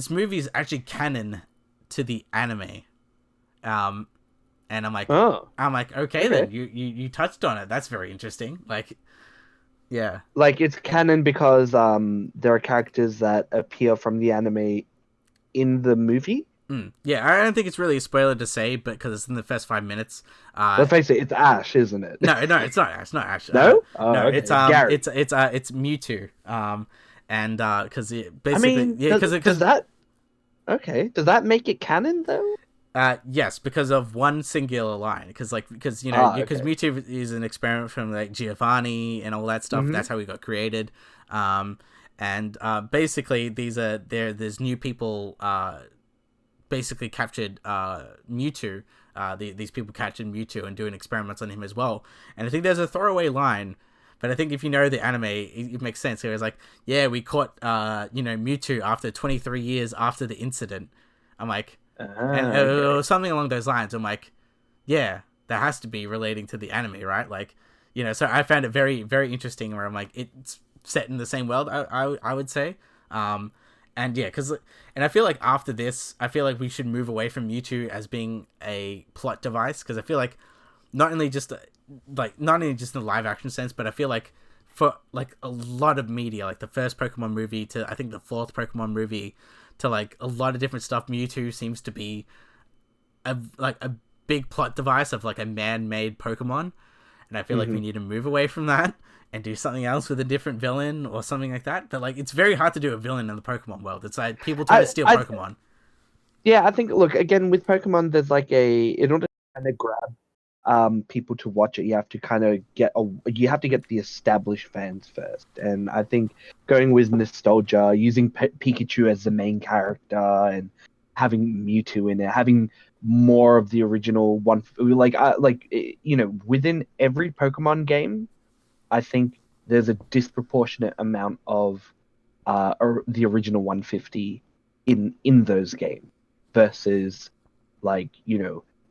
movie is actually canon to the anime. Um, and Oh, I'm like, okay, okay. then you touched on it. That's very interesting. Like, yeah, Like it's canon because there are characters that appear from the anime in the movie. Yeah, I don't think it's really a spoiler to say, but because it's in the first 5 minutes. Let's face it, it's Ash, isn't it? No, it's not Ash. It's not Ash. No? Oh, No, okay. It's Gary. it's Mewtwo. And because it I basically mean, yeah, does that okay? Does that make it canon though? yes, because of one singular line. Because because Okay. Mewtwo is an experiment from like Giovanni and all that stuff. Mm-hmm. That's how he got created. And basically there's new people basically captured Mewtwo. These people captured Mewtwo and doing experiments on him as well. And I think there's a throwaway line, but I think if you know the anime, it makes sense. It was like, yeah, we caught Mewtwo after 23 years after the incident. I'm like, and Okay. or something along those lines. I'm like, yeah, that has to be relating to the anime, right? Like, so I found it very, very interesting. Where I'm like, it's set in the same world. I would say, and yeah, and I feel like after this, I feel like we should move away from Mewtwo as being a plot device because I feel like not only just in the live action sense, but I feel like for like a lot of media, like the first Pokemon movie to I think the fourth Pokemon movie to like a lot of different stuff, Mewtwo seems to be a big plot device of like a man-made Pokemon, and I feel like we Mm-hmm. need to move away from that and do something else with a different villain or something like that. But like, it's very hard to do a villain in the Pokemon world. It's like people try to steal I Pokemon. Yeah, I think look again with Pokemon. There's like in order to kind of grab people to watch it, you have to kind of you have to get the established fans first. And I think going with nostalgia, using Pikachu as the main character, and having Mewtwo in it, having more of the original one, within every Pokemon game, I think there's a disproportionate amount of the original 150 in those games versus like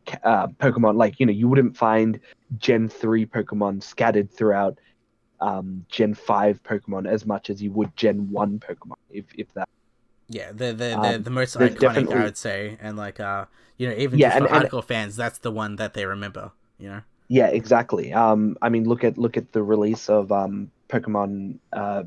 Pokemon, like you wouldn't find Gen 3 Pokemon scattered throughout Gen 5 Pokemon as much as you would Gen 1 Pokemon, if that. Yeah, the most There's iconic, I definitely, would say, and like even yeah, just for and hardcore fans, that's the one that they remember. yeah, exactly. I mean, look at the release of Pokemon. Uh,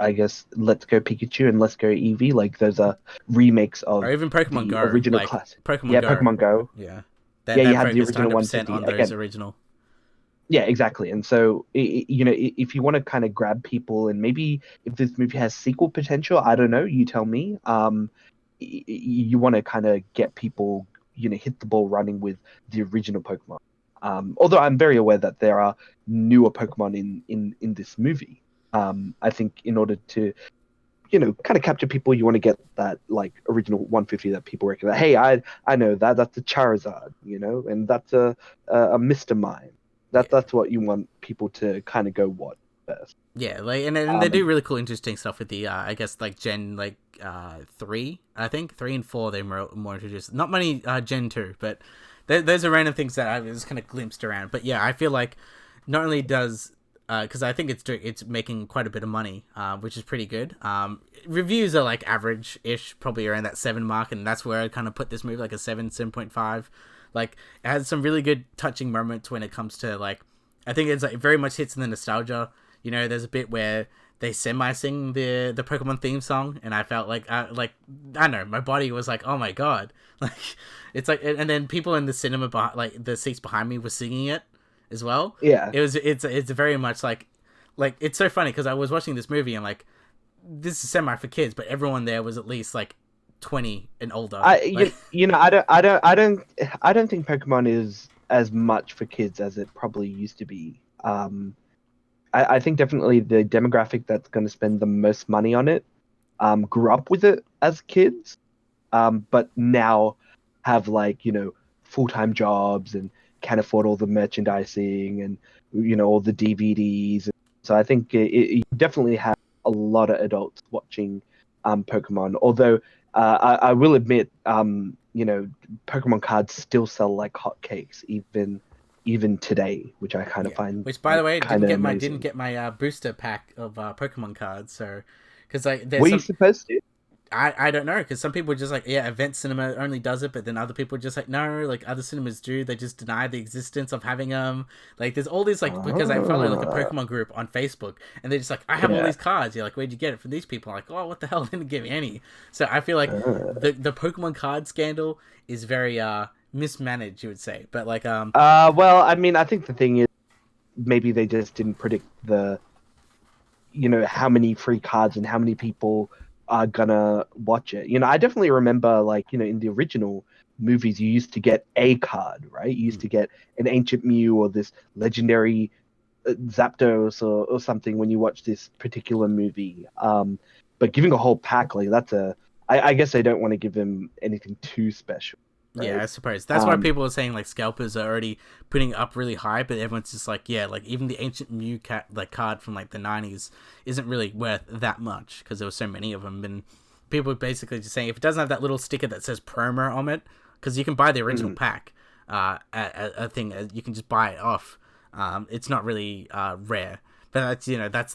I guess Let's Go Pikachu and Let's Go Eevee. Like those are remakes Or of even Pokemon the Go, original like classic. Pokemon Yeah, Go. Pokemon Go. Yeah, Yeah, you that had the focused original 100% 150 on those again. original. Yeah, exactly. And so, if you want to kind of grab people, and maybe if this movie has sequel potential, I don't know. You tell me. You want to kind of get people, hit the ball running with the original Pokemon. Although I'm very aware that there are newer Pokemon in this movie. I think in order to, kind of capture people, you want to get that like original 150 that people recognize. Hey, I know that's a Charizard, and that's a Mr. Mime. Yeah, That's what you want people to kind of go watch first. yeah, like and they Um, do and really cool, interesting stuff with the I guess like Gen 3, I think 3 and 4 they more introduced. Not many Gen 2, but those are random things that I was kind of glimpsed around. But yeah, I feel like not only does because I think it's making quite a bit of money, which is pretty good. Reviews are like average-ish, probably around that 7 mark, and that's where I kind of put this movie like a 7.5. Like it has some really good touching moments when it comes to like I think it's like very much hits in the nostalgia. There's a bit where they semi sing the Pokemon theme song, and I felt like I don't know, my body was like, oh my god, like it's like, and then people in the cinema like the seats behind me were singing it as well. yeah, It's very much like it's so funny because I was watching this movie and like this is semi for kids, but everyone there was at least like 20 and older. I Like I don't think Pokemon is as much for kids as it probably used to be. I think definitely the demographic that's going to spend the most money on it grew up with it as kids, but now have like full-time jobs and can afford all the merchandising and all the DVDs. So I think you definitely have a lot of adults watching Pokemon. Although I will admit, Pokemon cards still sell like hotcakes even today, which I kind of yeah, find which by the like way kind of didn't amazing. get my booster pack of Pokemon cards. So because like Were there's you some supposed to? I don't know, because some people are just like, yeah, event cinema only does it, but then other people are just like, no, like other cinemas do. They just deny the existence of having them. Like there's all these like, because I follow like a Ah, Pokemon group on Facebook, and they're just like, I have all yeah. these cards. You're like, where'd you get it from these people? I'm like, oh, what the hell? They didn't give me any. So I feel like Uh, the Pokemon card scandal is very mismanaged, you would say. But like well, I mean, I think the thing is maybe they just didn't predict the, how many free cards and how many people are gonna watch it. I definitely remember, like, in the original movies, you used to get a card, right? You used to get an ancient Mew or this legendary Zapdos or something when you watch this particular movie. But giving a whole pack, like, I guess they don't want to give him anything too special, yeah, right? I suppose that's why Um, people are saying like scalpers are already putting it up really high, but everyone's just like, yeah, like even the ancient Mew like card from like the '90s isn't really worth that much because there were so many of them, and people are basically just saying if it doesn't have that little sticker that says promo on it, because you can buy the original mm, pack, a thing you can just buy it off. It's not really rare. But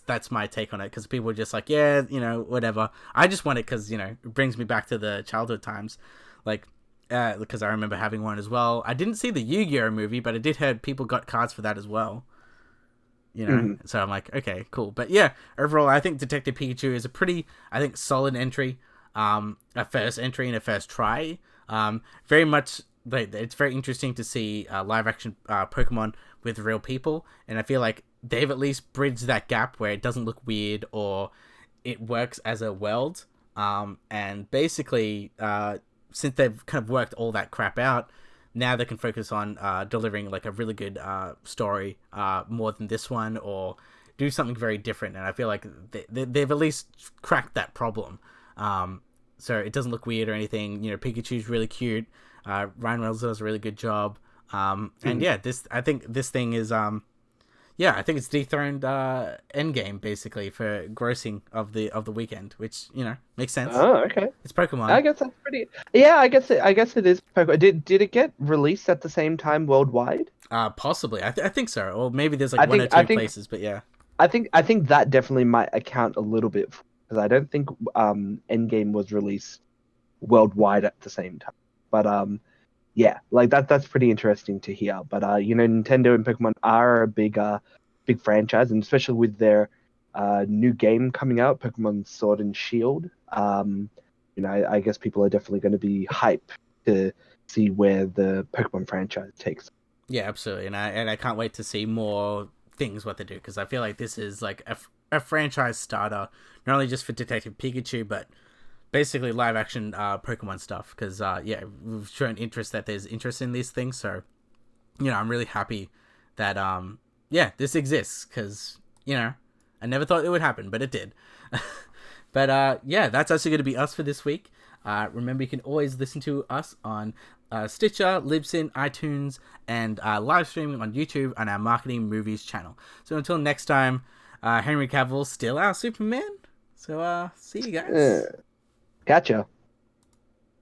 that's my take on it because people are just like, yeah, whatever. I just want it because it brings me back to the childhood times, like because I remember having one as well. I didn't see the Yu-Gi-Oh movie, but I did hear people got cards for that as well. mm, So I'm like, okay, cool. But yeah, overall, I think Detective Pikachu is a pretty, I think, solid entry. A first entry and a first try. Very much, like, it's very interesting to see live action Pokemon with real people, and I feel like they've at least bridged that gap where it doesn't look weird or it works as a world. And basically, since they've kind of worked all that crap out, now they can focus on delivering like a really good story more than this one, or do something very different. And I feel like they've at least cracked that problem. So it doesn't look weird or anything. Pikachu's really cute. Ryan Reynolds does a really good job. And mm. yeah, I think this thing is yeah, I think it's dethroned Endgame basically for grossing of the weekend, which makes sense. Oh, okay. It's Pokemon. I guess that's pretty. Yeah, I guess it is Pokemon. Did it get released at the same time worldwide? Possibly. I think so. Or maybe there's like I one or think I two think places, but yeah. I think that definitely might account a little bit because I don't think Endgame was released worldwide at the same time. But yeah, like that's pretty interesting to hear. But Nintendo and Pokemon are a big franchise, and especially with their new game coming out, Pokemon Sword and Shield. I guess people are definitely going to be hyped to see where the Pokemon franchise takes. Yeah, absolutely. And I can't wait to see more things what they do because I feel like this is like a franchise starter, not only just for Detective Pikachu, but basically live action Pokemon stuff. Because yeah, we've shown interest that there's interest in these things. So I'm really happy that yeah, this exists because I never thought it would happen, but it did. But yeah, that's actually going to be us for this week. Remember, you can always listen to us on Stitcher, Libsyn, iTunes, and live streaming on YouTube on our Marketing Movies channel. So until next time, Henry Cavill still our Superman. So see you Uh, guys. Gotcha.